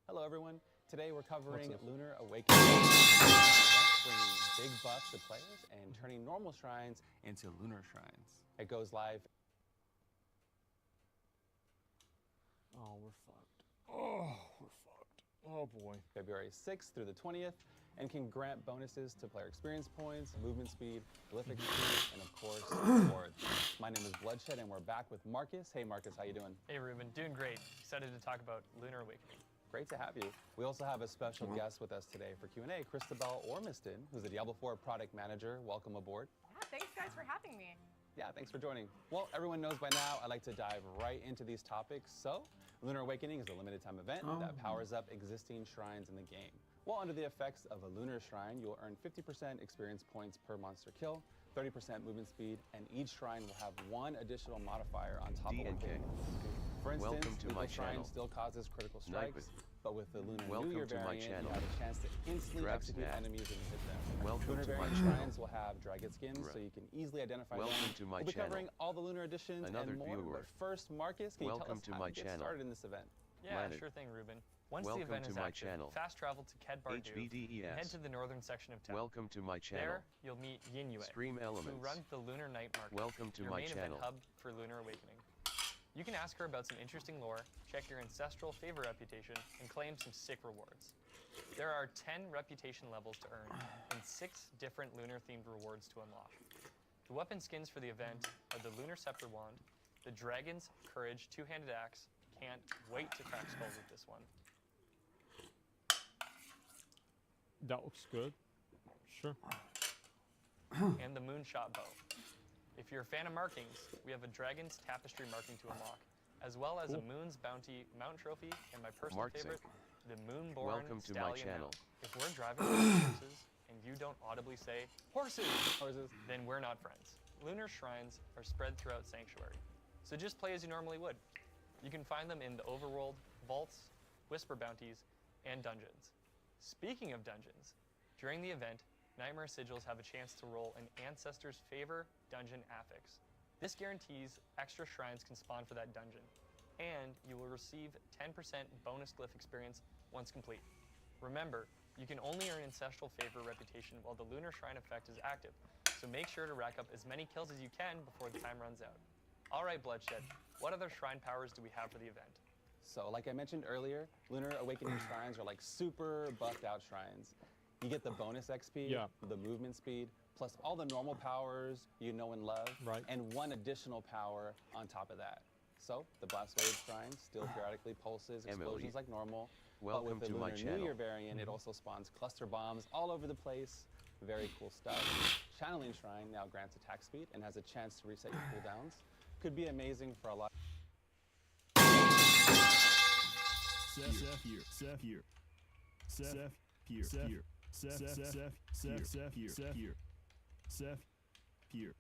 Hello everyone. Today we're covering Lunar Awakening, bringing big buffs to players and turning normal shrines into lunar shrines. It goes live. Oh, we're fucked. Oh, we're fucked. Oh boy. February 6th through the 20th, and can grant bonuses to player experience points, movement speed, prolific speed, and of course, rewards. My name is Bloodshed, and we're back with Marcus. Hey Marcus, how you doing? Hey Ruben, doing great. Excited to talk about Lunar Awakening. Great to have you. We also have a special guest with us today for Q&A, Christabel Ormiston, who's the Diablo 4 product manager. Welcome aboard. Yeah, thanks guys for having me. Yeah, thanks for joining. Well, everyone knows by now I like to dive right into these topics. So, Lunar Awakening is a limited time event that powers up existing shrines in the game. Well, under the effects of a lunar shrine, you'll earn 50% experience points per monster kill, 30% movement speed, and each shrine will have one additional modifier on top of it. For instance, Lethal Shrine still causes critical strikes, but with the Lunar New Year variant, you have a chance to instantly execute enemies and hit them. Lunar variant shrines will have dragon skins, so you can easily identify them. We'll be covering all the lunar editions and more, but first, Marcus, can you tell us how to get started in this event? Yeah, sure thing, Ruben. Once the event is active, fast travel to Kedbardu and head to the northern section of town. Welcome to my channel. There, you'll meet Yinyue, Stream Elements, who runs the Lunar Night Market, Welcome to your my main channel. event hub for Lunar Awakening. You can ask her about some interesting lore, check your ancestral favor reputation, and claim some sick rewards. There are 10 reputation levels to earn, and 6 different lunar-themed rewards to unlock. The weapon skins for the event are the Lunar Scepter Wand, the Dragon's Courage two-handed axe. Can't wait to crack skulls with this one. That looks good. Sure. And the Moonshot Bow. If you're a fan of markings, we have a Dragon's Tapestry marking to unlock, as well as a Moon's Bounty Mount Trophy, and my personal favorite, the Moonborn Welcome to my channel. Mount. If we're driving horses and you don't audibly say, horses, then we're not friends. Lunar shrines are spread throughout Sanctuary, so just play as you normally would. You can find them in the Overworld, vaults, Whisper Bounties, and dungeons. Speaking of dungeons, during the event, Nightmare Sigils have a chance to roll an Ancestor's Favor Dungeon Affix. This guarantees extra shrines can spawn for that dungeon, and you will receive 10% bonus glyph experience once complete. Remember, you can only earn Ancestral Favor reputation while the Lunar Shrine effect is active, so make sure to rack up as many kills as you can before the time runs out. Alright Bloodshed, what other shrine powers do we have for the event? So, like I mentioned earlier, Lunar Awakening shrines are like super buffed out shrines. You get the bonus XP, the movement speed, plus all the normal powers you know and love, and one additional power on top of that. So, the Blast Wave shrine still periodically pulses explosions like normal, but with the Lunar New Year variant, it also spawns cluster bombs all over the place. Very cool stuff. Channeling Shrine now grants attack speed and has a chance to reset your cooldowns. Could be amazing for a lot. Seth here. Seth here. Seth here. Seth here. Seth here. Seth here. Seth here. Seth here.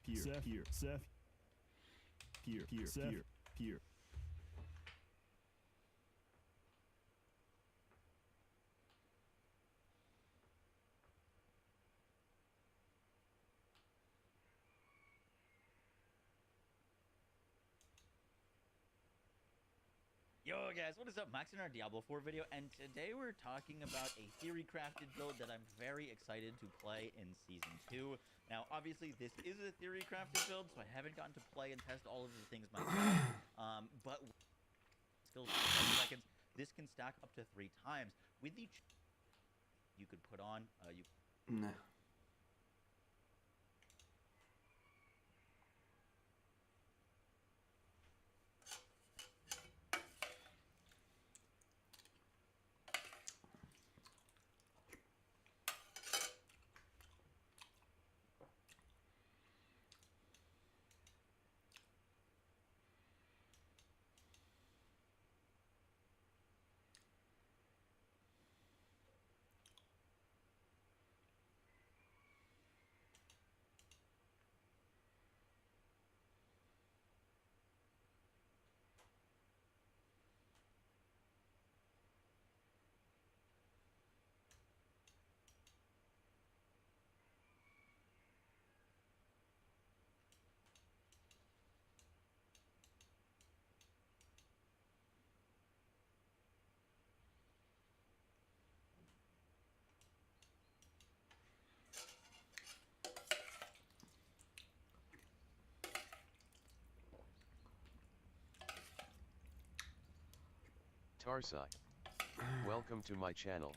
Seth here. Seth here. Seth here. Yo guys, what is up? Max in our Diablo 4 video, and today we're talking about a theory crafted build that I'm very excited to play in Season 2. Now, obviously, this is a theory crafted build, so I haven't gotten to play and test all of the things myself, but still 7 seconds, this can stack up to 3 times. With each you could put on, No. Tarsai. Welcome to my channel.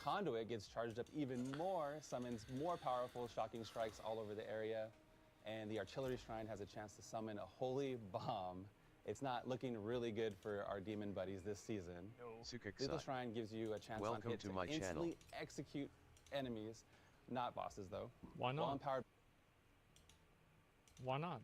Conduit gets charged up even more, summons more powerful shocking strikes all over the area, and the Artillery Shrine has a chance to summon a Holy Bomb. It's not looking really good for our demon buddies this season. Lethal Shrine gives you a chance on hit to instantly execute enemies, not bosses though. Why not? While empowered Why not?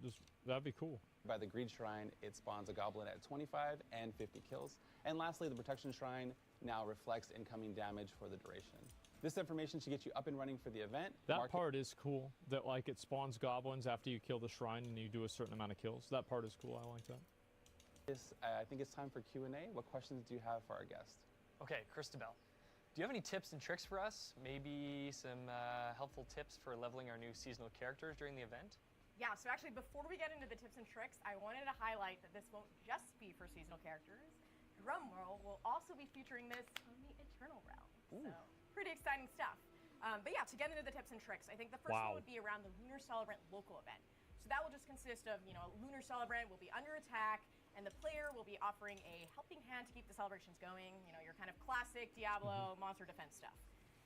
That'd be cool. by the Greed Shrine, it spawns a goblin at 25 and 50 kills. And lastly, the Protection Shrine now reflects incoming damage for the duration. This information should get you up and running for the event. That part is cool, that like it spawns goblins after you kill the shrine and you do a certain amount of kills. That part is cool, I like that. I think it's time for Q&A. What questions do you have for our guest? Okay, Christabel, do you have any tips and tricks for us? Maybe some helpful tips for leveling our new seasonal characters during the event? Yeah, so actually before we get into the tips and tricks, I wanted to highlight that this won't just be for seasonal characters. Drumroll will also be featuring this on the Eternal Realm. Ooh. So pretty exciting stuff. But yeah, to get into the tips and tricks, I think the first one would be around the Lunar Celebrant local event. So that will just consist of, Lunar Celebrant will be under attack, and the player will be offering a helping hand to keep the celebrations going, your kind of classic Diablo monster defense stuff.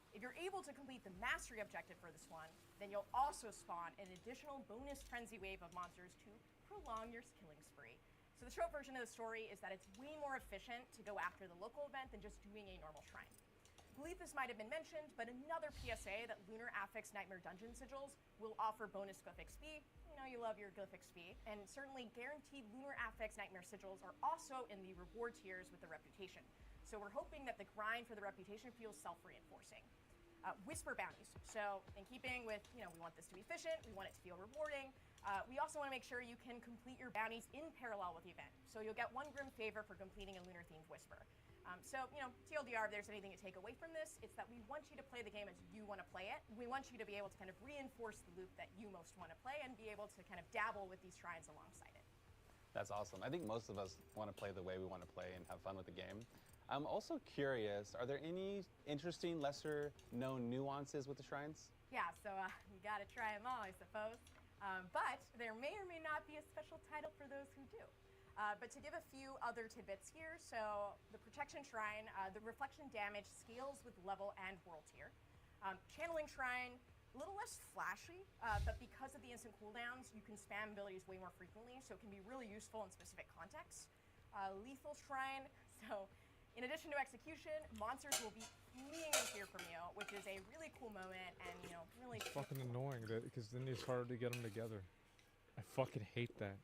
If you're able to complete the mastery objective for this one, then you'll also spawn an additional bonus frenzy wave of monsters to prolong your killing spree. So the short version of the story is that it's way more efficient to go after the local event than just doing a normal shrine. I believe this might have been mentioned, but another PSA that Lunar Affix Nightmare Dungeon Sigils will offer bonus Glyph XP. You love your Glyph XP. And certainly guaranteed Lunar Affix Nightmare Sigils are also in the reward tiers with the reputation. So we're hoping that the grind for the reputation feels self-reinforcing. Whisper bounties. So in keeping with, we want this to be efficient, we want it to feel rewarding, we also want to make sure you can complete your bounties in parallel with the event. So you'll get one Grim Favor for completing a lunar-themed Whisper. TLDR, if there's anything to take away from this, it's that we want you to play the game as you want to play it. We want you to be able to kind of reinforce the loop that you most want to play and be able to kind of dabble with these shrines alongside it. That's awesome. I think most of us want to play the way we want to play and have fun with the game. I'm also curious, are there any interesting, lesser-known nuances with the shrines? Yeah, so you gotta try them all, I suppose. But there may or may not be a special title for those who do. But to give a few other tidbits here, so the Protection Shrine, the reflection damage scales with level and world tier. Channeling Shrine, a little less flashy, but because of the instant cooldowns, you can spam abilities way more frequently, so it can be really useful in specific contexts. Lethal Shrine, so in addition to execution, monsters will be fleeing in fear from you, which is a really cool moment and, really... It's fucking annoying, because then it's harder to get them together. I fucking hate that.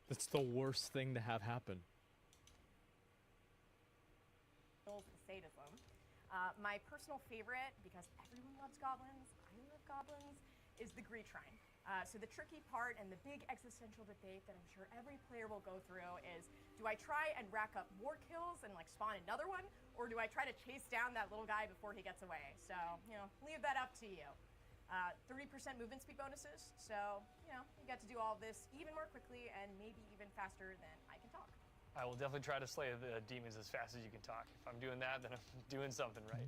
That's the worst thing to have happen. The sadism. My personal favorite, because everyone loves goblins, I love goblins, is the Greed Shrine. So the tricky part and the big existential debate that I'm sure every player will go through is, do I try and rack up more kills and like spawn another one, or do I try to chase down that little guy before he gets away? So, you know, leave that up to you. 30% movement speed bonuses, so, you know, you get to do all of this even more quickly and maybe even faster than I can talk. I will definitely try to slay the demons as fast as you can talk. If I'm doing that, then I'm doing something right.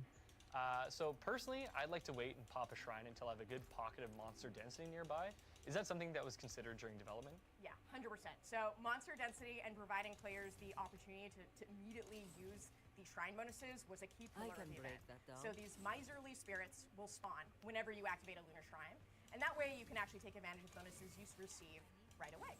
So personally, I'd like to wait and pop a shrine until I have a good pocket of monster density nearby. Is that something that was considered during development? Yeah, 100%. So monster density and providing players the opportunity to immediately use the shrine bonuses was a key pillar of the event. So these miserly spirits will spawn whenever you activate a lunar shrine, and that way you can actually take advantage of bonuses you receive right away.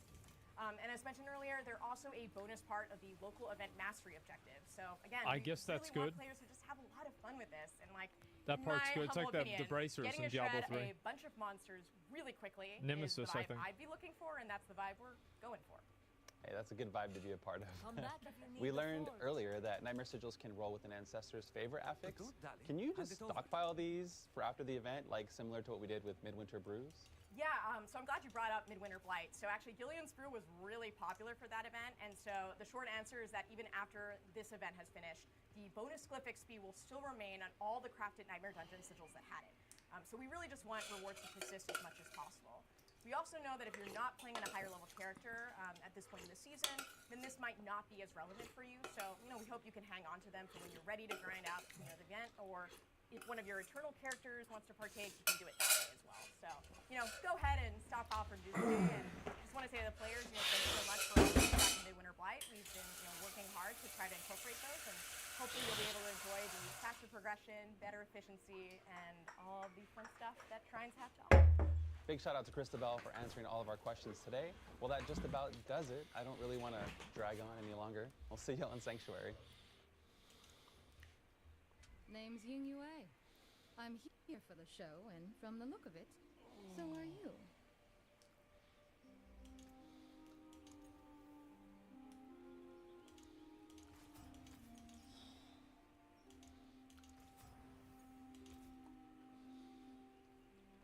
And as mentioned earlier, they're also a bonus part of the local event mastery objective. So again, I guess that's really good. Want players to just have a lot of fun with this, and like that part's good. It's like the bracers in Diablo 3. Getting a bunch of monsters really quickly Nemesis, is the I vibe think. I'd be looking for, and that's the vibe we're going for. Hey, that's a good vibe to be a part of. We learned earlier that Nightmare Sigils can roll with an ancestor's favorite affix. Can you just stockpile these for after the event, like similar to what we did with Midwinter Brews? Yeah, so I'm glad you brought up Midwinter Blight. So actually, Gillian's Brew was really popular for that event, and so the short answer is that even after this event has finished, the bonus glyph XP will still remain on all the crafted Nightmare Dungeon sigils that had it. So we really just want rewards to persist as much as possible. We also know that if you're not playing in a higher level character at this point in the season, then this might not be as relevant for you. So, you know, we hope you can hang on to them for when you're ready to grind out the event, or if one of your Eternal characters wants to partake, you can do it that way as well. So, you know, go ahead and stockpile for Doomsday, and just want to say to the players, you know, thank you so much for bringing back Midwinter Blight. We've been, you know, working hard to try to incorporate those, and hopefully you'll be able to enjoy the faster progression, better efficiency, and all of the fun stuff that Shrines have to offer. Big shout out to Christabel for answering all of our questions today. Well, that just about does it. I don't really want to drag on any longer. We'll see you on Sanctuary. Name's Ying Yue. I'm here for the show, and from the look of it, so are you.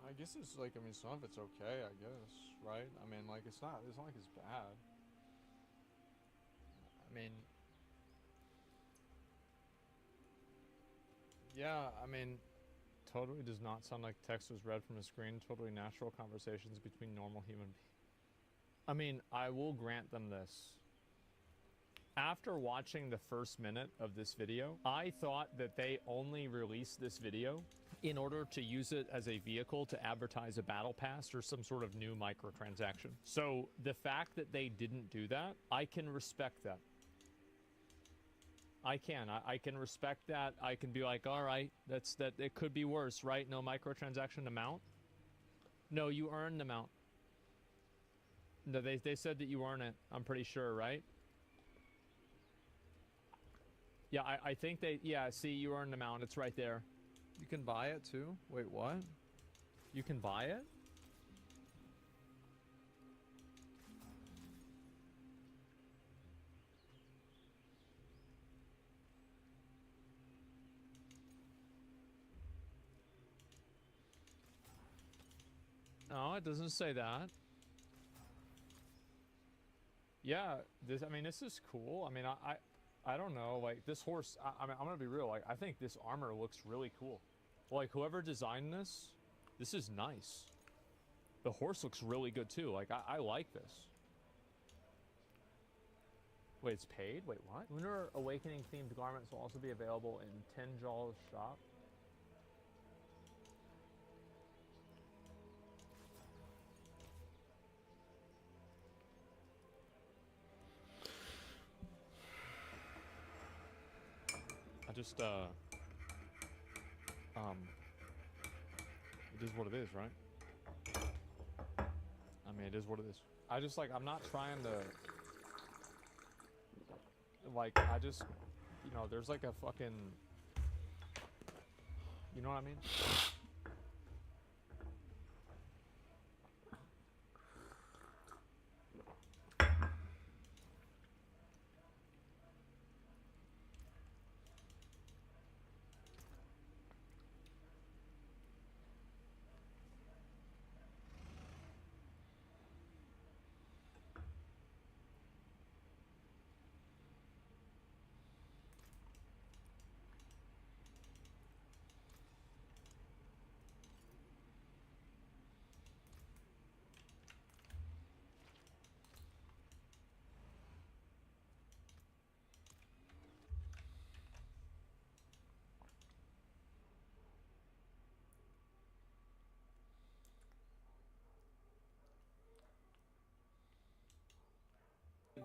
I guess it's like, I mean, some of it's okay, I guess, right? I mean, like, it's not like it's bad. I mean, yeah, I mean, totally does not sound like text was read from a screen. Totally natural conversations between normal human beings. I mean, I will grant them this. After watching the first minute of this video, I thought that they only released this video in order to use it as a vehicle to advertise a battle pass or some sort of new microtransaction. So the fact that they didn't do that, I can respect that. I can respect that. I can be like, all right, that it could be worse, right? No microtransaction amount. No, you earn the amount. No, they said that you earn it. I'm pretty sure, right? Yeah, I think they, yeah, see, you earn the amount. It's right there. You can buy it too? Wait, what? You can buy it? No, it doesn't say that. Yeah, I mean, this is cool. I mean, I don't know, like, this horse, I mean, I'm gonna be real, like, I think this armor looks really cool. Like, whoever designed this is nice. The horse looks really good, too. Like, I like this. Wait, it's paid? Wait, what? Lunar Awakening themed garments will also be available in Tenjal's shop. Just, it is what it is, right? I mean, it is what it is. I just, like, I'm not trying to, like, I just, you know, there's like a fucking, you know what I mean?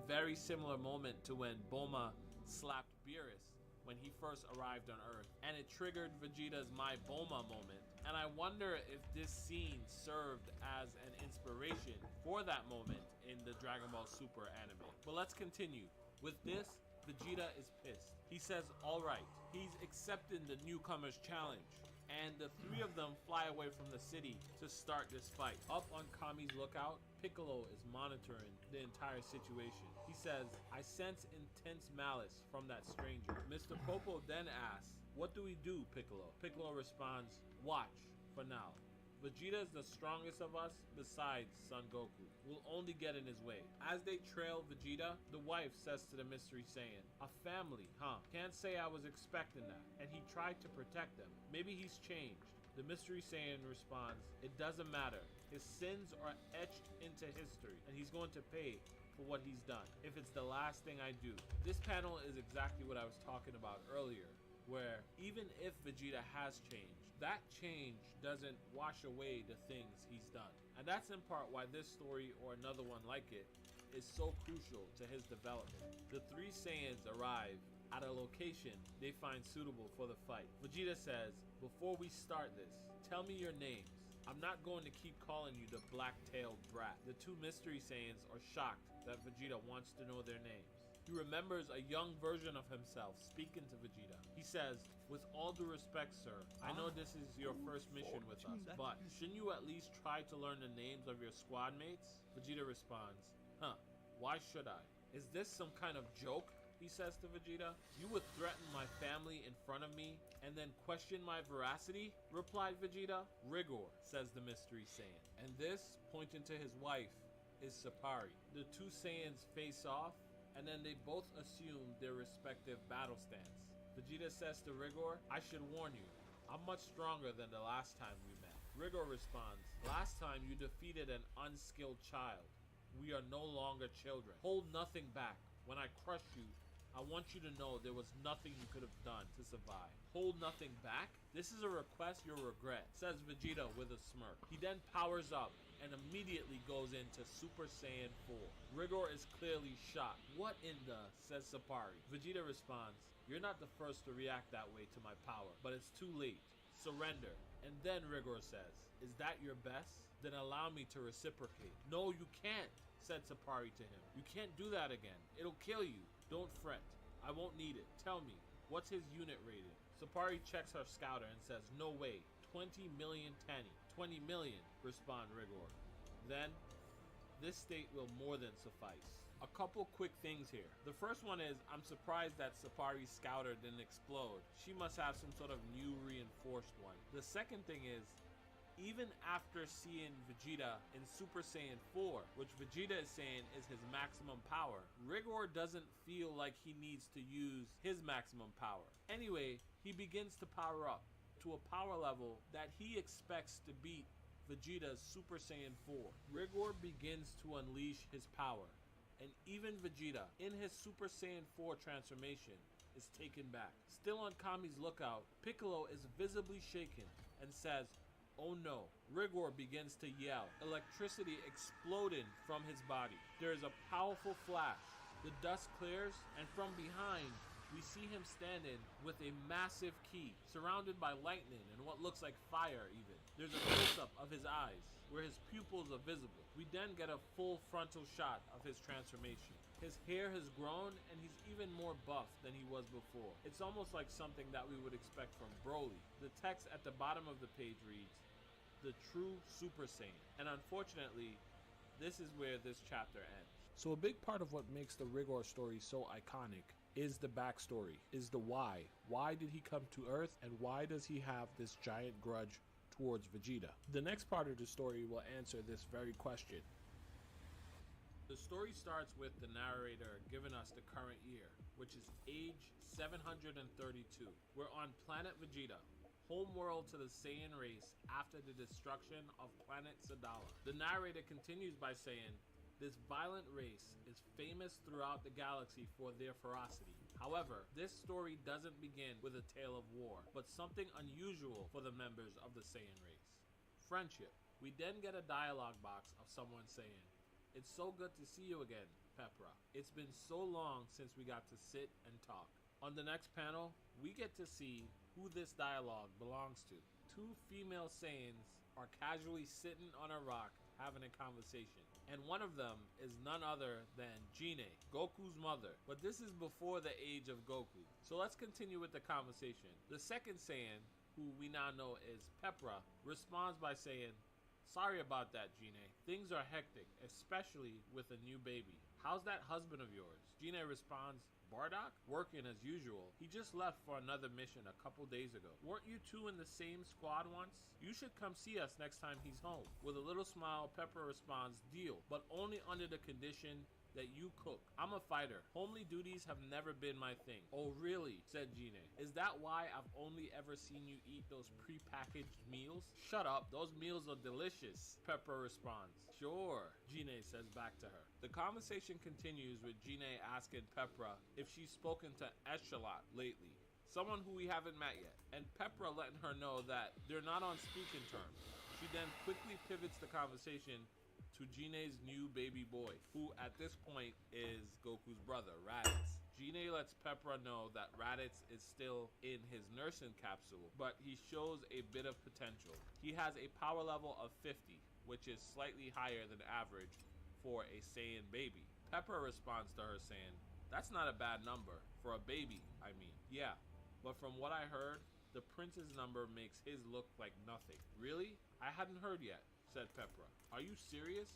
very similar moment to when Bulma slapped Beerus when he first arrived on Earth, and it triggered Vegeta's My Bulma moment. And I wonder if this scene served as an inspiration for that moment in the Dragon Ball Super anime. But let's continue. With this, Vegeta is pissed. He says, all right, he's accepting the newcomer's challenge. And the three of them fly away from the city to start this fight. Up on Kami's lookout, Piccolo is monitoring the entire situation. He says, I sense intense malice from that stranger. Mr. Popo then asks, what do we do, Piccolo? Piccolo responds, watch for now. Vegeta is the strongest of us besides Son Goku. Will only get in his way. As they trail Vegeta, the wife says to the Mystery Saiyan, a family, huh? Can't say I was expecting that. And he tried to protect them. Maybe he's changed. The Mystery Saiyan responds, it doesn't matter. His sins are etched into history, and he's going to pay for what he's done, if it's the last thing I do. This panel is exactly what I was talking about earlier, where even if Vegeta has changed, that change doesn't wash away the things he's done. And that's in part why this story, or another one like it, is so crucial to his development. The three Saiyans arrive at a location they find suitable for the fight. Vegeta says, before we start this, tell me your names. I'm not going to keep calling you the black-tailed brat. The two Mystery Saiyans are shocked that Vegeta wants to know their names. He remembers a young version of himself speaking to Vegeta. He says, with all due respect, sir, I know this is your first mission with us, but shouldn't you at least try to learn the names of your squad mates? Vegeta responds, why should I? Is this some kind of joke? He says to Vegeta. You would threaten my family in front of me and then question my veracity? Replied Vegeta. Rigor, says the Mystery Saiyan. And this, pointing to his wife, is Sapari. The two Saiyans face off, and then they both assume their respective battle stance. Vegeta says to Rigor, I should warn you, I'm much stronger than the last time we met. Rigor responds, last time you defeated an unskilled child. We are no longer children. Hold nothing back. When I crush you, I want you to know there was nothing you could have done to survive. Hold nothing back? This is a request you'll regret, says Vegeta with a smirk. He then powers up and immediately goes into Super Saiyan 4. Rigor is clearly shocked. What in the, says Sapari. Vegeta responds, you're not the first to react that way to my power, but it's too late. Surrender. And then Rigor says, is that your best? Then allow me to reciprocate. No, you can't, said Sapari to him. You can't do that again. It'll kill you. Don't fret. I won't need it. Tell me, what's his unit rating? Sapari checks her scouter and says, no way. 20 million Tani. 20 million, respond Rigor. Then, this state will more than suffice. A couple quick things here. The first one is, I'm surprised that Sapari's scouter didn't explode. She must have some sort of new reinforced one. The second thing is, even after seeing Vegeta in Super Saiyan 4, which Vegeta is saying is his maximum power, Rigor doesn't feel like he needs to use his maximum power. Anyway, he begins to power up to a power level that he expects to beat Vegeta's Super Saiyan 4. Rigor begins to unleash his power, and even Vegeta, in his Super Saiyan 4 transformation, is taken back. Still on Kami's lookout, Piccolo is visibly shaken and says, oh no. Rigor begins to yell, electricity exploding from his body. There is a powerful flash. The dust clears, and from behind, we see him standing with a massive key, surrounded by lightning and what looks like fire even. There's a close-up of his eyes, where his pupils are visible. We then get a full frontal shot of his transformation. His hair has grown, and he's even more buff than he was before. It's almost like something that we would expect from Broly. The text at the bottom of the page reads, the true Super Saiyan. And unfortunately, this is where this chapter ends. So a big part of what makes the Rigor story so iconic is the backstory, is the why. Why did he come to Earth, and why does he have this giant grudge towards Vegeta? The next part of the story will answer this very question. The story starts with the narrator giving us the current year, which is age 732. We're on planet Vegeta, homeworld to the Saiyan race after the destruction of planet Sadala. The narrator continues by saying, this violent race is famous throughout the galaxy for their ferocity. However, this story doesn't begin with a tale of war, but something unusual for the members of the Saiyan race. Friendship. We then get a dialogue box of someone saying, it's so good to see you again, Pepra. It's been so long since we got to sit and talk. On the next panel, we get to see who this dialogue belongs to. Two female Saiyans are casually sitting on a rock having a conversation. And one of them is none other than Jine, Goku's mother. But this is before the age of Goku. So let's continue with the conversation. The second Saiyan, who we now know as Pepra, responds by saying, "Sorry about that, Jine. Things are hectic, especially with a new baby. How's that husband of yours?" Jine responds, "Bardock? Working as usual. He just left for another mission a couple days ago. Weren't you two in the same squad once? You should come see us next time he's home." With a little smile, Pepper responds, "Deal, but only under the condition that you cook. I'm a fighter. Homely duties have never been my thing." "Oh, really?" said Jine. "Is that why I've only ever seen you eat those pre-packaged meals?" "Shut up. Those meals are delicious," Pepper responds. "Sure," Jine says back to her. The conversation continues with Jine asking Pepra if she's spoken to Echelot lately, someone who we haven't met yet, and Pepra letting her know that they're not on speaking terms. She then quickly pivots the conversation to Jine's new baby boy, who at this point is Goku's brother, Raditz. Jine lets Pepra know that Raditz is still in his nursing capsule, but he shows a bit of potential. He has a power level of 50, which is slightly higher than average for a Saiyan baby. Pepra responds to her saying, "That's not a bad number, for a baby, I mean. Yeah, but from what I heard, the prince's number makes his look like nothing." "Really? I hadn't heard yet," said Pepra. "Are you serious?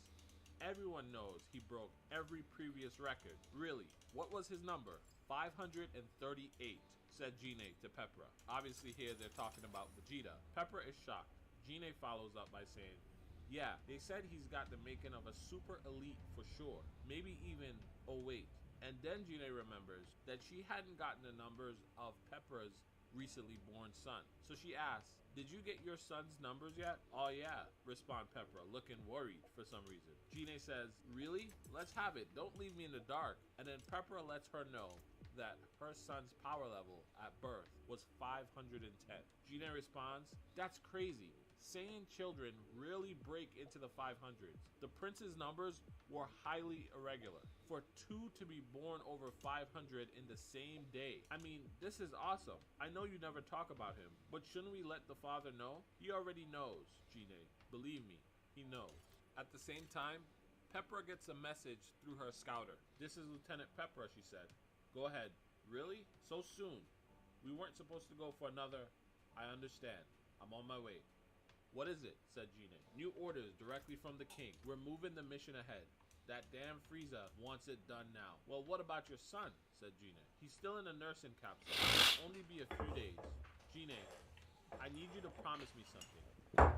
Everyone knows he broke every previous record." "Really? What was his number?" 538, said Jine to Pepra. Obviously here they're talking about Vegeta. Pepra is shocked. Jine follows up by saying, "Yeah, they said he's got the making of a super elite for sure. Maybe even, oh wait." And then Jine remembers that she hadn't gotten the numbers of Pepra's recently born son. So she asks, "Did you get your son's numbers yet?" "Oh yeah," respond Pepra, looking worried for some reason. Jine says, "Really? Let's have it. Don't leave me in the dark." And then Pepra lets her know that her son's power level at birth was 510. Jine responds, "That's crazy. Saiyan children really break into the 500s. The prince's numbers were highly irregular. For two to be born over 500 in the same day. I mean, this is awesome. I know you never talk about him, but shouldn't we let the father know?" "He already knows, Jine. Believe me, he knows." At the same time, Pepra gets a message through her scouter. "This is Lieutenant Pepra," she said. "Go ahead." "Really? So soon? We weren't supposed to go for another..." "I understand. I'm on my way." "What is it?" said Jine. "New orders directly from the king. We're moving the mission ahead. That damn Frieza wants it done now." "Well, what about your son?" said Jine. "He's still in a nursing capsule. It'll only be a few days." "Jine, I need you to promise me something.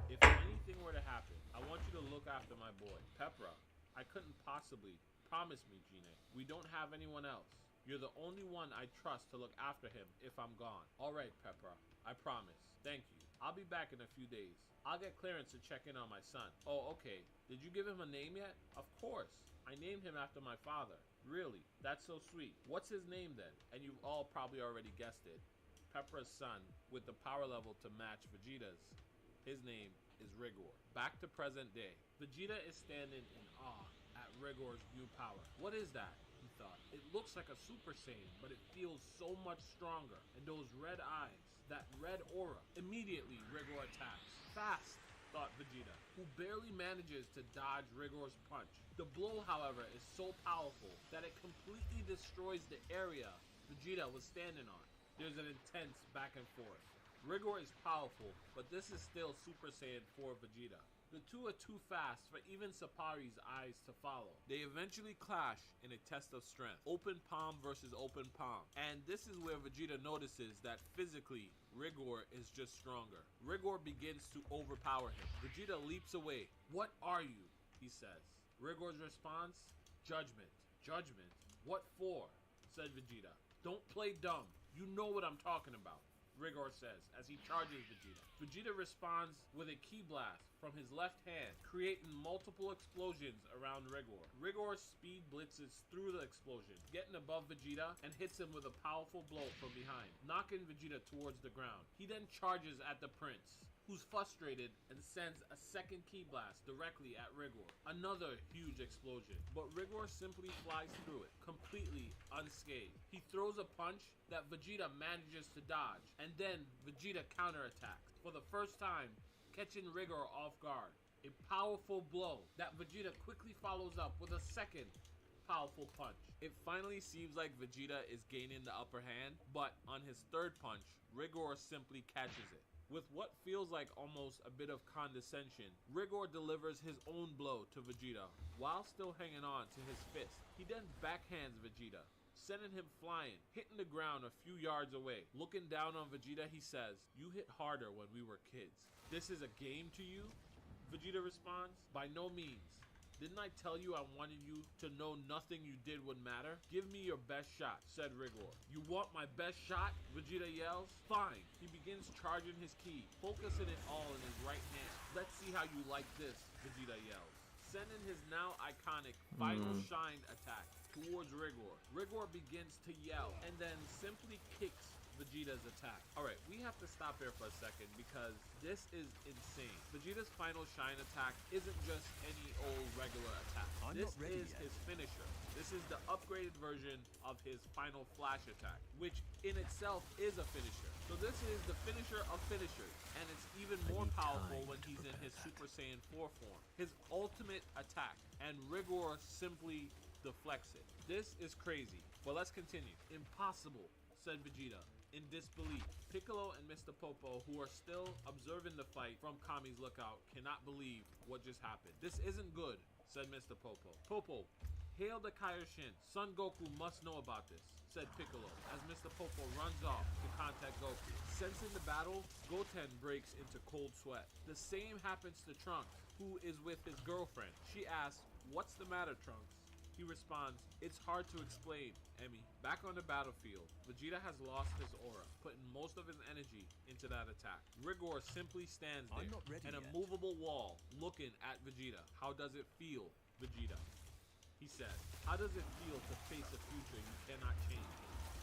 If anything were to happen, I want you to look after my boy, Pepra." "I couldn't possibly." "Promise me, Jine. We don't have anyone else. You're the only one I trust to look after him if I'm gone." "All right, Pepra. I promise. Thank you. I'll be back in a few days. I'll get clearance to check in on my son." "Oh, okay. Did you give him a name yet?" "Of course. I named him after my father." "Really? That's so sweet. What's his name then?" And you've all probably already guessed it. Pepra's son, with the power level to match Vegeta's. His name is Rigor. Back to present day. Vegeta is standing in awe at Rigor's new power. "What is that?" he thought. "It looks like a Super Saiyan, but it feels so much stronger. And those red eyes, that red aura." Immediately, Rigor attacks. Fast, thought Vegeta, who barely manages to dodge Rigor's punch. The blow, however, is so powerful that it completely destroys the area Vegeta was standing on. There's an intense back and forth. Rigor is powerful, but this is still Super Saiyan 4 Vegeta. The two are too fast for even Sapari's eyes to follow. They eventually clash in a test of strength. Open palm versus open palm. And this is where Vegeta notices that physically, Rigor is just stronger. Rigor begins to overpower him. Vegeta leaps away. "What are you?" he says. Rigor's response, "Judgment." "Judgment? What for?" said Vegeta. "Don't play dumb. You know what I'm talking about," Rigor says as he charges Vegeta. Vegeta responds with a ki blast from his left hand, creating multiple explosions around Rigor. Rigor's speed blitzes through the explosion, getting above Vegeta and hits him with a powerful blow from behind, knocking Vegeta towards the ground. He then charges at the prince, who's frustrated and sends a second ki blast directly at Rigor. Another huge explosion, but Rigor simply flies through it, completely unscathed. He throws a punch that Vegeta manages to dodge, and then Vegeta counterattacks, for the first time catching Rigor off guard. A powerful blow that Vegeta quickly follows up with a second powerful punch. It finally seems like Vegeta is gaining the upper hand, but on his third punch, Rigor simply catches it. With what feels like almost a bit of condescension, Rigor delivers his own blow to Vegeta, while still hanging on to his fist. He then backhands Vegeta, sending him flying, hitting the ground a few yards away. Looking down on Vegeta, he says, "You hit harder when we were kids. This is a game to you?" Vegeta responds, "By no means. Didn't I tell you I wanted you to know nothing you did would matter? Give me your best shot," said Rigor. "You want my best shot?" Vegeta yells. "Fine." He begins charging his ki, focusing it all in his right hand. "Let's see how you like this," Vegeta yells, sending his now iconic Final Shine attack towards Rigor. Rigor begins to yell and then simply kicks Vegeta's attack. Alright, we have to stop here for a second because this is insane. Vegeta's Final Shine attack isn't just any old regular attack. This is his finisher. This is the upgraded version of his Final Flash attack, which in itself is a finisher. So this is the finisher of finishers, and it's even more powerful when he's in his Super Saiyan 4 form. His ultimate attack, and Rigor simply deflects it. This is crazy, but let's continue. "Impossible," said Vegeta, in disbelief. Piccolo and Mr. Popo, who are still observing the fight from Kami's lookout, cannot believe what just happened. "This isn't good," said Mr. Popo. "Popo, hail the Kaioshin. Son Goku must know about this," said Piccolo, as Mr. Popo runs off to contact Goku. Sensing the battle, Goten breaks into cold sweat. The same happens to Trunks, who is with his girlfriend. She asks, "What's the matter, Trunks?" He responds, "It's hard to explain, Emmy." Back on the battlefield, Vegeta has lost his aura, putting most of his energy into that attack. Rigor simply stands there, an immovable wall, looking at Vegeta. "How does it feel, Vegeta?" he said. "How does it feel to face a future you cannot change?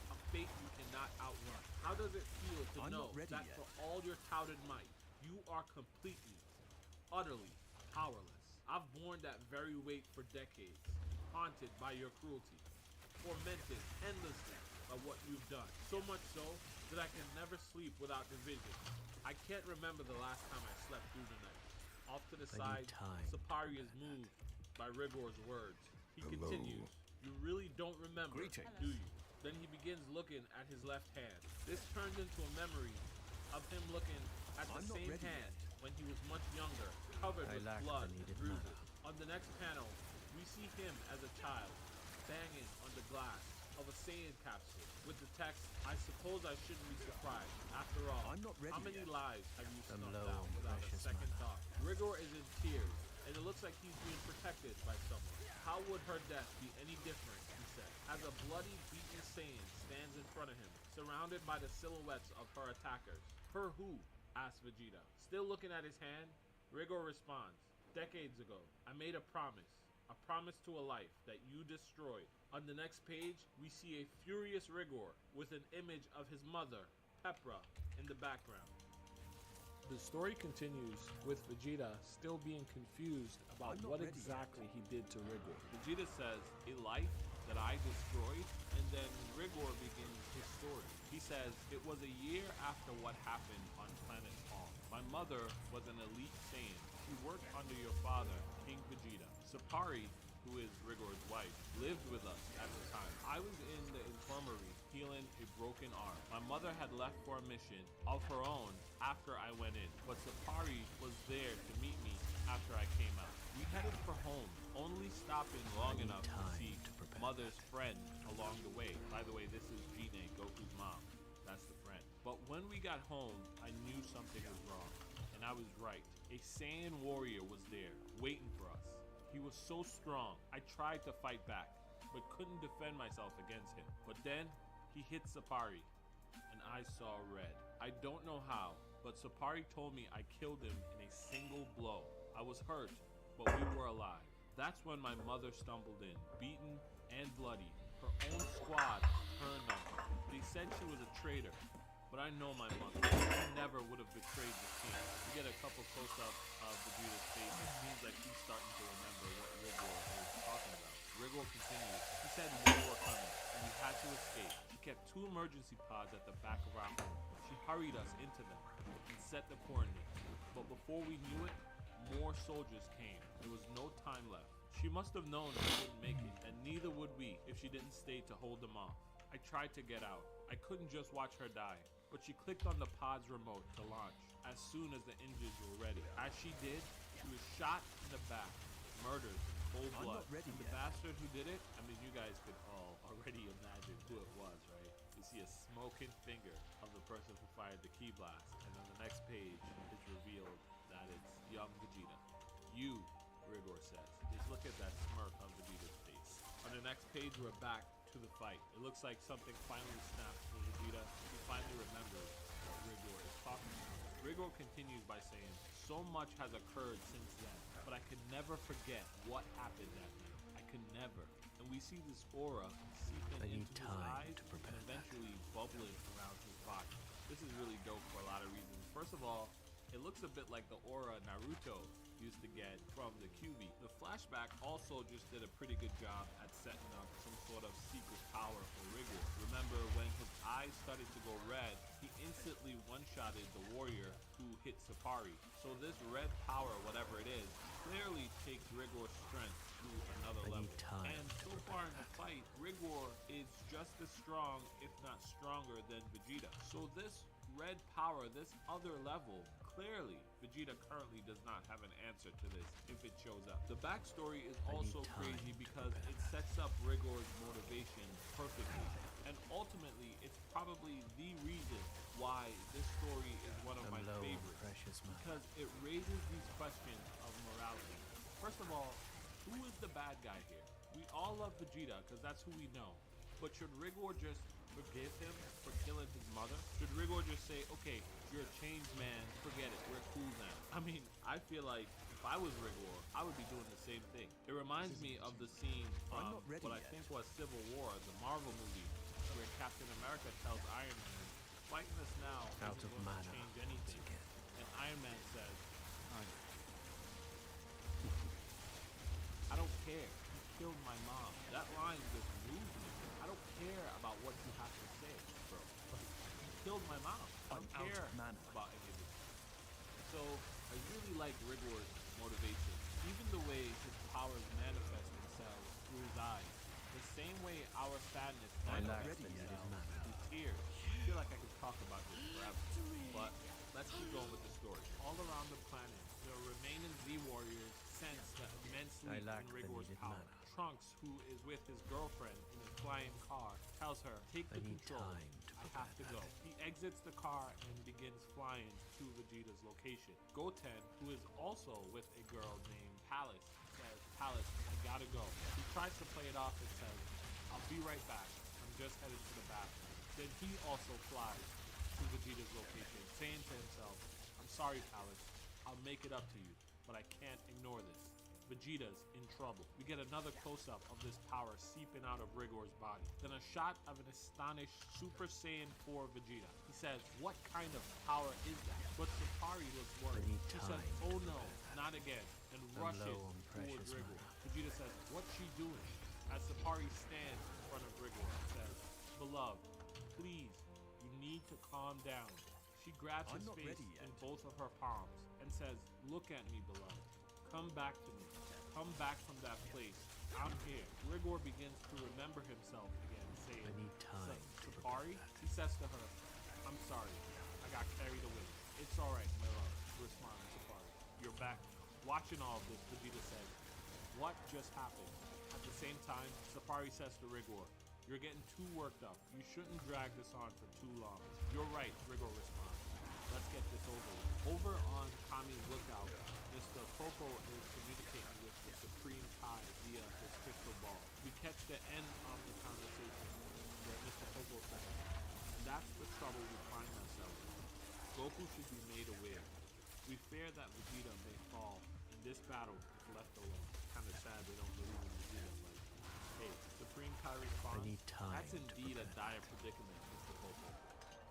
A fate you cannot outrun? How does it feel to know that for all your touted might, you are completely, utterly powerless? I've borne that very weight for decades, haunted by your cruelty, tormented endlessly by what you've done. So much so that I can never sleep without the vision. I can't remember the last time I slept through the night." Off to the side, Sapari is moved by Rigor's words. He continues, "You really don't remember, do you?" Then he begins looking at his left hand. This turns into a memory of him looking at the same hand when he was much younger, covered with blood and bruises. On the next panel, we see him as a child, banging on the glass of a Saiyan capsule with the text, "I suppose I shouldn't be surprised. After all, how many lives have you snuffed out without a second thought?" Rigor is in tears, and it looks like he's being protected by someone. "How would her death be any different?" he said, as a bloody, beaten Saiyan stands in front of him, surrounded by the silhouettes of her attackers. "Her who?" asked Vegeta. Still looking at his hand, Rigor responds, "Decades ago, I made a promise to a life that you destroyed." On the next page, we see a furious Rigor with an image of his mother, Pepra, in the background. The story continues with Vegeta still being confused about what exactly he did to Rigor. Vegeta says, "A life that I destroyed," and then Rigor begins his story. He says, "It was a year after what happened on planet Palm. My mother was an elite Saiyan. She worked under your father, King Vegeta. Sapari, who is Rigor's wife, lived with us at the time. I was in the infirmary healing a broken arm. My mother had left for a mission of her own after I went in, but Sapari was there to meet me after I came out. We headed for home, only stopping long enough to see Mother's friend along the way." By the way, this is Jine, Goku's mom. That's the friend. "But when we got home, I knew something was wrong, and I was right. A Saiyan warrior was there, waiting for us. He was so strong, I tried to fight back, but couldn't defend myself against him. But then, he hit Sapari, and I saw red. I don't know how, but Sapari told me I killed him in a single blow. I was hurt, but we were alive. That's when my mother stumbled in, beaten and bloody. Her own squad turned on her. They said she was a traitor, but I know my mother. She never would have betrayed the king. To get close-up of Vegeta's face, it seems like he's starting to remember what Rigor is talking about. Rigor continues. He said more were coming, and we had to escape. She kept 2 emergency pods at the back of our home. She hurried us into them and set the coordinates. But before we knew it, more soldiers came. There was no time left. She must have known she wouldn't make it, and neither would we if she didn't stay to hold them off. I tried to get out. I couldn't just watch her die, but she clicked on the pod's remote to launch as soon as the engines were ready. As she did, she was shot in the back, murdered in cold blood. And the bastard who did it, I mean, you guys could all already imagine who it was, right? You see a smoking finger of the person who fired the key blast, and on the next page, it's revealed that it's young Vegeta. You, Rigor says. Just look at that smirk on Vegeta's face. On the next page, we're back to the fight. It looks like something finally snapped for Vegeta. He finally remembers what Rigor is talking about. Rigor continues by saying, so much has occurred since then, but I could never forget what happened that night. I could never. And we see this aura seeping into his eyes and eventually bubbling around his body. This is really dope for a lot of reasons. First of all, it looks a bit like the aura Naruto used to get from the QB. The flashback also just did a pretty good job at setting up some sort of secret power for Rigor. Remember when his eyes started to go red, he instantly one-shotted the warrior who hit Sapari. So this red power, whatever it is, clearly takes Rigor's strength to another level. And so far in the fight, Rigor is just as strong, if not stronger, than Vegeta. So this red power, this other level, clearly, Vegeta currently does not have an answer to this if it shows up. The backstory is also crazy because it sets up Rigor's motivation perfectly. And ultimately, it's probably the reason why this story is one of my favorites. Because it raises these questions of morality. First of all, who is the bad guy here? We all love Vegeta because that's who we know. But should Rigor just forgive him for killing his mother? Should Rigor just say, okay, you're a changed man, forget it, we're cool now? I mean, I feel like if I was Rigor, I would be doing the same thing. It reminds me of the scene from what I think was Civil War, the Marvel movie, where Captain America tells Iron Man, fighting us now isn't going to change anything. And Iron Man says, I don't care, you killed my mom. That line just moved me. I don't care about what you have to say, bro. You killed my mom. I don't care about any of this. So I really like Rigor's motivation. Even the way his powers manifest themselves through his eyes. The same way our sadness manifests itself through tears. I feel like I could talk about this forever. But let's keep going with the story. All around the planet, the remaining Z Warriors sense the immense leap in Rigor's power. Trunks, who is with his girlfriend in his flying car, tells her, take the controls, I have to go. He exits the car and begins flying to Vegeta's location. Goten, who is also with a girl named Palace, says, Palace, I gotta go. He tries to play it off and says, I'll be right back, I'm just headed to the bathroom. Then he also flies to Vegeta's location, saying to himself, I'm sorry, Palace, I'll make it up to you, but I can't ignore this. Vegeta's in trouble. We get another close-up of this power seeping out of Rigor's body. Then a shot of an astonished Super Saiyan 4 Vegeta. He says, what kind of power is that? But Sapari looks worried. She says, oh no, not again, and rushes towards Rigor. Vegeta says, what's she doing? As Sapari stands in front of Rigor, says, beloved, please, you need to calm down. She grabs his face in both of her palms and says, look at me, beloved. Come back to me. Come back from that place. I'm here. Rigor begins to remember himself again, saying, Sapari? He says to her, I'm sorry. I got carried away. It's alright, my love, responds Sapari. You're back. Watching all of this, Vegeta says, what just happened? At the same time, Sapari says to Rigor, you're getting too worked up. You shouldn't drag this on for too long. You're right, Rigor responds. Let's get this over with. Over on Kami's lookout, Mr. Popo is communicating with the Supreme Kai via his crystal ball. We catch the end of the conversation where Mr. Popo says, that's the trouble we find ourselves in. Goku should be made aware. We fear that Vegeta may fall in this battle if left alone. Kind of sad they don't believe in Vegeta, but hey, Supreme Kai responds, that's indeed a dire predicament, Mr. Popo.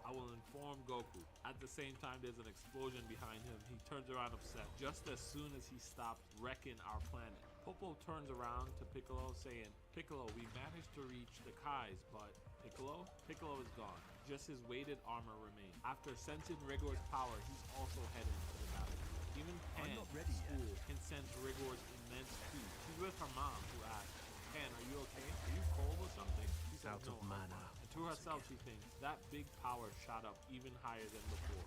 I I will inform Goku. At the same time, there's an explosion behind him. He turns around upset just as soon as he stops wrecking our planet. Popo turns around to Piccolo saying, Piccolo, we managed to reach the Kais, but Piccolo? Piccolo is gone. Just his weighted armor remains. After sensing Rigor's power, he's also heading to the battle. Even Pan I'm not at ready school can sense Rigor's immense speed. She's with her mom, who asks, Pan, are you okay? Are you cold or something? She says, Out of no, mana. and to herself, she thinks, that big power shot up even higher than before.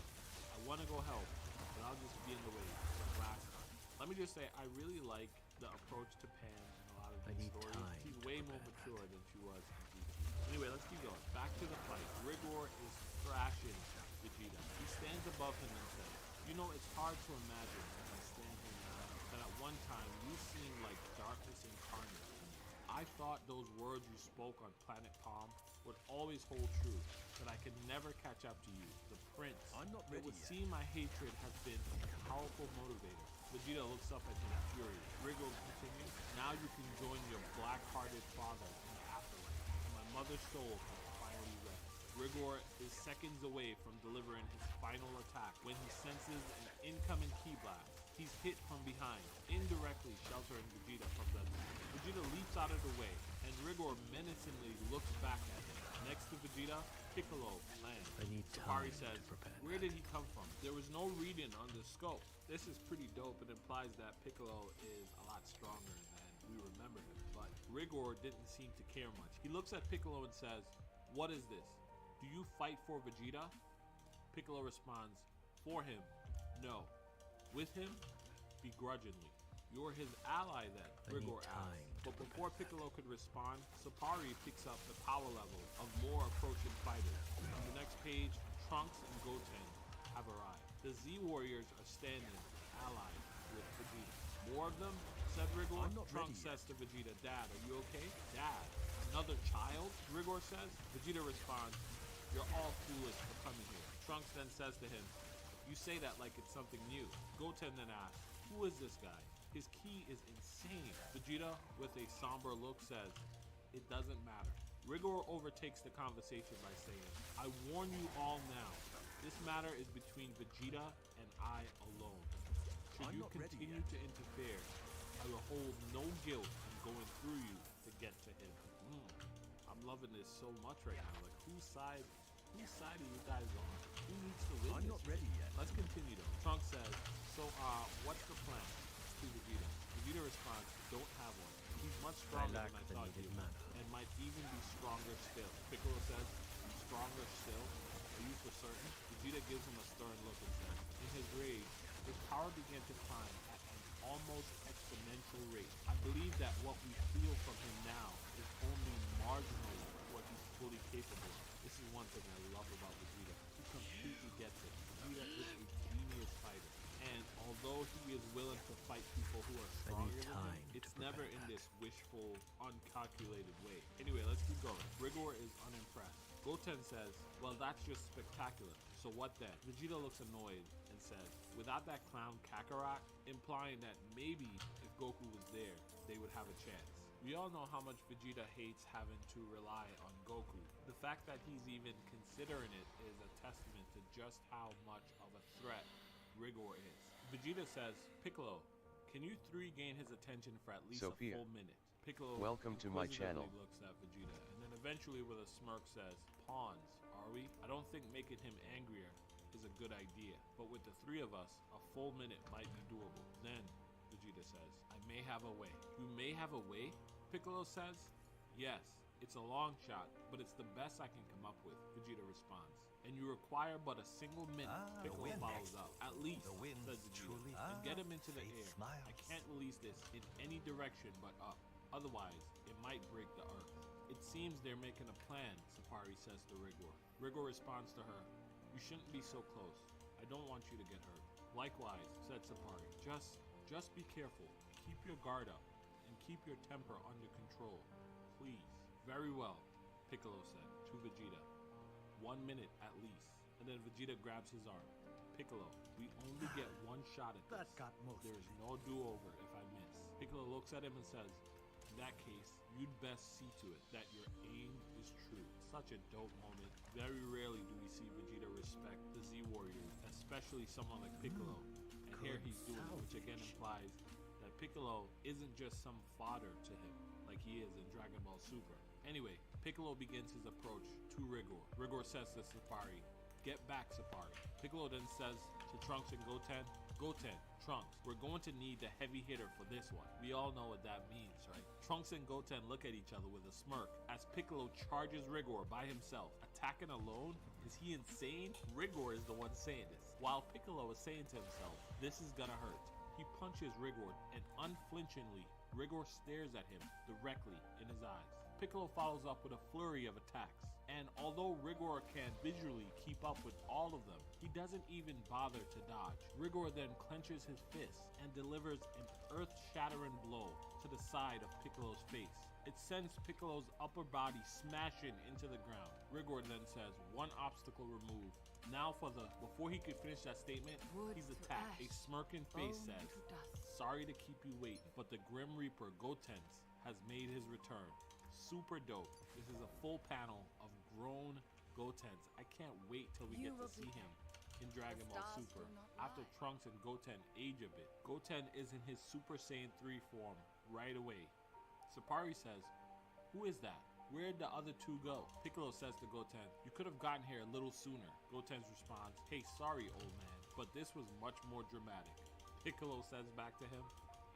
I want to go help, but I'll just be in the way like last time. Let me just say, I really like the approach to Pan in a lot of these stories. She's way more mature than she was in GT. Anyway, let's keep going. Back to the fight. Rigor is thrashing Vegeta. He stands above him and says, you know, it's hard to imagine as I stand here now that at one time you seemed like darkness incarnate to me. I thought those words you spoke on Planet Palm would always hold true, that I could never catch up to you, the Prince. I'm not It ready would yet. seem my hatred has been a powerful motivator. Vegeta looks up at him furious. Rigor continues, now you can join your black-hearted father in the afterlife, and my mother's soul can finally rest. Rigor is seconds away from delivering his final attack when he senses an incoming ki blast. He's hit from behind, indirectly sheltering Vegeta from the attack. Vegeta leaps out of the way, and Rigor menacingly looks back at him. Next to Vegeta, Piccolo lands. I need Sakari time says, to prepare where did he come from? There was no reading on the scope. This is pretty dope. It implies that Piccolo is a lot stronger than we remember him. But Rigor didn't seem to care much. He looks at Piccolo and says, what is this? Do you fight for Vegeta? Piccolo responds, for him, no. With him, begrudgingly. You're his ally then, Rigor asks. But before Piccolo could respond, Sapari picks up the power level of more approaching fighters. On the next page, Trunks and Goten have arrived. The Z Warriors are standing allied with Vegeta. More of them? Said Rigor. I'm not Trunks ready yet. says to Vegeta, Dad, are you okay? Dad, another child? Rigor says. Vegeta responds, you're all foolish for coming here. Trunks then says to him, you say that like it's something new. Goten then asks, who is this guy? His ki is insane. Vegeta, with a somber look, says, it doesn't matter. Rigor overtakes the conversation by saying, I warn you all now, this matter is between Vegeta and I alone. Should I'm you not ready continue yet. to interfere, I will hold no guilt in going through you to get to him. I'm loving this so much right now. Like, whose side are you guys on? Who needs to win I'm this? not ready yet. Let's continue though. Trunks says, so what's the plan? To Vegeta. Vegeta responds, don't have one. He's much stronger lack than I the thought he needed was, mana. and might even be stronger still. Piccolo says, stronger still? Are you for certain? Vegeta gives him a stern look and says, in his rage, his power began to climb at an almost exponential rate. I believe that what we feel from him now is only marginally what he's fully capable of. This is one thing I love about Vegeta. He completely gets it. Vegeta is a genius fighter. And although he is willing to fight people who are stronger than him, it's never in this wishful, uncalculated way. Anyway, let's keep going. Rigor is unimpressed. Goten says, well, that's just spectacular. So what then? Vegeta looks annoyed and says, without that clown Kakarot, implying that maybe if Goku was there, they would have a chance. We all know how much Vegeta hates having to rely on Goku. The fact that he's even considering it is a testament to just how much of a threat Rigor is. Vegeta says, Piccolo, can you three gain his attention for at least Sophia, a full minute? Piccolo welcome to my channel. inquisitively looks at Vegeta, and then eventually with a smirk says, pawns, are we? I don't think making him angrier is a good idea, but with the three of us, a full minute might be doable. Then, Vegeta says, I may have a way. You may have a way? Piccolo says, yes, it's a long shot, but it's the best I can come up with, Vegeta responds. And you require but a single minute. Piccolo follows up. At least, says Vegeta, and get him into the air. I can't release this in any direction but up. Otherwise, it might break the earth. It seems they're making a plan, Sapari says to Rigor. Rigor responds to her, you shouldn't be so close. I don't want you to get hurt. Likewise, said Sapari, just be careful. Keep your guard up, and keep your temper under control. Please. Very well, Piccolo said to Vegeta. 1 minute at least. And then Vegeta grabs his arm. Piccolo, we only get one shot at this. There is no do-over if I miss. Piccolo looks at him and says, In that case, you'd best see to it that your aim is true. Such a dope moment. Very rarely do we see Vegeta respect the Z Warriors, especially someone like Piccolo. And here he's doing it, which again implies that Piccolo isn't just some fodder to him, like he is in Dragon Ball Super. Anyway, Piccolo begins his approach to Rigor. Rigor says to Sapari, "Get back, Sapari." Piccolo then says to Trunks and Goten, "Goten, Trunks, we're going to need the heavy hitter for this one." We all know what that means, right? Trunks and Goten look at each other with a smirk as Piccolo charges Rigor by himself. Attacking alone? Is he insane? Rigor is the one saying this, while Piccolo is saying to himself, "This is gonna hurt." He punches Rigor, and unflinchingly, Rigor stares at him directly in his eyes. Piccolo follows up with a flurry of attacks, and although Rigor can visually keep up with all of them, he doesn't even bother to dodge. Rigor then clenches his fist and delivers an earth-shattering blow to the side of Piccolo's face. It sends Piccolo's upper body smashing into the ground. Rigor then says, "One obstacle removed." Now before he could finish that statement, he's attacked. A smirking face says, "Sorry to keep you waiting, but the Grim Reaper Gotenks has made his return." Super dope. This is a full panel of grown Gotenks. I can't wait till we get to see him in Dragon Ball Super. After Trunks and Goten age a bit, Goten is in his Super Saiyan 3 form right away. Sapari says, "Who is that? Where'd the other two go?" Piccolo says to Goten, "You could have gotten here a little sooner." Goten responds, "Hey, sorry, old man, but this was much more dramatic." Piccolo says back to him,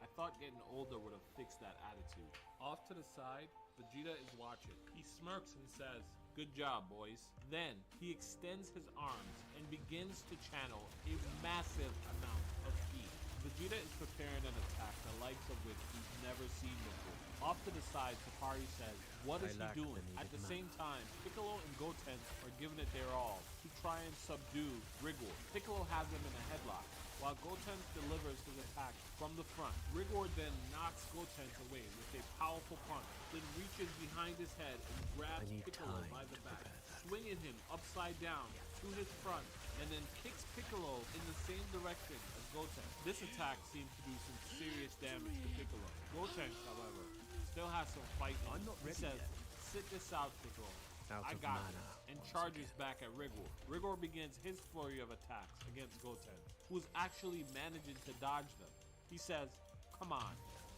"I thought getting older would have fixed that attitude." Off to the side, Vegeta is watching. He smirks and says, "Good job, boys." Then he extends his arms and begins to channel a massive amount of ki. Vegeta is preparing an attack the likes of which we've never seen before. Off to the side, Sapari says, "What is he doing?" At the same time, Piccolo and Goten are giving it their all to try and subdue Rigor. Piccolo has him in a headlock, while Goten delivers his attack from the front. Rigor then knocks Goten away with a powerful punch, then reaches behind his head and grabs Piccolo by the back, swinging him upside down to his front, and then kicks Piccolo in the same direction as Goten. This attack seems to do some serious damage to Piccolo. Goten, however, still has some fight in him. He says, "Sit this out, Piccolo. I got this," and charges back at Rigor. Rigor begins his flurry of attacks against Goten, who is actually managing to dodge them. He says, "Come on,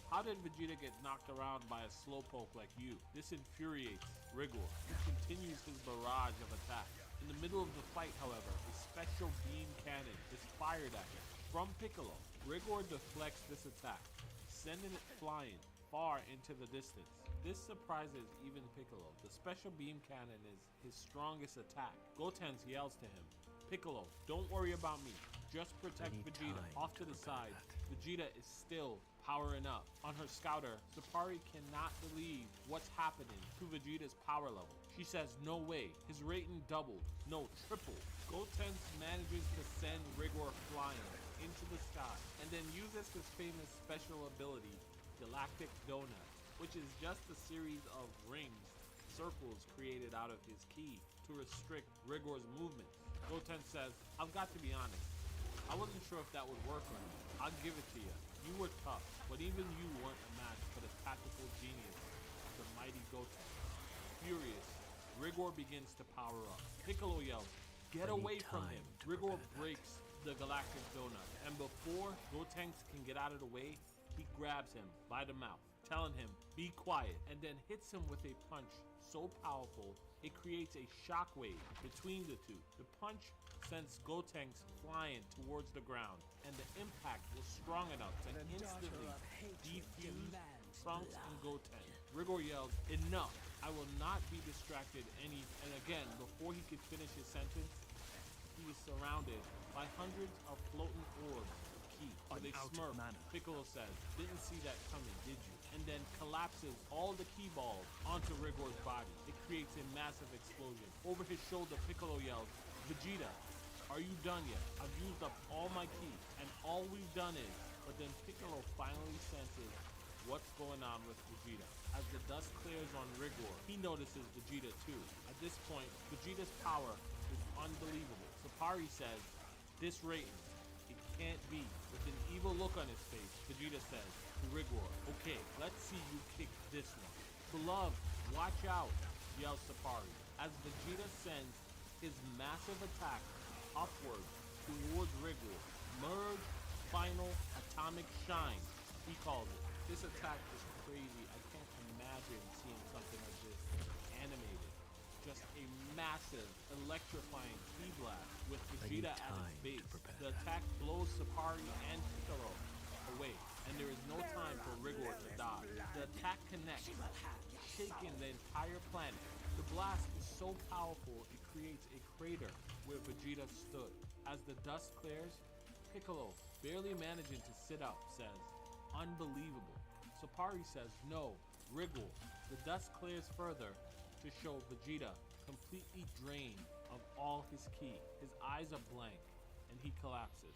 how did Vegeta get knocked around by a slowpoke like you?" This infuriates Rigor, who continues his barrage of attacks. In the middle of the fight, however, a special beam cannon is fired at him from Piccolo. Rigor deflects this attack, sending it flying far into the distance. This surprises even Piccolo. The special beam cannon is his strongest attack. Goten yells to him, "Piccolo, don't worry about me. Just protect Vegeta." Off to the side, Vegeta is still powering up. On her scouter, Sapari cannot believe what's happening to Vegeta's power level. She says, "No way, his rating doubled. No, tripled." Goten manages to send Rigor flying into the sky, and then uses his famous special ability, Galactic Donut, which is just a series of rings, circles created out of his ki to restrict Rigor's movements. Goten says, "I've got to be honest. I wasn't sure if that would work or not. I'll give it to you. You were tough, but even you weren't a match for the tactical genius of the mighty Goten." Furious, Rigor begins to power up. Piccolo yells, "Get away from him!" Rigor breaks the Galactic Donut, and before Gotenks can get out of the way, he grabs him by the mouth, telling him, "Be quiet," and then hits him with a punch so powerful it creates a shockwave between the two. The punch sends Gotenks flying towards the ground, and the impact was strong enough to instantly defuse Trunks and Goten. Rigor yells, "Enough! I will not be distracted any..." And again, before he could finish his sentence, he is surrounded by hundreds of floating orbs of ki. With a smirk, Piccolo says, "Didn't see that coming, did you?" And then collapses all the ki balls onto Rigor's body. It creates a massive explosion. Over his shoulder, Piccolo yells, "Vegeta, are you done yet? I've used up all my ki, and all we've done is..." But then Piccolo finally senses what's going on with Vegeta. As the dust clears on Rigor, he notices Vegeta too. At this point, Vegeta's power is unbelievable. Sapari says, "This rating, it can't be. With an evil look on his face, Vegeta says to Rigor, okay, let's see you kick this one. Beloved, watch out, yells Sapari, as Vegeta sends his massive attack upward towards Rigor. Merge, final, atomic shine, he calls it. This attack is crazy. I can't imagine seeing something like this animated. Just a massive, electrifying Ki-Blast with Vegeta at its base. The attack blows Sapari and Piccolo away, and there is no time for Rigor to dodge. The attack connects, shaking the entire planet. The blast is so powerful, it creates a crater where Vegeta stood. As the dust clears, Piccolo, barely managing to sit up, says, unbelievable. Sapari says, no, Rigor. The dust clears further to show Vegeta completely drained of all his ki. His eyes are blank, and he collapses.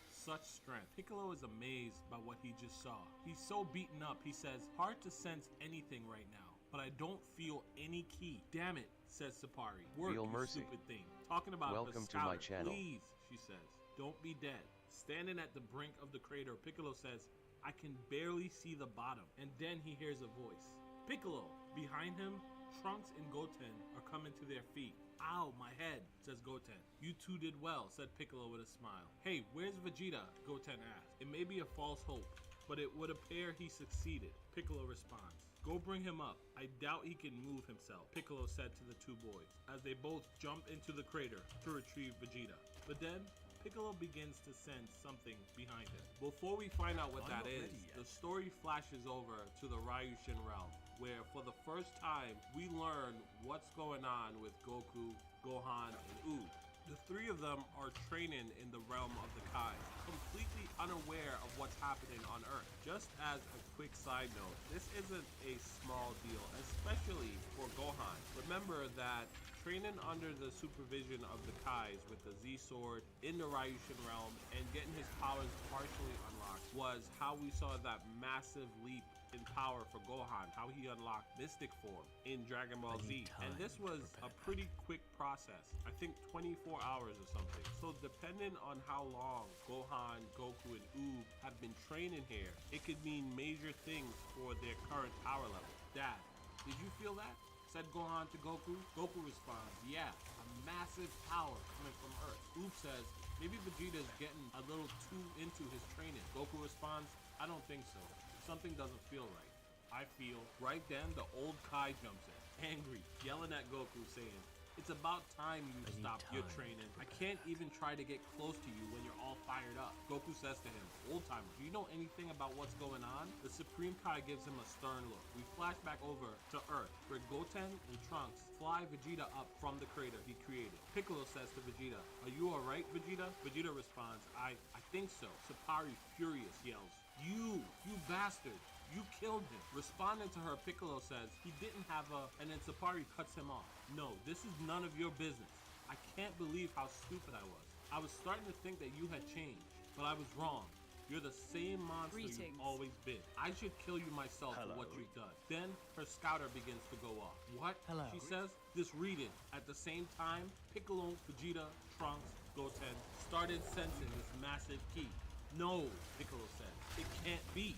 Such strength. Piccolo is amazed by what he just saw. He's so beaten up, he says, hard to sense anything right now, but I don't feel any ki. Damn it, says Sapari. Work, Feel you mercy. stupid thing. Talking about Welcome the to my scouter. channel. Please, she says, don't be dead. Standing at the brink of the crater, Piccolo says, I can barely see the bottom. And then he hears a voice. Piccolo! Behind him, Trunks and Goten are coming to their feet. Ow, my head, says Goten. You two did well, said Piccolo with a smile. Hey, where's Vegeta? Goten asked. It may be a false hope, but it would appear he succeeded. Piccolo responds. Go bring him up. I doubt he can move himself, Piccolo said to the two boys, as they both jump into the crater to retrieve Vegeta. But then, Piccolo begins to sense something behind him. Before we find out what that is, the story flashes over to the Ryushin realm, where for the first time, we learn what's going on with Goku, Gohan, and Oob. The three of them are training in the realm of the Kai, completely unaware of what's happening on Earth. Just as a quick side note, this isn't a small deal, especially for Gohan. Remember that training under the supervision of the Kais with the Z-Sword in the Ryushin realm and getting his powers partially unlocked was how we saw that massive leap in power for Gohan, how he unlocked Mystic Form in Dragon Ball Z. And this was a pretty quick process, I think 24 hours or something. So depending on how long Gohan, Goku, and Oob have been training here, it could mean major things for their current power level. Dad, did you feel that? Said Gohan to Goku. Goku responds, yeah, a massive power coming from Earth. Oob says, maybe Vegeta's getting a little too into his training. Goku responds, I don't think so. Something doesn't feel right. I feel. Right then, the old Kai jumps in, angry, yelling at Goku, saying, it's about time you stop your training. I can't even try to get close to you when you're all fired up. Goku says to him, old timer, do you know anything about what's going on? The Supreme Kai gives him a stern look. We flash back over to Earth, where Goten and Trunks fly Vegeta up from the crater he created. Piccolo says to Vegeta, are you alright, Vegeta? Vegeta responds, I think so. Sapari, furious, yells, you bastard. You killed him. Responding to her, Piccolo says he didn't have and then Sapari cuts him off. No, this is none of your business. I can't believe how stupid I was. I was starting to think that you had changed, but I was wrong. You're the same monster you've always been. I should kill you myself for what you've done. Then her scouter begins to go off. What? She says, this reading. At the same time, Piccolo, Vegeta, Trunks, Goten started sensing this massive ki. No, Piccolo said. It can't be.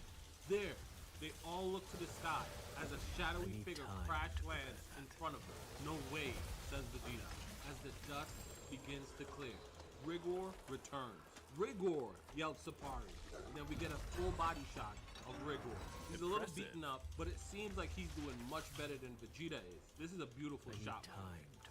There. They all look to the sky as a shadowy figure crash lands in front of them. No way, says Vegeta, as the dust begins to clear. Rigor returns. Rigor, yelled Sapari. And then we get a full body shot of Rigor. He's a little beaten up, but it seems like he's doing much better than Vegeta is. This is a beautiful shot.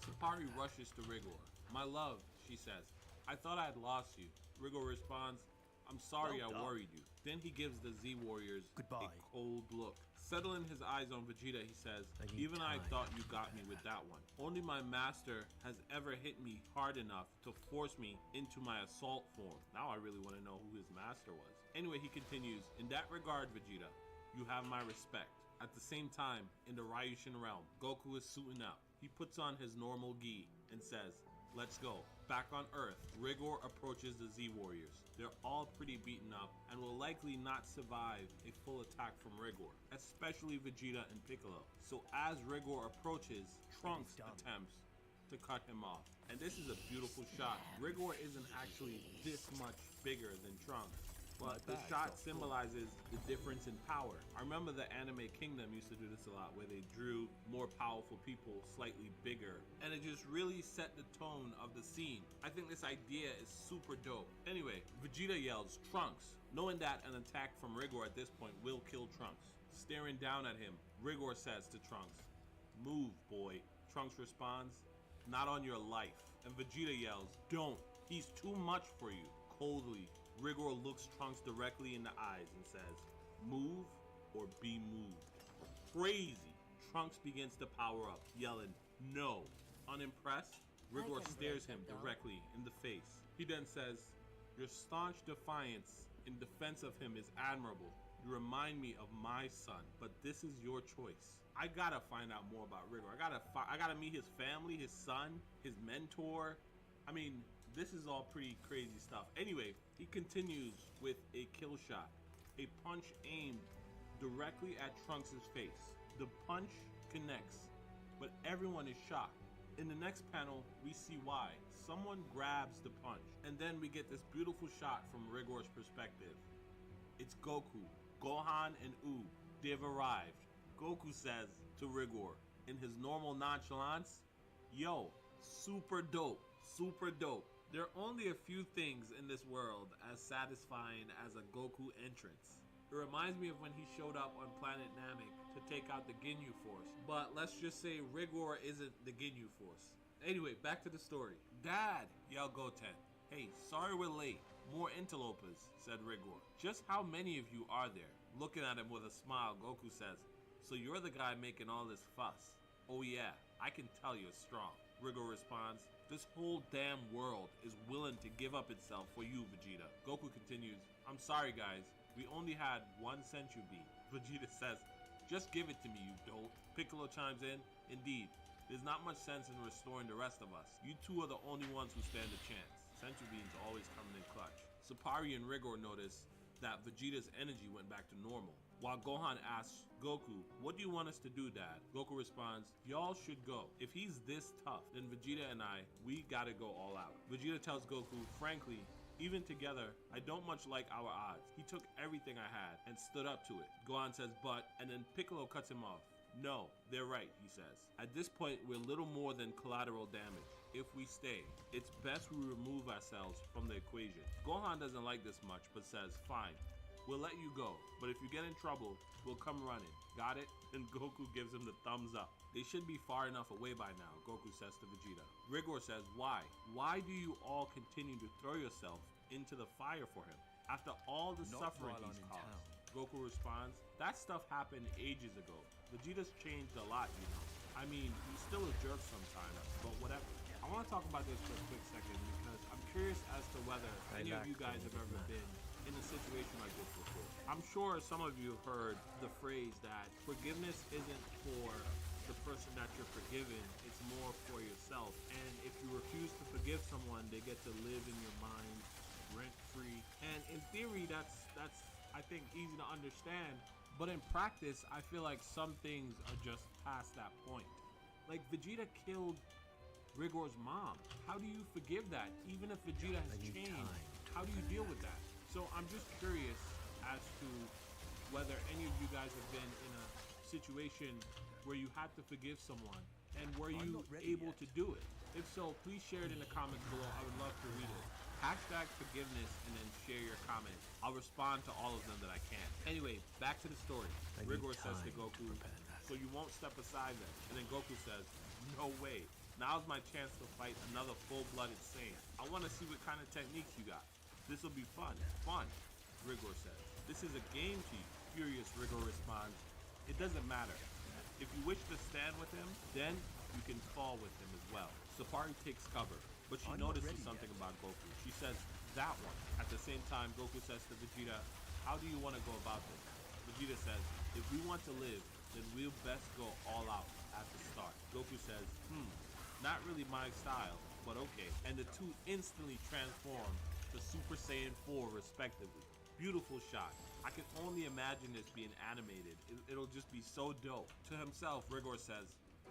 Sapari rushes to Rigor. My love, she says. I thought I had lost you. Rigor responds, I'm sorry I worried you. Then he gives the Z Warriors a cold look. Settling his eyes on Vegeta, he says, even I thought you got me with that one. Only my master has ever hit me hard enough to force me into my assault form. Now I really want to know who his master was. Anyway, he continues, in that regard, Vegeta, you have my respect. At the same time, in the Ryushin realm, Goku is suiting up. He puts on his normal gi and says, let's go. Back on Earth, Rigor approaches the Z Warriors. They're all pretty beaten up and will likely not survive a full attack from Rigor, especially Vegeta and Piccolo. So as Rigor approaches, Trunks attempts to cut him off. And this is a beautiful shot. Rigor isn't actually this much bigger than Trunks, but the shot symbolizes the difference in power. I remember the Anime Kingdom used to do this a lot, where they drew more powerful people slightly bigger, and it just really set the tone of the scene. I think this idea is super dope. Anyway, Vegeta yells, "Trunks," knowing that an attack from Rigor at this point will kill Trunks. Staring down at him, Rigor says to Trunks, "Move, boy." Trunks responds, "Not on your life." And Vegeta yells, "Don't, he's too much for you." Coldly, Rigor looks Trunks directly in the eyes and says, "Move or be moved." Crazy. Trunks begins to power up, yelling, "No." Unimpressed, Rigor stares him directly in the face. He then says, "Your staunch defiance in defense of him is admirable. You remind me of my son, but this is your choice." I gotta find out more about Rigor. I gotta meet his family, his son, his mentor. I mean, this is all pretty crazy stuff. Anyway, he continues with a kill shot. A punch aimed directly at Trunks' face. The punch connects, but everyone is shocked. In the next panel, we see why. Someone grabs the punch, and then we get this beautiful shot from Rigor's perspective. It's Goku, Gohan, and Oob. They've arrived. Goku says to Rigor, in his normal nonchalance, "Yo, super dope, super dope." There are only a few things in this world as satisfying as a Goku entrance. It reminds me of when he showed up on planet Namek to take out the Ginyu Force, but let's just say Rigor isn't the Ginyu Force. Anyway, back to the story. "Dad," yelled Goten. "Hey, sorry we're late. More interlopers," said Rigor. "Just how many of you are there?" Looking at him with a smile, Goku says, "So you're the guy making all this fuss?" "Oh yeah, I can tell you're strong." Rigor responds, "This whole damn world is willing to give up itself for you, Vegeta." Goku continues, "I'm sorry guys, we only had one Senchu beam." Vegeta says, "Just give it to me, you dolt." Piccolo chimes in, "Indeed, there's not much sense in restoring the rest of us. You two are the only ones who stand a chance. Senchu beams always coming in clutch." Sapari and Rigor notice that Vegeta's energy went back to normal. While Gohan asks Goku, "What do you want us to do, Dad?" Goku responds, "Y'all should go. If he's this tough, then Vegeta and we gotta go all out." Vegeta tells Goku, "Frankly, even together, I don't much like our odds. He took everything I had and stood up to it." Gohan says, "But," and then Piccolo cuts him off. "No, they're right," he says. "At this point, we're little more than collateral damage. If we stay, it's best we remove ourselves from the equation." Gohan doesn't like this much, but says, "Fine, we'll let you go, but if you get in trouble, we'll come running. Got it?" And Goku gives him the thumbs up. "They should be far enough away by now," Goku says to Vegeta. Rigor says, "Why? Why do you all continue to throw yourself into the fire for him? After all the suffering he's caused?" Goku responds, "That stuff happened ages ago. Vegeta's changed a lot, you know. I mean, he's still a jerk sometimes, but whatever." I want to talk about this for a quick second because I'm curious as to whether any of you guys have ever been in a situation like this before. I'm sure some of you have heard the phrase that forgiveness isn't for the person that you're forgiving, it's more for yourself. And if you refuse to forgive someone, they get to live in your mind rent-free. And in theory, that's I think easy to understand, but in practice, I feel like some things are just past that point. Like Vegeta killed Rigor's mom. How do you forgive that? Even if Vegeta has changed, how do you deal with that? So I'm just curious as to whether any of you guys have been in a situation where you had to forgive someone, and were you able to do it? If so, please share it in the comments below. I would love to read it. #forgiveness and then share your comments. I'll respond to all of them that I can. Anyway, back to the story. Rigor says to Goku, "So you won't step aside then?" And then Goku says, "No way. Now's my chance to fight another full-blooded Saiyan. I want to see what kind of techniques you got. This will be fun." "Fun," Rigor says. "This is a game to you." Furious, Rigor responds, "It doesn't matter. If you wish to stand with him, then you can fall with him as well." Sapari takes cover, but she notices something about Goku. She says, "That one." At the same time, Goku says to Vegeta, "How do you want to go about this?" Vegeta says, "If we want to live, then we'll best go all out at the start." Goku says, "Not really my style, but okay." And the two instantly transform to Super Saiyan 4 respectively. Beautiful shot. I can only imagine this being animated. It'll just be so dope. To himself, Rigor says,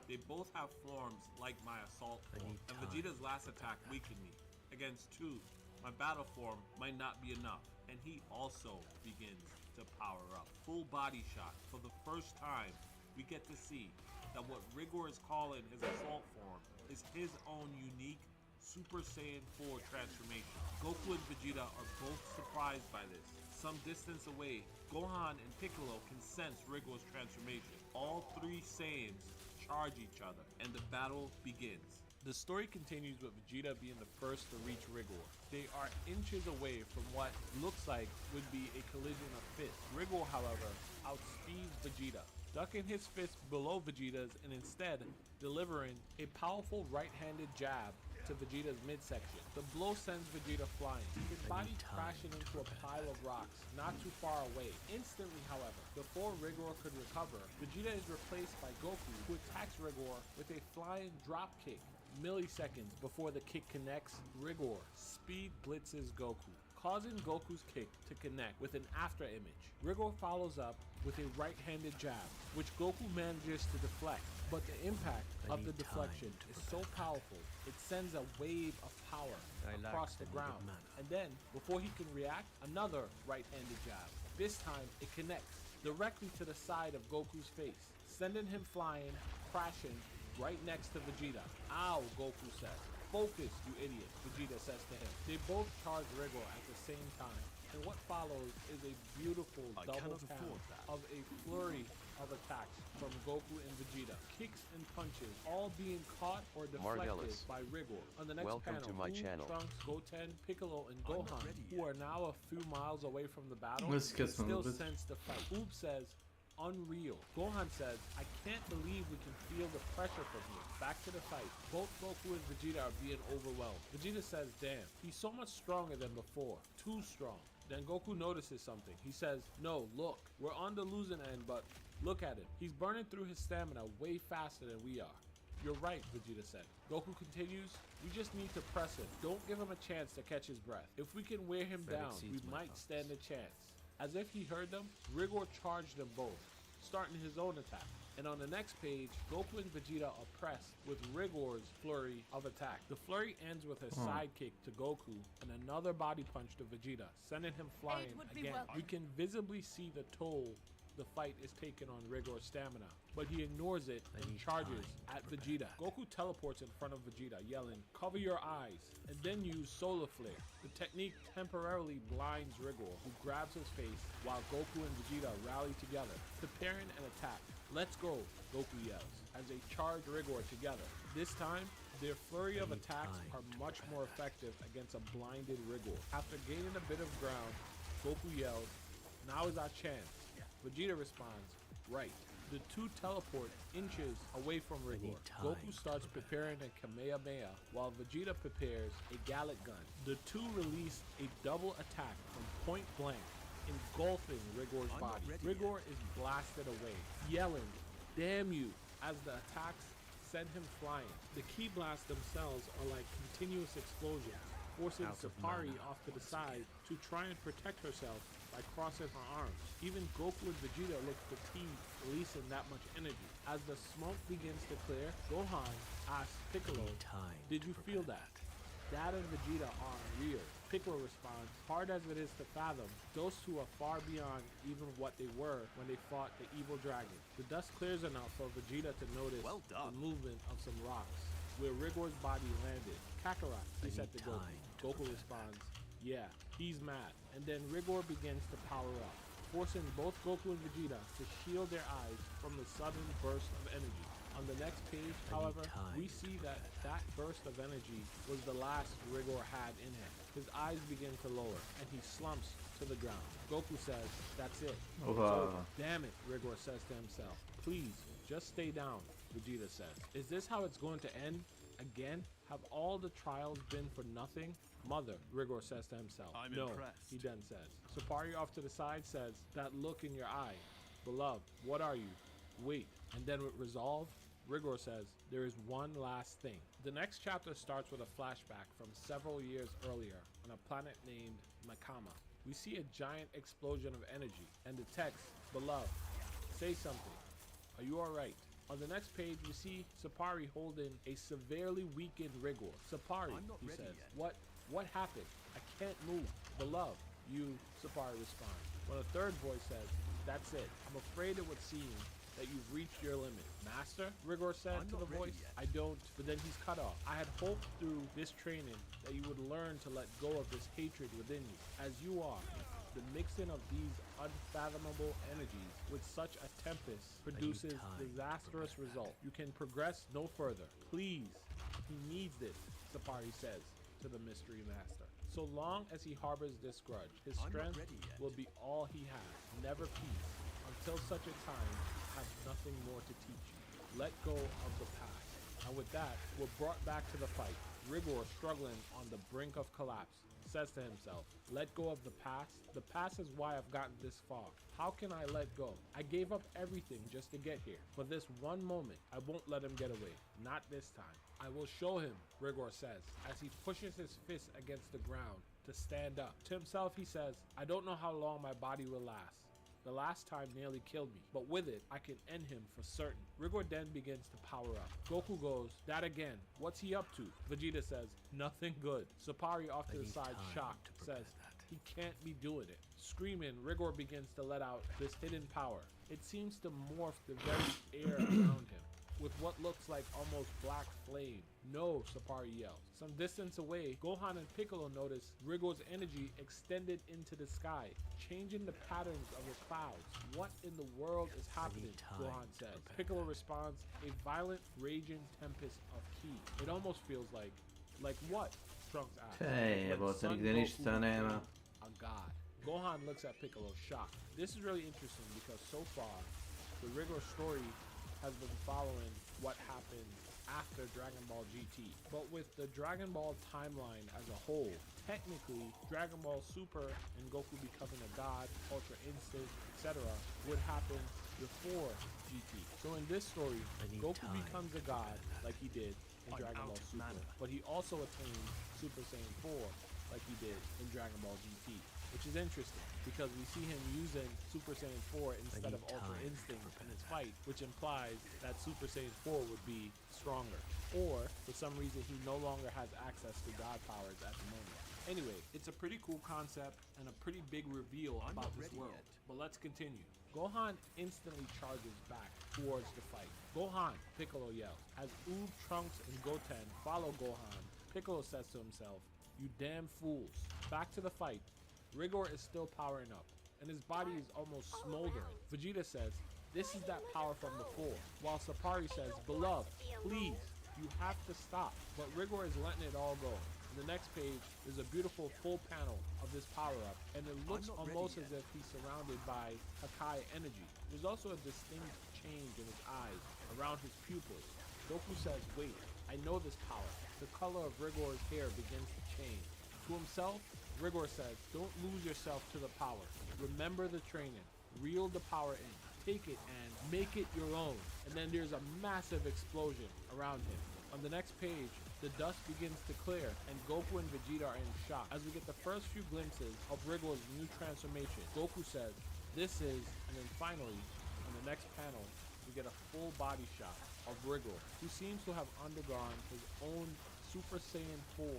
They both have forms like my assault form, and Vegeta's last attack weakened me. Against 2, my battle form might not be enough, and he also begins to power up. Full body shot. For the first time, we get to see that what Rigor is calling his assault form is his own unique Super Saiyan 4 transformation. Goku and Vegeta are both surprised by this. Some distance away, Gohan and Piccolo can sense Rigor's transformation. All 3 Saiyans charge each other, and the battle begins. The story continues with Vegeta being the first to reach Rigor. They are inches away from what looks like would be a collision of fists. Rigor, however, outspeeds Vegeta, ducking his fist below Vegeta's and instead delivering a powerful right-handed jab to Vegeta's midsection. The blow sends Vegeta flying, his body crashing into a pile of rocks not too far away. Instantly, however, before Rigor could recover, Vegeta is replaced by Goku, who attacks Rigor with a flying drop kick. Milliseconds before the kick connects, Rigor speed blitzes Goku, causing Goku's kick to connect with an after image. Rigor follows up with a right-handed jab, which Goku manages to deflect, but the impact of the deflection is so powerful, it sends a wave of power across the ground. And then, before he can react, another right-handed jab. This time, it connects directly to the side of Goku's face, sending him flying, crashing right next to Vegeta. Ow, Goku says. Focus, you idiot, Vegeta says to him. They both charge Rigor at the same time. And what follows is a beautiful double count of a flurry of attacks from Goku and Vegeta. Kicks and punches, all being caught or deflected by Rigor. On the next panel, Trunks, Goten, Piccolo, and Gohan, who are now a few miles away from the battle, still sense the fight. Oob says, unreal. Gohan says, I can't believe we can feel the pressure from here. Back to the fight. Both Goku and Vegeta are being overwhelmed. Vegeta says, damn, he's so much stronger than before. Too strong. Then Goku notices something. He says, no, look, we're on the losing end, but look at him. He's burning through his stamina way faster than we are. You're right, Vegeta said. Goku continues, we just need to press him. Don't give him a chance to catch his breath. If we can wear him down, we might stand a chance. As if he heard them, Rigor charged them both, starting his own attack. And on the next page, Goku and Vegeta are pressed with Rigor's flurry of attack. The flurry ends with a sidekick to Goku and another body punch to Vegeta, sending him flying again. We can visibly see the toll the fight is taking on Rigor's stamina, but he ignores it and charges at Vegeta. Goku teleports in front of Vegeta, yelling, cover your eyes, and then use Solar Flare. The technique temporarily blinds Rigor, who grabs his face while Goku and Vegeta rally together, preparing an attack. Let's go, Goku yells, as they charge Rigor together. This time, their flurry of attacks are much more effective against a blinded Rigor. After gaining a bit of ground, Goku yells, now is our chance. Vegeta responds, right. The two teleport inches away from Rigor. Goku starts preparing a Kamehameha while Vegeta prepares a Gallic gun. The two release a double attack from point blank, engulfing Rigor's body. Rigor is blasted away, yelling, damn you, as the attacks send him flying. The ki blasts themselves are like continuous explosions, forcing Sapari off to the side to try and protect herself by crossing her arms. Even Goku and Vegeta look fatigued, releasing that much energy. As the smoke begins to clear, Gohan asks Piccolo, did you feel that? Dad and Vegeta are unreal. Piccolo responds, hard as it is to fathom, those two are far beyond even what they were when they fought the evil dragon. The dust clears enough for Vegeta to notice the movement of some rocks where Rigor's body landed. Kakarot, he said to Goku. Goku responds, yeah, he's mad. And then Rigor begins to power up, forcing both Goku and Vegeta to shield their eyes from the sudden burst of energy. On the next page, however, we see that burst of energy was the last Rigor had in him. His eyes begin to lower, and he slumps to the ground. Goku says, that's it. It's over. Damn it, Rigor says to himself. Please, just stay down, Vegeta says. Is this how it's going to end? Again? Have all the trials been for nothing? Mother, Rigor says to himself. No, he then says. Sapari off to the side says, that look in your eye. Beloved, what are you? Wait. And then with resolve, Rigor says, there is one last thing. The next chapter starts with a flashback from several years earlier on a planet named Makama. We see a giant explosion of energy and the text, beloved, say something. Are you alright? On the next page, we see Sapari holding a severely weakened Rigor. Sapari, he says, what happened? I can't move. Beloved, you, Sapari responds. When a third voice says, that's it. I'm afraid it would seem that you've reached your limit. Master, Rigor said to the voice. I don't, but then he's cut off. I had hoped through this training that you would learn to let go of this hatred within you. As you are, the mixing of these unfathomable energies with such a tempest produces disastrous result. You can progress no further. Please, he needs this, Sapari says to the mystery master. So long as he harbors this grudge, his strength will be all he has, never peace, until such a time have nothing more to teach you. Let go of the past. And with that, we're brought back to the fight. Rigor, struggling on the brink of collapse, says to himself, let go of the past? The past is why I've gotten this far. How can I let go? I gave up everything just to get here. For this one moment, I won't let him get away. Not this time. I will show him, Rigor says, as he pushes his fist against the ground to stand up. To himself, he says, I don't know how long my body will last. The last time nearly killed me, but with it, I can end him for certain. Rigor then begins to power up. Goku goes, that again, what's he up to? Vegeta says, nothing good. Sapari off to the side, shocked, says, he can't be doing it. Screaming, Rigor begins to let out this hidden power. It seems to morph the very air around him with what looks like almost black flame. No, Sapari yells. Some distance away, Gohan and Piccolo notice Rigor's energy extended into the sky, changing the patterns of the clouds. What in the world is happening? Gohan says. Piccolo responds, a violent, raging tempest of ki. It almost feels like what? Trunks asks. A god. Gohan looks at Piccolo, shocked. This is really interesting because so far, the Rigor story has been following what happened after Dragon Ball GT. But with the Dragon Ball timeline as a whole, technically, Dragon Ball Super and Goku becoming a god, Ultra Instinct, etc. would happen before GT. So in this story, Goku becomes a god like he did in Dragon Ball Super, but he also attains Super Saiyan 4 like he did in Dragon Ball GT. Which is interesting, because we see him using Super Saiyan 4 instead of Ultra Instinct in his fight, which implies that Super Saiyan 4 would be stronger. Or, for some reason, he no longer has access to God powers at the moment. Anyway, it's a pretty cool concept and a pretty big reveal about this world. But let's continue. Gohan instantly charges back towards the fight. Gohan, Piccolo yells. As Oob, Trunks, and Goten follow Gohan, Piccolo says to himself, you damn fools. Back to the fight. Rigor is still powering up, and his body is almost smoldering. Vegeta says, this is that power from before, while Sapari says, beloved, please, you have to stop. But Rigor is letting it all go. On the next page is a beautiful full panel of this power-up, and it looks almost as if he's surrounded by Hakai energy. There's also a distinct change in his eyes, around his pupils. Goku says, wait, I know this power. The color of Rigor's hair begins to change. To himself, Rigor says, don't lose yourself to the power. Remember the training. Reel the power in. Take it and make it your own. And then there's a massive explosion around him. On the next page, the dust begins to clear, and Goku and Vegeta are in shock as we get the first few glimpses of Rigor's new transformation. Goku says, this is, and then finally, on the next panel, we get a full body shot of Rigor, who seems to have undergone his own Super Saiyan 4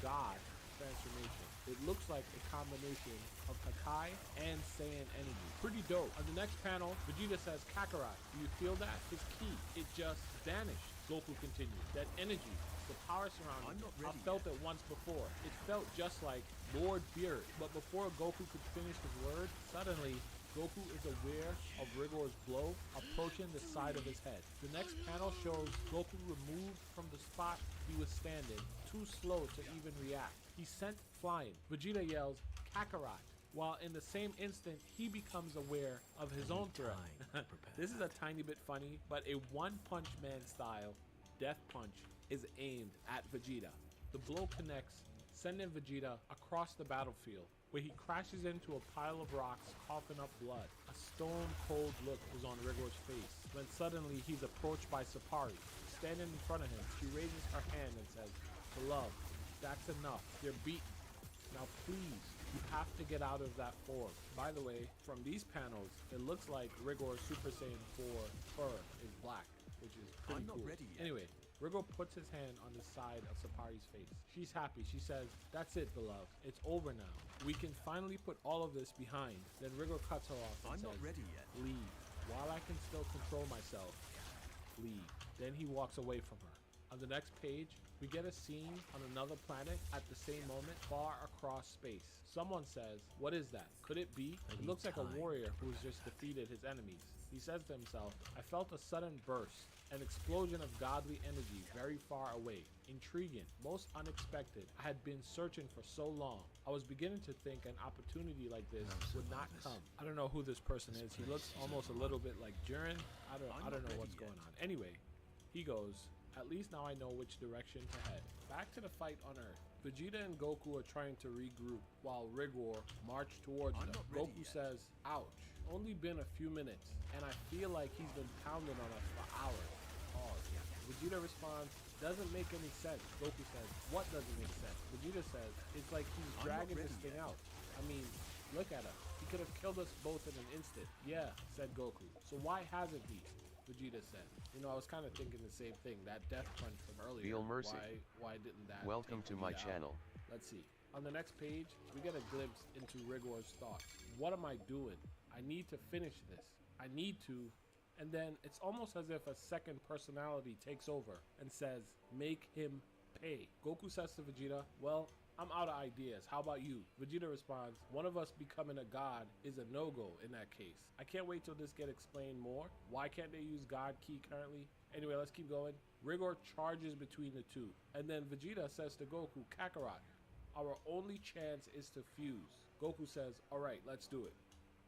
God transformation. It looks like a combination of Hakai and Saiyan energy. Pretty dope. On the next panel, Vegeta says, Kakarot, do you feel that? His ki, it just vanished. Goku continues. That energy, the power surrounding it, I felt it once before. It felt just like Lord Beard. But before Goku could finish his word, suddenly Goku is aware of Rigor's blow approaching the side of his head. The next panel shows Goku removed from the spot he was standing, too slow to even react. He's sent flying. Vegeta yells, Kakarot, while in the same instant, he becomes aware of his own threat. This is a tiny bit funny, but a One-Punch Man style death punch is aimed at Vegeta. The blow connects, sending Vegeta across the battlefield, where he crashes into a pile of rocks, coughing up blood. A stone-cold look is on Rigor's face, when suddenly he's approached by Sapari. Standing in front of him, she raises her hand and says, beloved, that's enough. You're beaten. Now please, you have to get out of that form. By the way, from these panels, it looks like Rigor's Super Saiyan 4 fur is black. which is pretty I'm not cool. ready yet. Anyway, Rigor puts his hand on the side of Sapari's face. She's happy. She says, "That's it, beloved. It's over now. We can finally put all of this behind." Then Rigor cuts her off and I'm says, not ready yet. "Leave. While I can still control myself, leave." Then he walks away from her. On the next page, we get a scene on another planet at the same moment, far across space. Someone says, "What is that? Could it be?" It looks like a warrior who has just defeated his enemies. He says to himself, "I felt a sudden burst, an explosion of godly energy very far away. Intriguing, most unexpected. I had been searching for so long. I was beginning to think an opportunity like this would not come." I don't know who this person is. He looks almost a little bit like Jiren. I don't know what's going on. Anyway, he goes, "At least now I know which direction to head." Back to the fight on Earth. Vegeta and Goku are trying to regroup while Rigor march towards them. Goku says, "Ouch, only been a few minutes, and I feel like he's been pounding on us for hours." Vegeta responds, "Doesn't make any sense." Goku says, "What doesn't make sense?" Vegeta says, "It's like he's dragging this thing out. I mean, look at him. He could have killed us both in an instant." "Yeah," said Goku. "So why hasn't he?" Vegeta said. You know, I was kind of thinking the same thing. That death punch from earlier. Feel mercy. Why didn't that? Welcome to my channel. Let's see. On the next page, we get a glimpse into Rigor's thoughts. What am I doing? I need to finish this. I need to. And then it's almost as if a second personality takes over and says, "Make him pay." Goku says to Vegeta, "Well, I'm out of ideas. How about you?" Vegeta responds, "One of us becoming a god is a no-go in that case. I can't wait till this gets explained more. Why can't they use God Ki currently?" Anyway, let's keep going. Rigor charges between the two. And then Vegeta says to Goku, "Kakarot, our only chance is to fuse." Goku says, "All right, let's do it."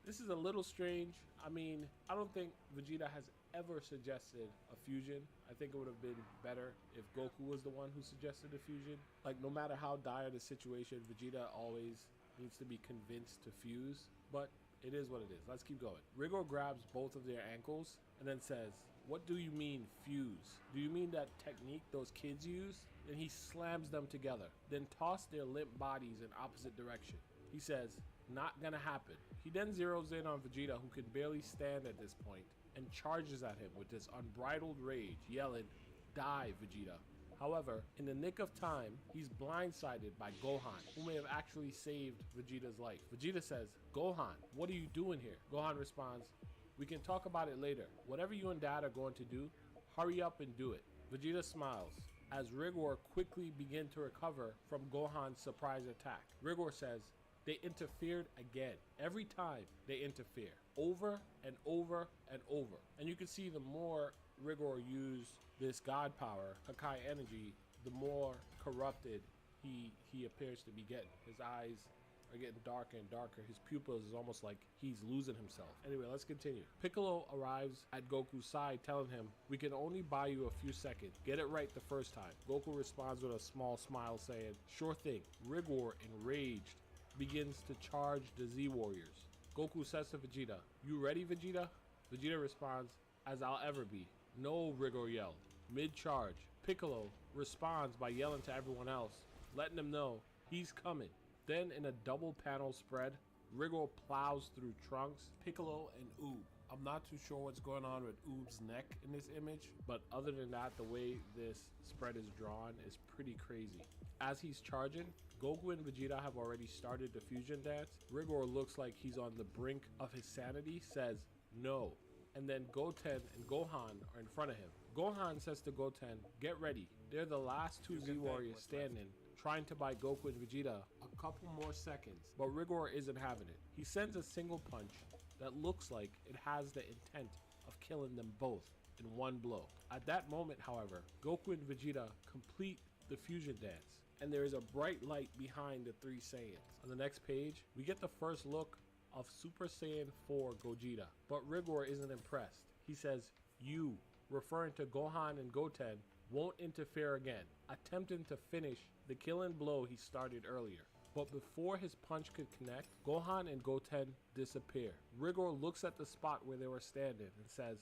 This is a little strange. I mean, I don't think Vegeta has ever suggested a fusion. I think it would have been better if Goku was the one who suggested a fusion. Like, no matter how dire the situation, Vegeta always needs to be convinced to fuse. But it is what it is. Let's keep going. Rigor grabs both of their ankles and then says, "What do you mean fuse? Do you mean that technique those kids use?" And he slams them together, then toss their limp bodies in opposite direction. He says, "Not gonna happen." He then zeroes in on Vegeta, who can barely stand at this point, and charges at him with this unbridled rage, yelling, "Die, Vegeta." However, in the nick of time, he's blindsided by Gohan, who may have actually saved Vegeta's life. Vegeta says, "Gohan, what are you doing here?" Gohan responds, "We can talk about it later. Whatever you and Dad are going to do, hurry up and do it." Vegeta smiles as Rigor quickly begin to recover from Gohan's surprise attack. Rigor says, "They interfered again. Every time they interfere. Over and over and over." And you can see the more Rigor used this god power, Hakai energy, the more corrupted he appears to be getting. His eyes are getting darker and darker. His pupils is almost like he's losing himself. Anyway, let's continue. Piccolo arrives at Goku's side, telling him, "We can only buy you a few seconds. Get it right the first time." Goku responds with a small smile, saying, "Sure thing." Rigor, enraged, begins to charge the Z Warriors. Goku says to Vegeta, "You ready, Vegeta?" Vegeta responds, "As I'll ever be." "No," Rigor yelled. Mid-charge, Piccolo responds by yelling to everyone else, letting them know he's coming. Then in a double panel spread, Rigor plows through Trunks, Piccolo, and Oob. I'm not too sure what's going on with Oob's neck in this image, but other than that, the way this spread is drawn is pretty crazy. As he's charging, Goku and Vegeta have already started the fusion dance. Rigor looks like he's on the brink of his sanity, says no. And then Goten and Gohan are in front of him. Gohan says to Goten, "Get ready." They're the last two Z Warriors standing, trying to buy Goku and Vegeta a couple more seconds, but Rigor isn't having it. He sends a single punch that looks like it has the intent of killing them both in one blow. At that moment, however, Goku and Vegeta complete the fusion dance, and there is a bright light behind the three Saiyans. On the next page, we get the first look of Super Saiyan 4 Gogeta, but Rigor isn't impressed. He says, "You," referring to Gohan and Goten, "won't interfere again," attempting to finish the killing blow he started earlier. But before his punch could connect, Gohan and Goten disappear. Rigor looks at the spot where they were standing and says,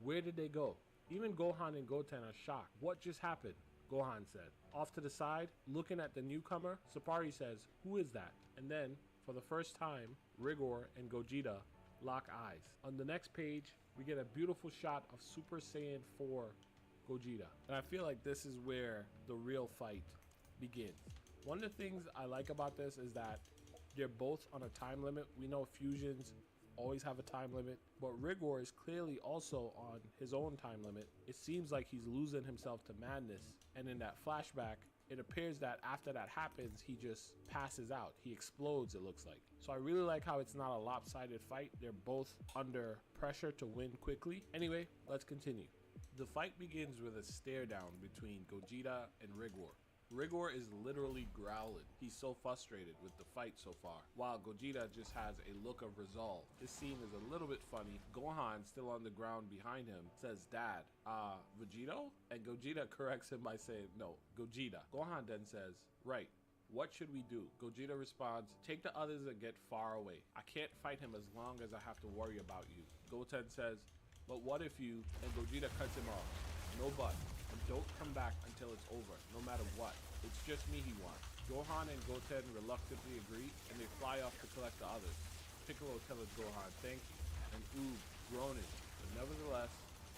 "Where did they go?" Even Gohan and Goten are shocked. "What just happened?" Gohan said. Off to the side, looking at the newcomer, Sapari says, "Who is that?" And then, for the first time, Rigor and Gogeta lock eyes. On the next page, we get a beautiful shot of Super Saiyan 4 Gogeta. And I feel like this is where the real fight begins. One of the things I like about this is that they're both on a time limit. We know fusions always have a time limit, but Rigor is clearly also on his own time limit. It seems like he's losing himself to madness, and in that flashback, it appears that after that happens, he just passes out. He explodes, it looks like. So I really like how it's not a lopsided fight. They're both under pressure to win quickly. Anyway, let's continue. The fight begins with a stare down between Gogeta and Rigor. Rigor is literally growling. He's so frustrated with the fight so far, while Gogeta just has a look of resolve. This scene is a little bit funny. Gohan, still on the ground behind him, says, "Dad, Vegito?" And Gogeta corrects him by saying, "No, Gogeta." Gohan then says, "Right. What should we do?" Gogeta responds, "Take the others and get far away. I can't fight him as long as I have to worry about you." Goten says, "But what if you..." And Gogeta cuts him off. "No but. And don't come back until it's over, no matter what. It's just me he wants." Gohan and Goten reluctantly agree, and they fly off to collect the others. Piccolo tells Gohan, "Thank you," and Oob groaning. But nevertheless,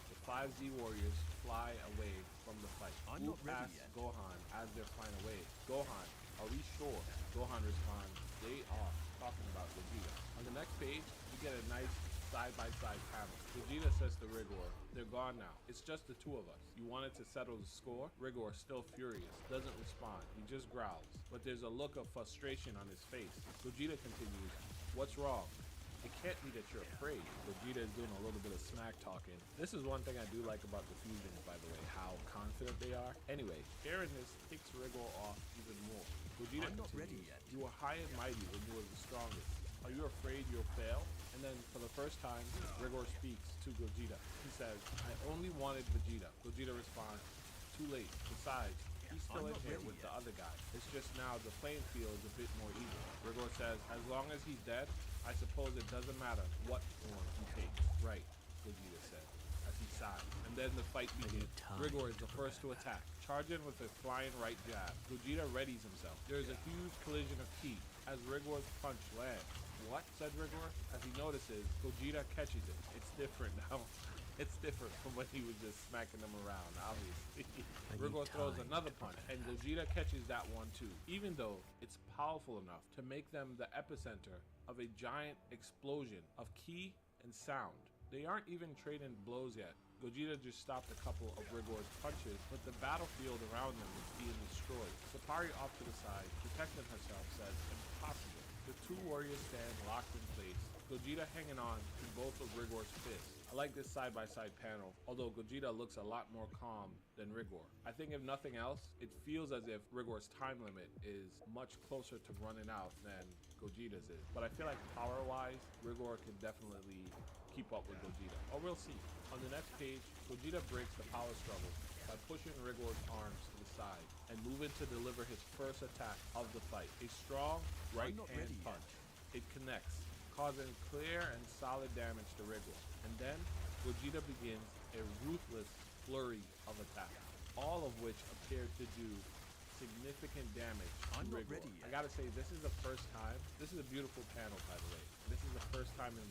the 5Z warriors fly away from the fight. Oob asks Gohan as they're flying away, "Gohan, are we sure?" Gohan responds, "They are," talking about Vegeta. On the next page, we get a nice side-by-side panel. Vegeta says to Rigor, "They're gone now. It's just the two of us. You wanted to settle the score?" Rigor, still furious, doesn't respond. He just growls. But there's a look of frustration on his face. Vegeta continues, "What's wrong? It can't be that you're afraid." Vegeta is doing a little bit of smack talking. This is one thing I do like about the fusions, by the way, how confident they are. Anyway, hearing this ticks Rigor off even more. Vegeta continues, "You were high and mighty when you were the strongest. Are you afraid you'll fail?" And then, for the first time, Rigor speaks to Gogeta. He says, "I only wanted Vegeta." Gogeta responds, "Too late. Besides, he's still in here with the other guy. It's just now the playing field is a bit more even." Rigor says, "As long as he's dead, I suppose it doesn't matter what form he takes." "Right," Gogeta said, as he sighs. And then the fight begins. Rigor is the first to attack, charging with a flying right jab. Gogeta readies himself. There is a huge collision of ki as Rigor's punch lands. "What?" said Rigor, as he notices Gogeta catches it. It's different now. It's different from when he was just smacking them around, obviously. Rigor throws another punch, and Gogeta catches that one too, even though it's powerful enough to make them the epicenter of a giant explosion of ki and sound. They aren't even trading blows yet. Gogeta just stopped a couple of Rigor's punches, but the battlefield around them is being destroyed. Sapari off to the side, protecting herself, says, "Impossible." The two warriors stand locked in place, Gogeta hanging on to both of Rigor's fists. I like this side-by-side panel, although Gogeta looks a lot more calm than Rigor. I think if nothing else, it feels as if Rigor's time limit is much closer to running out than Gogeta's is. But I feel like power-wise, Rigor can definitely keep up with Gogeta. Or we'll see. On the next page, Gogeta breaks the power struggle by pushing Rigor's arms to the side and moving to deliver his first attack of the fight. A strong right-hand punch. It connects, causing clear and solid damage to Rigor. And then, Gogeta begins a ruthless flurry of attacks, all of which appear to do significant damage to Rigor. I gotta say, this is the first time. This is a beautiful panel, by the way. This is the first time in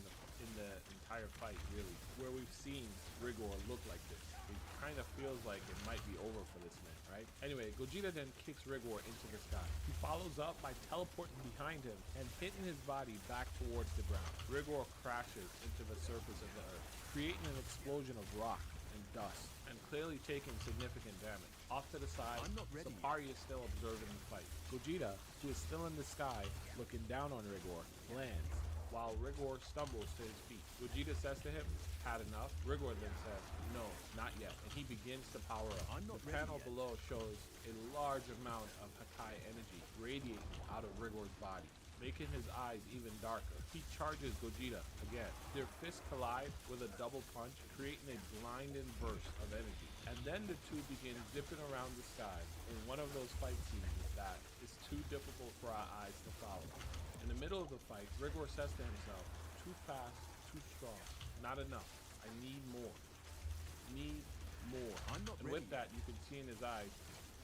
the entire fight, really, where we've seen Rigor look like this. It kind of feels like it might be over for this man, right? Anyway, Gogeta then kicks Rigor into the sky. He follows up by teleporting behind him and hitting his body back towards the ground. Rigor crashes into the surface of the earth, creating an explosion of rock and dust, and clearly taking significant damage. Off to the side, Sapari is still observing the fight. Gogeta, who is still in the sky, looking down on Rigor, lands, while Rigor stumbles to his feet. Gogeta says to him, "Had enough?" Rigor then says, "No, not yet," and he begins to power up. The panel below shows a large amount of Hakai energy radiating out of Rigor's body, making his eyes even darker. He charges Gogeta again. Their fists collide with a double punch, creating a blinding burst of energy. And then the two begin zipping around the sky in one of those fight scenes that is too difficult for our eyes to follow. In the middle of the fight, Rigor says to himself, "Too fast, too strong, not enough. I need more. Need more." And with that, you can see in his eyes,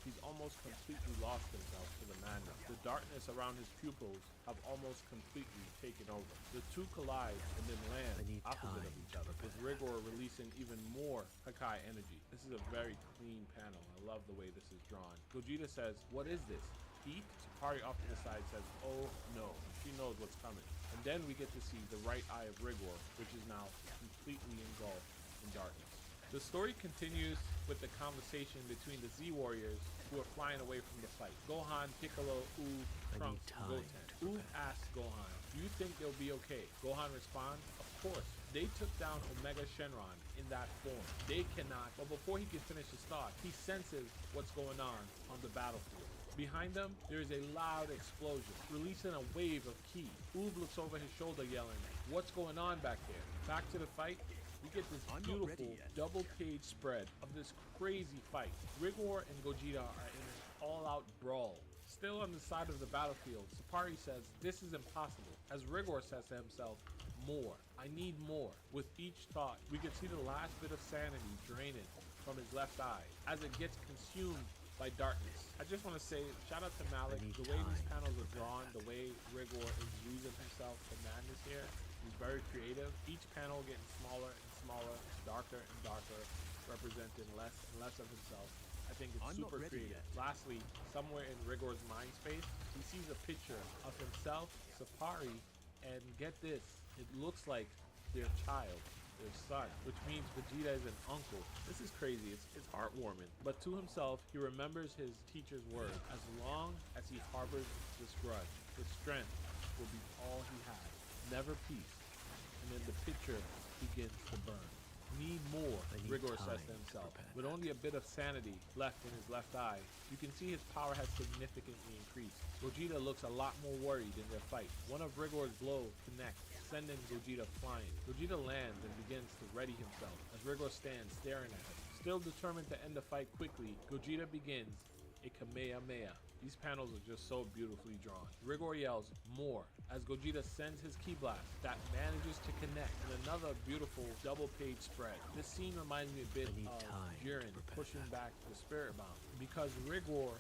he's almost completely lost himself to the madness. The darkness around his pupils have almost completely taken over. The two collide and then land opposite of each other, with Rigor releasing even more Hakai energy. This is a very clean panel. I love the way this is drawn. Gogeta says, "What is this? Heat?" Sapari off to the side says, "Oh no." She knows what's coming. And then we get to see the right eye of Rigor, which is now completely engulfed in darkness. The story continues with the conversation between the Z Warriors who are flying away from the fight. Gohan, Piccolo, Oob, Trunks, and Goten. Oob asks Gohan, "Do you think they'll be okay?" Gohan responds, "Of course. They took down Omega Shenron in that form. They cannot." But before he can finish his thought, he senses what's going on the battlefield. Behind them, there is a loud explosion, releasing a wave of ki. Oob looks over his shoulder yelling, "What's going on back there?" Back to the fight, we get this beautiful double-page spread of this crazy fight. Rigor and Gogeta are in an all-out brawl. Still on the side of the battlefield, Sapari says this is impossible, as Rigor says to himself, "More. I need more." With each thought, we can see the last bit of sanity draining from his left eye as it gets consumed by darkness. I just want to say, shout out to Malik. The way these panels are drawn, the way Rigor is losing himself to madness here, is very creative. Each panel getting smaller and smaller, darker and darker, representing less and less of himself. I think it's super creative. Lastly, somewhere in Rigor's mind space, he sees a picture of himself, Sapari, and get this, it looks like their child, their son, which means Vegeta is an uncle. This is crazy. It's heartwarming. But to himself, he remembers his teacher's word. As long as he harbors this grudge, his strength will be all he has. Never peace. And then the picture begins to burn. Need more, Rigor says to himself. With only a bit of sanity left in his left eye, you can see his power has significantly increased. Gogeta looks a lot more worried in their fight. One of Rigor's blows connects, sending Gogeta flying. Gogeta lands and begins to ready himself as Rigor stands staring at him. Still determined to end the fight quickly, Gogeta begins a Kamehameha. These panels are just so beautifully drawn. Rigor yells, "More," as Gogeta sends his ki blast that manages to connect in another beautiful double-page spread. This scene reminds me a bit of Jiren pushing back the Spirit Bomb, because Rigor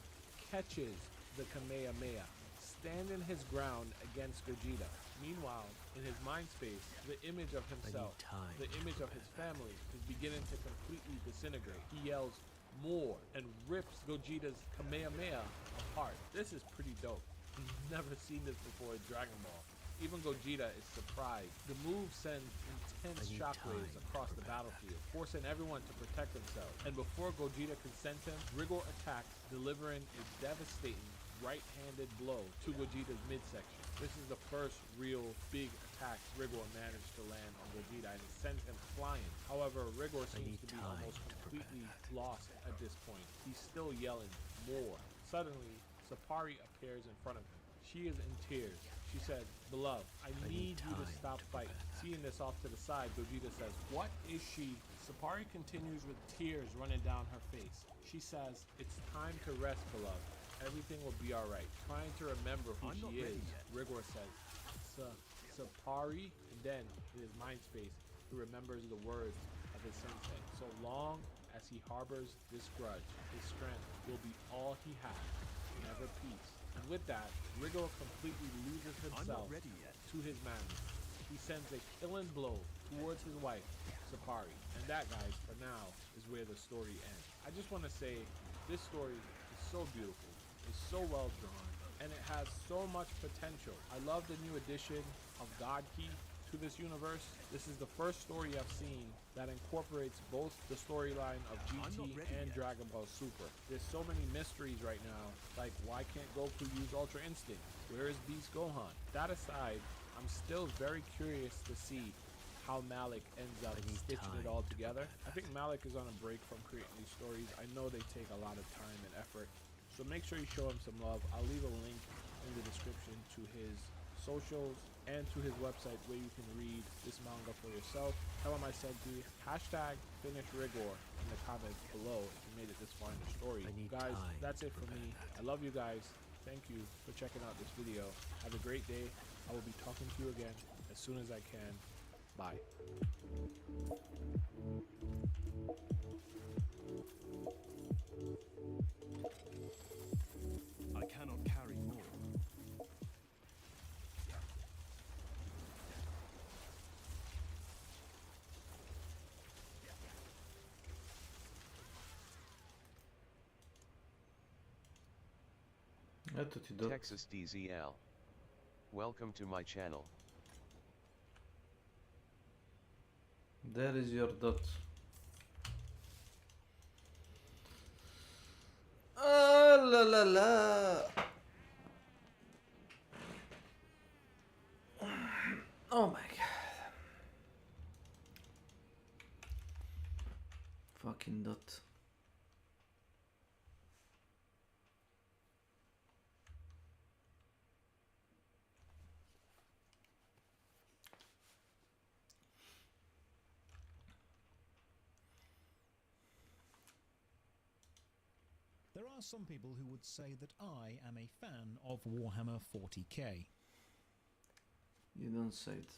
catches the Kamehameha, standing his ground against Gogeta. Meanwhile, in his mind space, the image of himself, the image of his family, is beginning to completely disintegrate. He yells, "More," and rips Gogeta's Kamehameha apart. This is pretty dope. I've never seen this before in Dragon Ball. Even Gogeta is surprised. The move sends intense shockwaves across the battlefield, forcing everyone to protect themselves. And before Gogeta can send him, Rigor attacks, delivering a devastating right-handed blow to Gogeta's midsection. This is the first real big attack Rigor managed to land on Gogeta, and it sends him flying. However, Rigor seems to be almost completely lost at this point. He's still yelling, "More." Suddenly, Sapari appears in front of him. She is in tears. She says, "Beloved, I need you to stop fighting." Seeing this off to the side, Gogeta says, "What is she?" Sapari continues with tears running down her face. She says, "It's time to rest, beloved. Everything will be alright." Trying to remember who she is, Rigor says, Sapari, and then in his mind space, he remembers the words of his sensei. So long as he harbors this grudge, his strength will be all he has, never peace. And with that, Rigor completely loses himself to his madness. He sends a killing blow towards his wife, Sapari. And that, guys, for now, is where the story ends. I just want to say, this story is so beautiful, it's so well drawn, and it has so much potential. I love the new addition of God Ki to this universe. This is the first story I've seen that incorporates both the storyline of GT and Dragon Ball Super. There's so many mysteries right now, like why can't Goku use Ultra Instinct? Where is Beast Gohan? That aside, I'm still very curious to see how Malik ends up stitching it all together. I think Malik is on a break from creating these stories. I know they take a lot of time and effort, so make sure you show him some love. I'll leave a link in the description to his socials and to his website where you can read this manga for yourself. Tell him I said to #FinishRigor in the comments below if you made it this far in the story. Guys, that's it for me. I love you guys. Thank you for checking out this video. Have a great day. I will be talking to you again as soon as I can. Bye. I cannot carry more. Ето ти дот. Texas DZL. Welcome to my channel. There is your dot. Ah, la la la. Oh my god. Fucking dot. There are some people who would say that I am a fan of Warhammer 40k. You don't say it.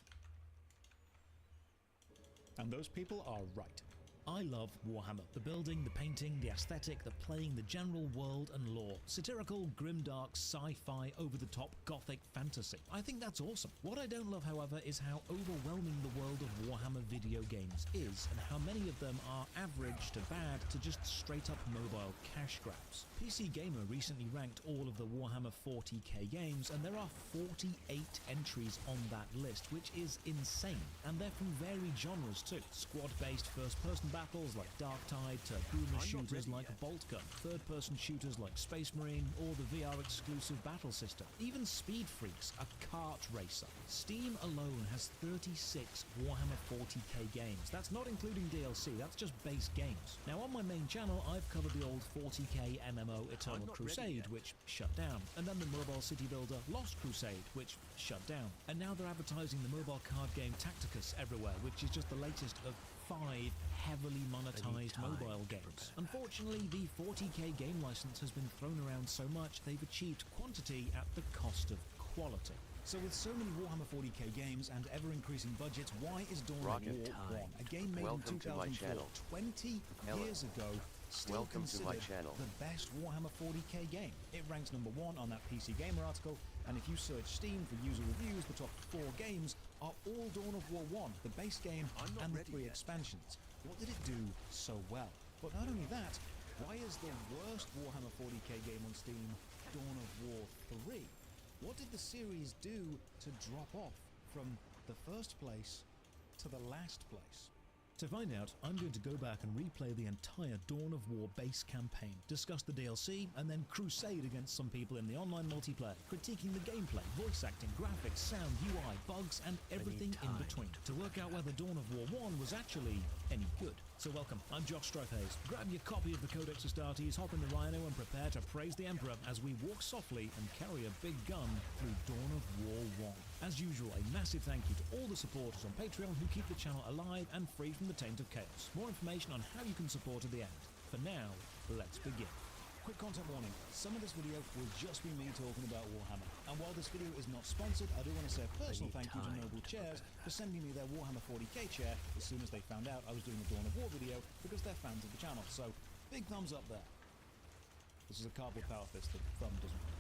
And those people are right. I love Warhammer. The building, the painting, the aesthetic, the playing, the general world and lore. Satirical, grimdark, sci-fi, over-the-top, gothic fantasy. I think that's awesome. What I don't love, however, is how overwhelming the world of Warhammer video games is, and how many of them are average to bad to just straight-up mobile cash grabs. PC Gamer recently ranked all of the Warhammer 40k games, and there are 48 entries on that list, which is insane. And they're from varied genres too. Squad-based first-person battles like Darktide, to boomer shooters like Boltgun, third-person shooters like Space Marine, or the VR-exclusive battle system. Even Speed Freaks, a kart racer. Steam alone has 36 Warhammer 40k games. That's not including DLC, that's just base games. Now on my main channel, I've covered the old 40k MMO Eternal Crusade, which shut down, and then the mobile city builder Lost Crusade, which shut down. And now they're advertising the mobile card game Tacticus everywhere, which is just the latest of 5 heavily monetized mobile games. Unfortunately, the 40k game license has been thrown around so much they've achieved quantity at the cost of quality. So with so many Warhammer 40k games and ever-increasing budgets, why is Dawn of War 1, a game made in 2004, 20 years ago, still considered the best Warhammer 40k game? It ranks number 1 on that PC Gamer article, and if you search Steam for user reviews, the top 4 games are all Dawn of War 1, the base game and the 3 expansions. What did it do so well? But not only that, why is the worst Warhammer 40k game on Steam Dawn of War 3? What did the series do to drop off from the first place to the last place? To find out, I'm going to go back and replay the entire Dawn of War base campaign, discuss the DLC, and then crusade against some people in the online multiplayer, critiquing the gameplay, voice acting, graphics, sound, UI, bugs, and everything in between, to work out whether Dawn of War 1 was actually any good. So welcome, I'm Josh Strifehaze. Grab your copy of the Codex Astartes, hop in the Rhino, and prepare to praise the Emperor as we walk softly and carry a big gun through Dawn of War 1. As usual, a massive thank you to all the supporters on Patreon who keep the channel alive and free from the taint of chaos. More information on how you can support at the end. For now, let's begin. Quick content warning, some of this video will just be me talking about Warhammer. And while this video is not sponsored, I do want to say a personal thank you to Noble Chairs for sending me their Warhammer 40k chair as soon as they found out I was doing a Dawn of War video, because they're fans of the channel. So, big thumbs up there. This is a cardboard power fist, the thumb doesn't work.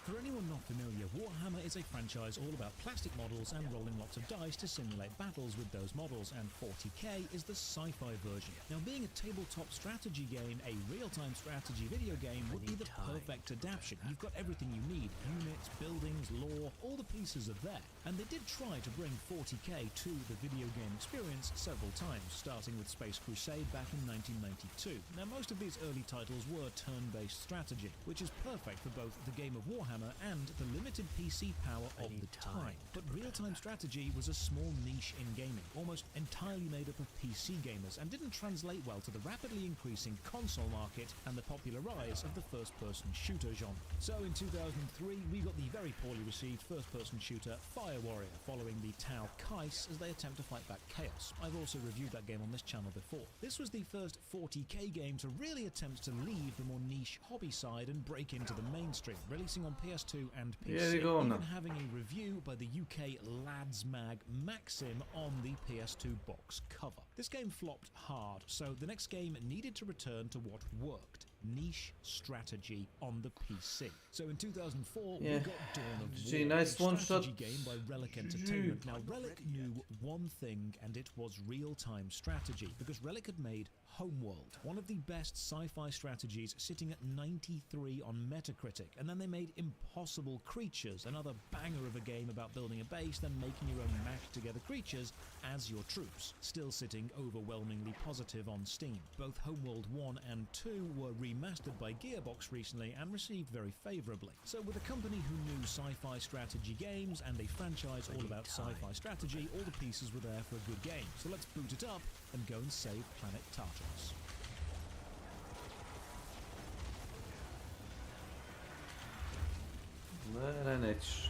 For anyone not familiar, Warhammer is a franchise all about plastic models and rolling lots of dice to simulate battles with those models, and 40k is the sci-fi version. Now, being a tabletop strategy game, a real-time strategy video game would be the perfect adaptation. You've got everything you need, units, buildings, lore, all the pieces are there. And they did try to bring 40k to the video game experience several times, starting with Space Crusade back in 1992. Now, most of these early titles were turn-based strategy, which is perfect for both the game of Warhammer and the limited PC power of the time. But real-time strategy was a small niche in gaming, almost entirely made up of PC gamers, and didn't translate well to the rapidly increasing console market and the popular rise of the first-person shooter genre. So in 2003, we got the very poorly received first-person shooter Fire Warrior, following the Tau Kais as they attempt to fight back Chaos. I've also reviewed that game on this channel before. This was the first 40k game to really attempt to leave the more niche hobby side and break into the mainstream, releasing on PS2 and PC, even having a review by the UK lads mag Maxim on the PS2 box cover. This game flopped hard, so the next game needed to return to what worked. niche strategy on the PC. So in 2004, Yeah. we got Dawn of GG, War, nice a one strategy shot. game by Relic Entertainment. Now, Relic knew one thing, and it was real-time strategy, because Relic had made Homeworld, one of the best sci-fi strategies, sitting at 93 on Metacritic, and then they made Impossible Creatures, another banger of a game about building a base, then making your own mashed-together creatures as your troops, still sitting overwhelmingly positive on Steam. Both Homeworld 1 and 2 were remastered by Gearbox recently and received very favourably. So with a company who knew sci-fi strategy games and a franchise all about sci-fi strategy, all the pieces were there for a good game. So let's boot it up and go and save Planet Tartarus. Merenec.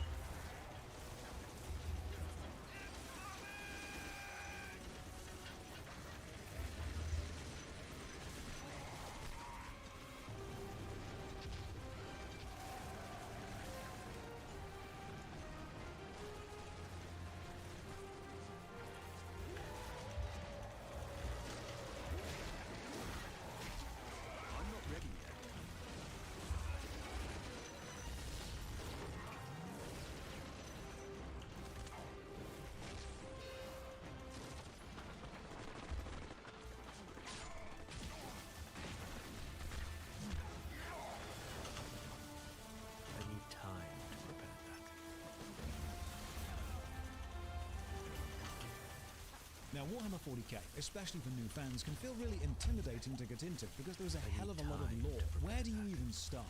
Now, Warhammer 40k, especially for new fans, can feel really intimidating to get into because there's a hell of a lot of lore. Where do you even start?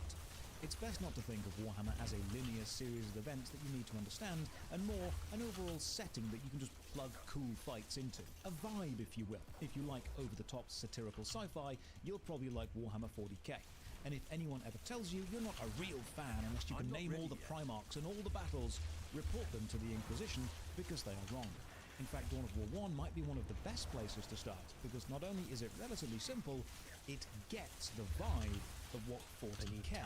It's best not to think of Warhammer as a linear series of events that you need to understand, and more an overall setting that you can just plug cool fights into. A vibe, if you will. If you like over-the-top satirical sci-fi, you'll probably like Warhammer 40k. And if anyone ever tells you you're not a real fan unless you can name all the Primarchs and all the battles, report them to the Inquisition because they are wrong. In fact, Dawn of War 1 might be one of the best places to start, because not only is it relatively simple, it gets the vibe of what 40k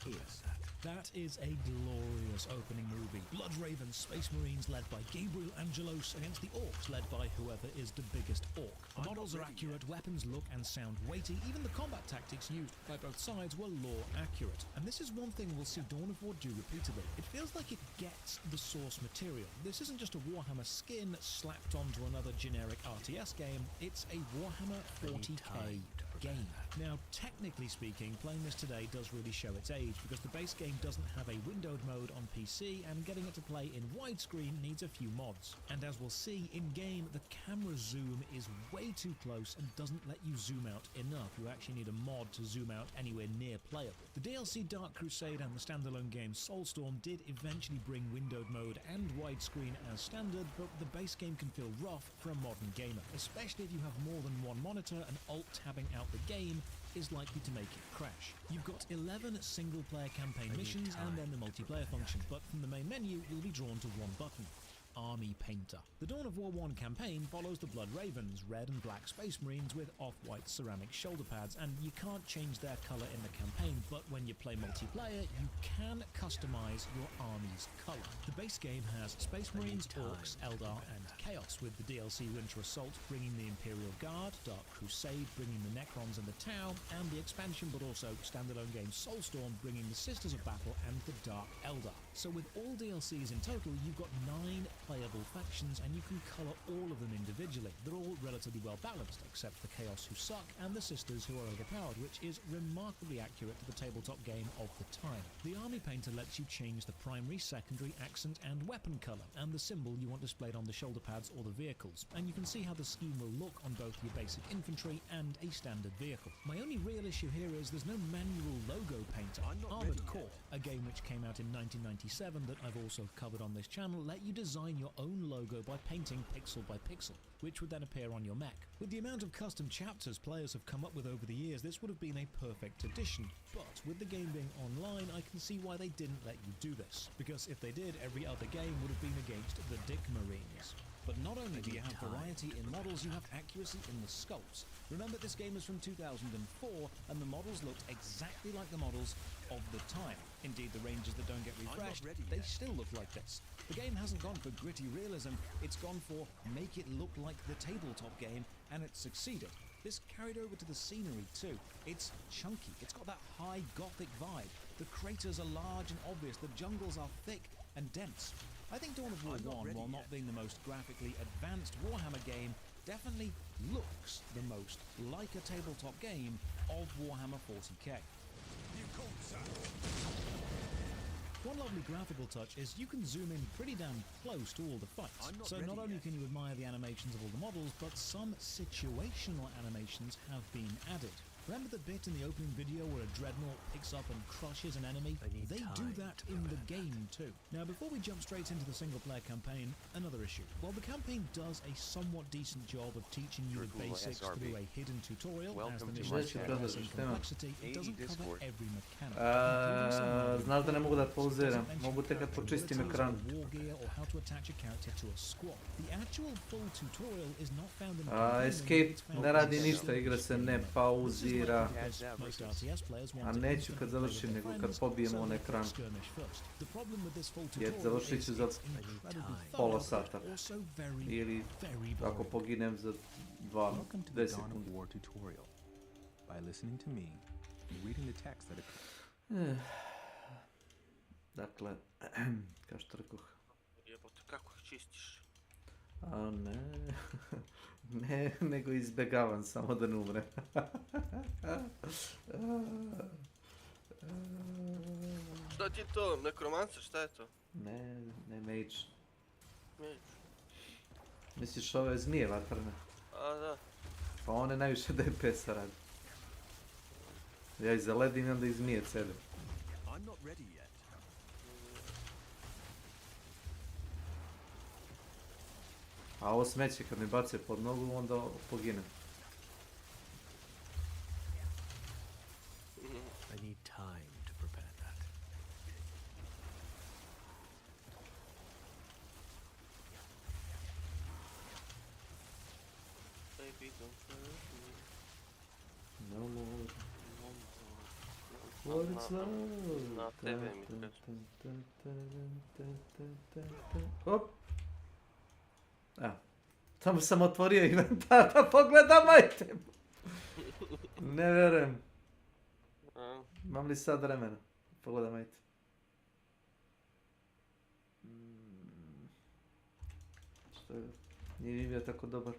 is. That is a glorious opening movie. Bloodraven Space Marines led by Gabriel Angelos against the Orcs led by whoever is the biggest Orc. The models are accurate, weapons look and sound weighty, even the combat tactics used by both sides were lore accurate. And this is one thing we'll see Dawn of War do repeatedly. It feels like it gets the source material. This isn't just a Warhammer skin slapped onto another generic RTS game, it's a Warhammer 40k game. Now, technically speaking, playing this today does really show its age, because the base game doesn't have a windowed mode on PC, and getting it to play in widescreen needs a few mods. And as we'll see, in-game, the camera zoom is way too close and doesn't let you zoom out enough. You actually need a mod to zoom out anywhere near playable. The DLC Dark Crusade and the standalone game Soulstorm did eventually bring windowed mode and widescreen as standard, but the base game can feel rough for a modern gamer, especially if you have more than one monitor and alt-tabbing out the game is likely to make it crash. You've got 11 single-player campaign missions and then the multiplayer function, but from the main menu you'll be drawn to one button. Army Painter. The Dawn of War 1 campaign follows the Blood Ravens, red and black space marines with off-white ceramic shoulder pads, and you can't change their colour in the campaign, but when you play multiplayer, you can customize your army's colour. The base game has Space Marines, Orcs, Eldar, and Chaos, with the DLC Winter Assault bringing the Imperial Guard, Dark Crusade bringing the Necrons and the Tau, and the expansion but also standalone game Soulstorm bringing the Sisters of Battle and the Dark Eldar. So with all DLCs in total, you've got 9 playable factions, and you can colour all of them individually. They're all relatively well balanced, except the Chaos who suck and the Sisters who are overpowered, which is remarkably accurate to the tabletop game of the time. The Army Painter lets you change the primary, secondary, accent and weapon colour, and the symbol you want displayed on the shoulder pads or the vehicles, and you can see how the scheme will look on both your basic infantry and a standard vehicle. My only real issue here is there's no manual logo painter. Armored Core, a game which came out in 1997 that I've also covered on this channel, let you design your own logo by painting pixel by pixel, which would then appear on your mech. With the amount of custom chapters players have come up with over the years, this would have been a perfect addition, but with the game being online, I can see why they didn't let you do this, because if they did, every other game would have been against the Dick Marines. But not only do you have variety in models, you have accuracy in the sculpts. Remember, this game is from 2004, and the models looked exactly like the models of the time. Indeed, the ranges that don't get refreshed, they still look like this. The game hasn't gone for gritty realism, it's gone for make it look like the tabletop game, and it's succeeded. This carried over to the scenery too. It's chunky, it's got that high gothic vibe. The craters are large and obvious, the jungles are thick and dense. I think Dawn of War 1, while not being the most graphically advanced Warhammer game, definitely looks the most like a tabletop game of Warhammer 40k. One lovely graphical touch is you can zoom in pretty damn close to all the fights. So not only can you admire the animations of all the models, but some situational animations have been added. Remember the bit in the opening video where a dreadnought picks up and crushes an enemy? They do that in the game too. Now before we jump straight into the single player campaign, another issue. While the campaign does a somewhat decent job of teaching you the basics through a hidden tutorial, as the missions progress in complexity, it doesn't cover every mechanic. Znaš da ne mogu da pauziram, mogu tek kad počistim ekran. War gear or how to attach a character to a squad. The actual full tutorial is not found in the Escape ne radi ništa, igra se ne pauzira. A neću kad završim, nego kad pobijem on ekran. Jer završit ću za pola sata. Ili ako poginem za 10 sekundi. Dakle, kao što rekoh. Jebote, kako ih čistiš? A ne, ne, nego izbegavam samo da ne umrem. Šta ti je to? Nekromancer, šta je to? Ne, ne mage. Mage. Misliš ove zmije vatrne? A da. Pa one najviše DPS-a radi. Ja ih zaledim i onda ih zmije cede. A ovo smeće kad mi bace pod nogu, onda poginem. I need time to prepare that. Baby, don't hurt me. No more. What is love? Na tebe mi Hop. Evo. Tamo sam otvorio inventar da pogledam item. Ne vjerujem. Imam li sad vremena? Pogledam item. Što je? Nije mi bio tako dobar.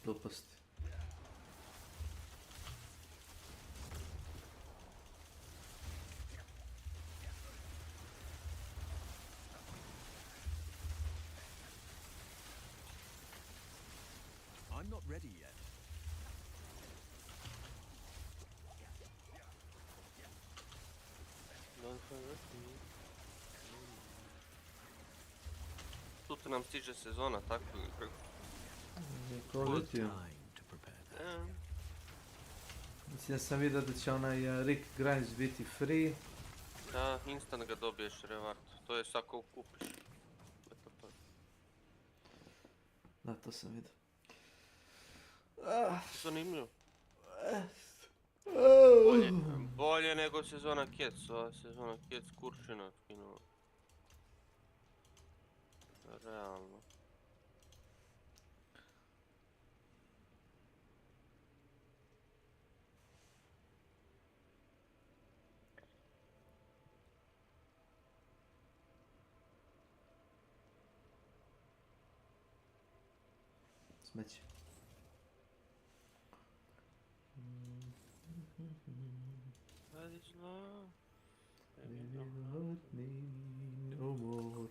Gluposti. I'm not ready yet. Don't hurt me. Sutra nam stiže sezona, tako ili preko? Koletio. Mislim da sam vidio da će onaj Rick Grimes biti free. Da, instant ga dobiješ revart. To je sad ko kupiš. Da, to sam vidio. Zanimljivo. Bolje nego sezona Cats, ova sezona Cats kuršina skinula. Realno. Smeće. That is love. Baby, don't hurt me no more.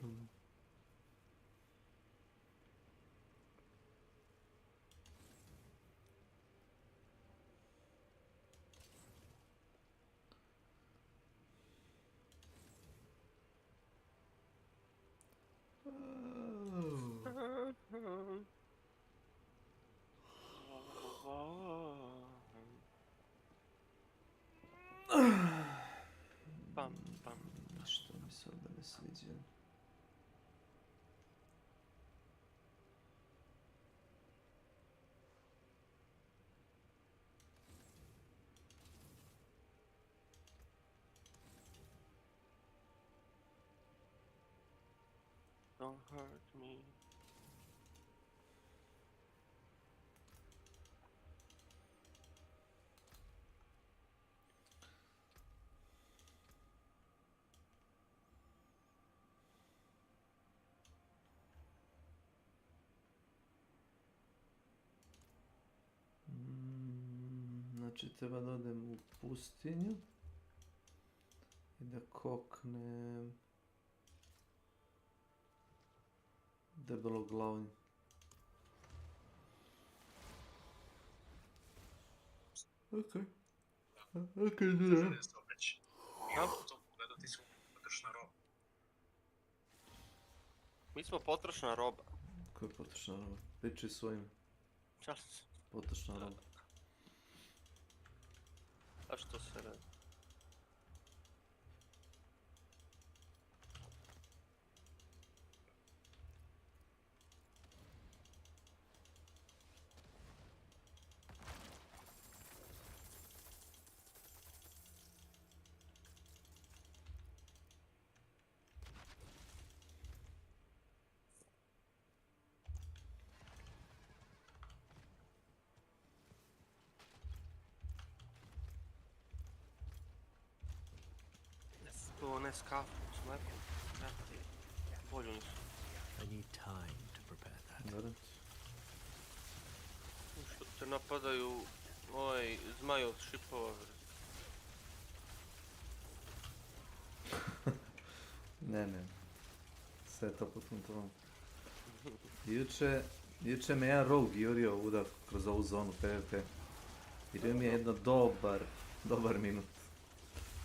Što mi se ovdje ne sviđa? Don't hurt me. Znači treba da odem u pustinju i da koknem debeloglavnju. Okej. Okej, da. Ja? Mi smo potrošna roba. Ko je potrošna roba? Pričaj svojim. Čas. Potrošna roba. A što se radi? To ne skafu s nekom. Bolju nisu. I need time to prepare that. Garant. Što te napadaju zmaj od šipova. Ne. Sve je to pod kontrolom. Juče me jedan rogue jurio ovuda kroz ovu zonu PvP. Jurio mi je jedno dobar minut.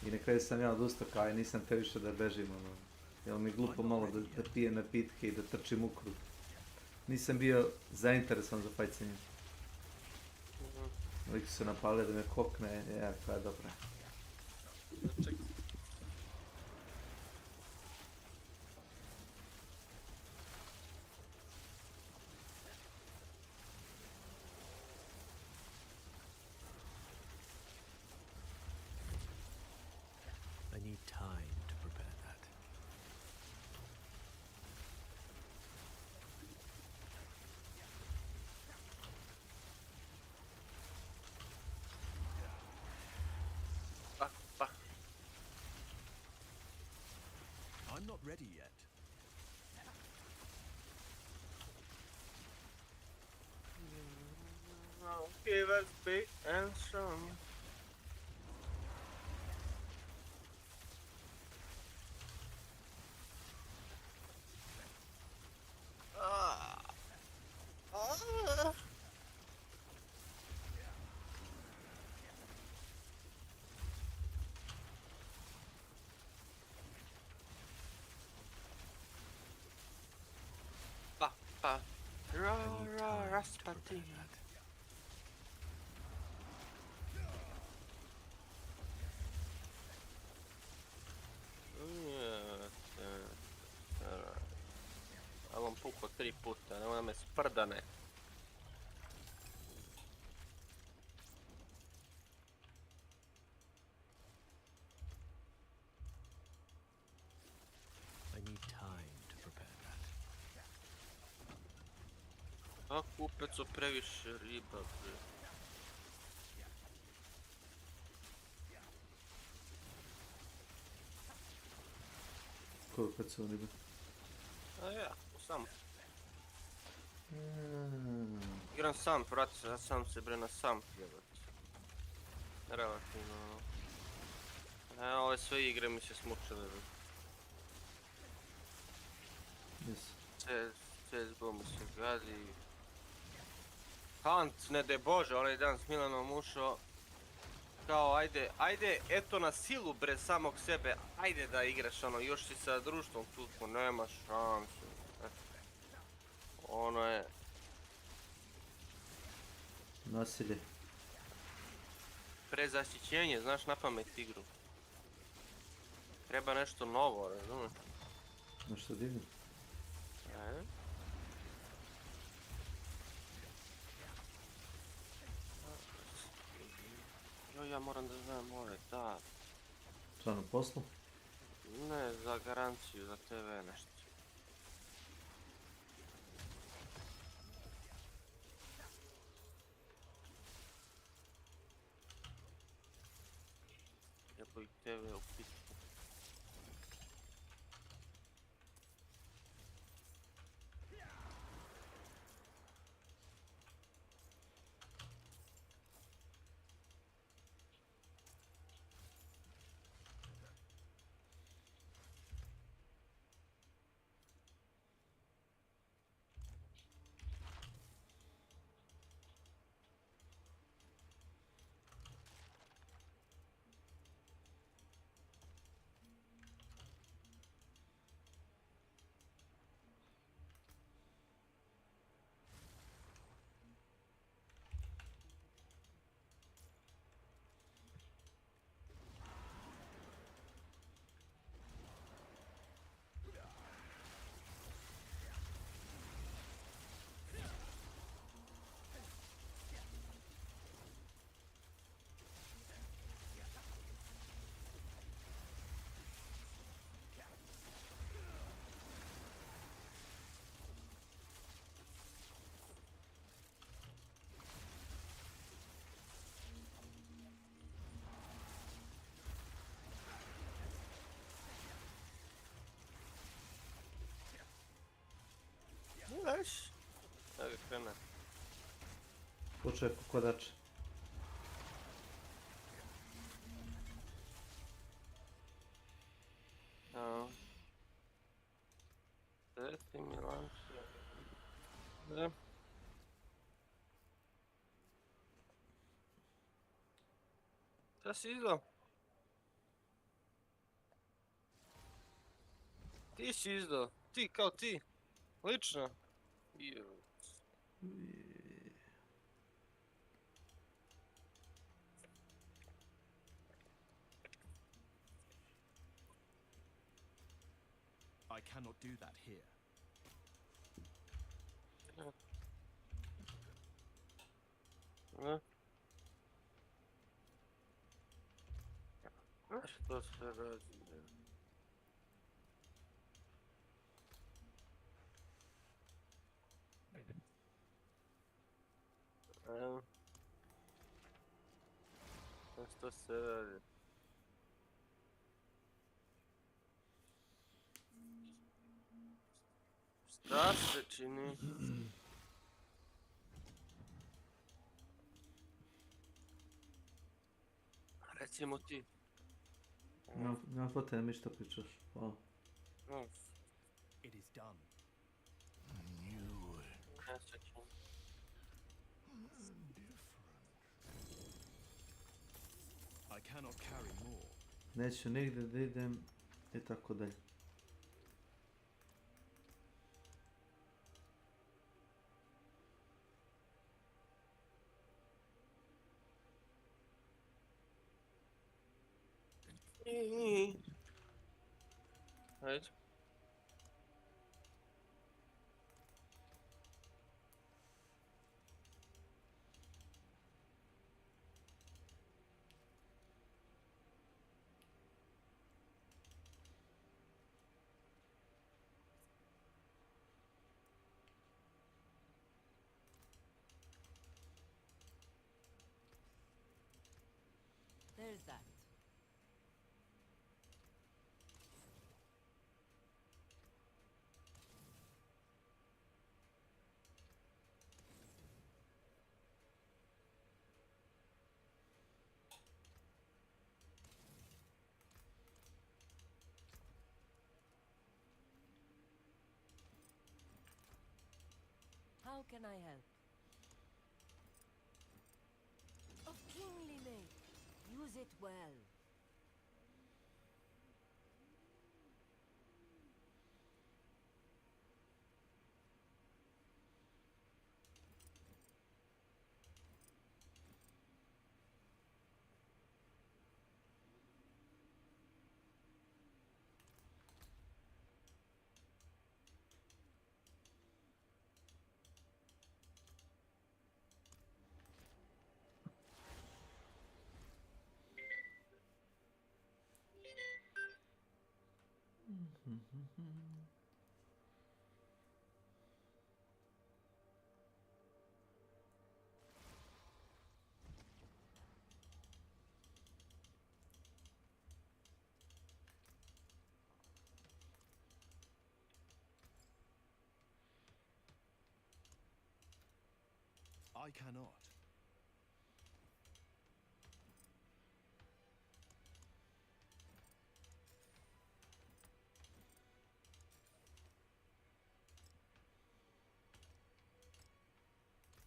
I na kraju sam ja odustao kao i nisam te više da bežim, ono. Jel mi glupo malo da pijem napitke i da trčim u krug. Nisam bio zainteresovan za fight sa njim. Uvijek su se napali da me kokne, koja je dobra. I need time to prepare that. I'm not ready yet. Give us big and strong. Raspati. Ali on pukao 3 puta, nemoj da me sprdane. I need time to prepare that. A kupec o previše riba, bre. Kupec o riba? A ja, sam. Igram sam, vrati se, ja sam se bre na sam jebat. Relativno. Ove sve igre mi se smučile. CSGO mi se gadi. Hunt, ne daj Bože, onaj dan s Milanom ušao. Kao ajde, eto na silu bre samog sebe, ajde da igraš ono, još si sa društvom tu, nema šanse. Ono je... Nasilje. Prezaštićenje, znaš na pamet igru. Treba nešto novo, razumiješ? Nešto divno. Ja moram da znam da... Šta na poslu? Ne, za garanciju, za TV nešto. Jebo i TV u pitu. krene. Počeo je kokodač. Gde ti Milanče? Gde? Šta si izdao? Ti si izdao. Ti kao ti. Lično. I cannot do that here. Što se radi? Što se radi? Šta se čini? Recimo ti. Nema potrebe mi što pričaš. Hvala. It is done. I cannot carry more. Neću nigdje da idem i tako dalje. Ajde. There's that. How can I help? Of kingly make. Use it well. I cannot.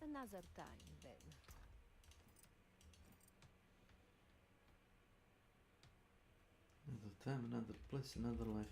Another time, then. Another time, another place, another life.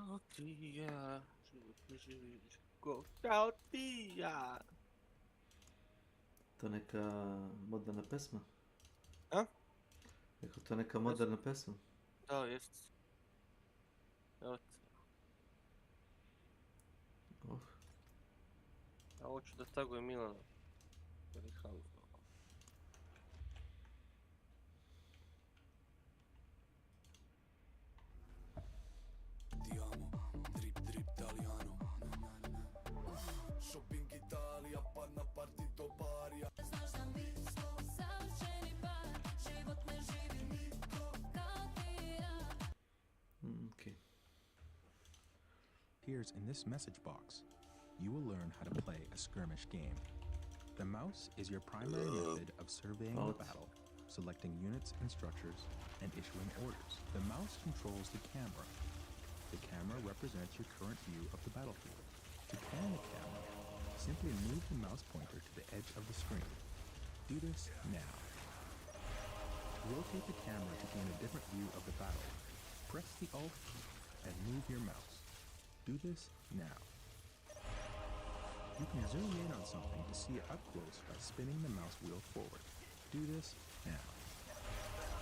Kao ti ja, kao ti ja. To je neka moderna pesma? A? Rekao, to je neka moderna pesma? Da, jest. Evo ti. A hoću da tagujem Milana. Shopping Italija, pa na party do barija. Znaš da mi smo savršeni par, život ne živi niko kao ti ja. Okay. Appears in this message box. You will learn how to play a skirmish game. The mouse is your primary method of surveying the battle, selecting units and structures, and issuing orders. The mouse controls the camera. The camera represents your current view of the battlefield. To pan the camera, simply move the mouse pointer to the edge of the screen. Do this now. To rotate the camera to gain a different view of the battle, press the Alt key and move your mouse. Do this now. You can zoom in on something to see it up close by spinning the mouse wheel forward. Do this now.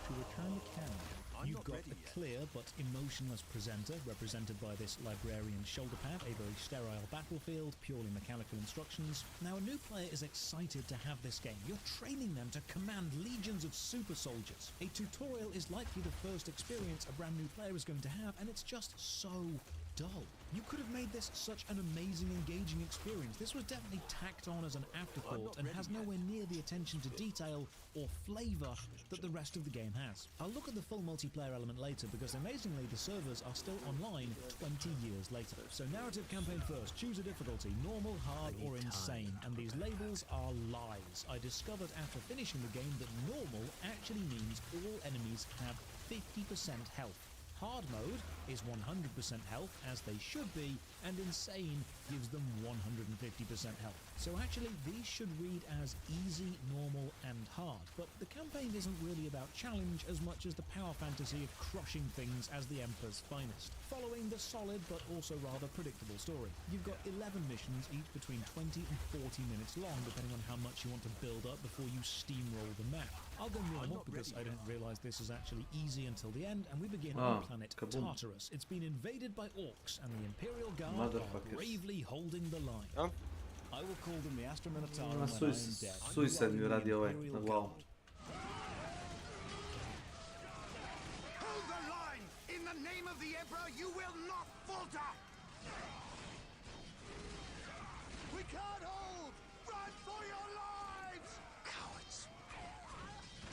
To return the camera, you've got a clear but emotionless presenter, represented by this librarian shoulder pad, a very sterile battlefield, purely mechanical instructions. Now, a new player is excited to have this game. You're training them to command legions of super soldiers. A tutorial is likely the first experience a brand new player is going to have, and it's just so dull. You could have made this such an amazing, engaging experience. This was definitely tacked on as an afterthought and has nowhere near the attention to detail or flavour that the rest of the game has. I'll look at the full multiplayer element later because amazingly the servers are still online 20 years later. So narrative campaign first, choose a difficulty, normal, hard or insane, and these labels are lies. I discovered after finishing the game that normal actually means all enemies have 50% health. Hard mode is 100% health, as they should be, and insane gives them 150% health. So actually, these should read as easy, normal, and hard. But the campaign isn't really about challenge as much as the power fantasy of crushing things as the Emperor's finest, following the solid but also rather predictable story. You've got 11 missions, each between 20 and 40 minutes long, depending on how much you want to build up before you steamroll the map. I'll go normal because I didn't realise this is actually easy until the end, and we begin on planet Tartarus. It's been invaded by orcs, and the Imperial Guard are bravely holding the line. I will call them the Astra Minotaur when I am dead. Suicide mi radi ovaj na glavu. Hold the line! In the name of the Emperor, you will not falter! We can't hold! Run for your lives! Cowards!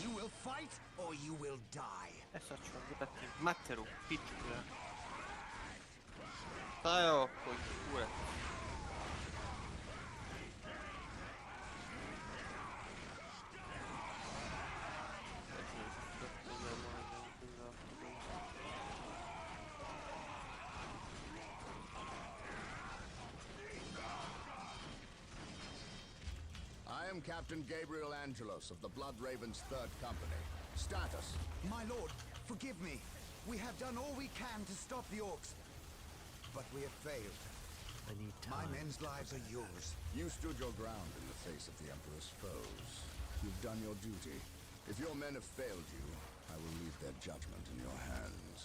You will fight or you will die. Sad ću vam dati materu, pičku, ja. Šta je ovo, koji kurac? I am Captain Gabriel Angelos of the Blood Raven's 3rd Company. Status. My lord, forgive me. We have done all we can to stop the orcs, but we have failed. I need time. My men's lives are yours. You stood your ground in the face of the Emperor's foes. You've done your duty. If your men have failed you, I will leave their judgment in your hands.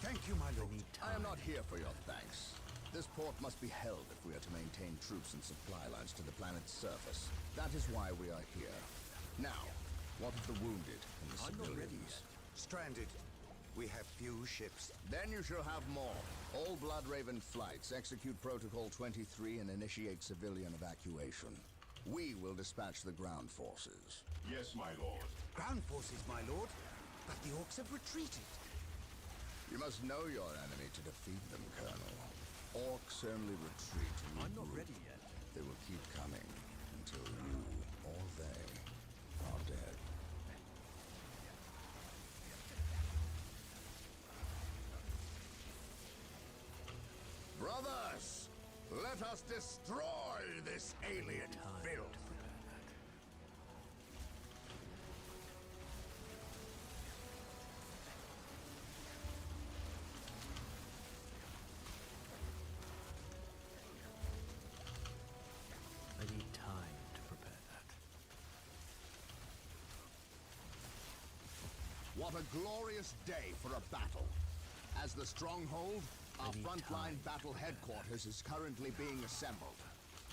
Thank you, my lord. I am not here for your thanks. This port must be held if we are to maintain troops and supply lines to the planet's surface. That is why we are here. Now, what of the wounded and the civilians? Stranded. We have few ships. Then you shall have more. All Blood Raven flights execute Protocol 23 and initiate civilian evacuation. We will dispatch the ground forces. Yes, my lord. Ground forces, my lord? But the orcs have retreated. You must know your enemy to defeat them, Colonel. Orcs only retreat in I'm not ready yet. They will keep coming until you or they are dead. Brothers, let us destroy this alien filth. What a glorious day for a battle. As the stronghold, our frontline battle headquarters is currently being assembled.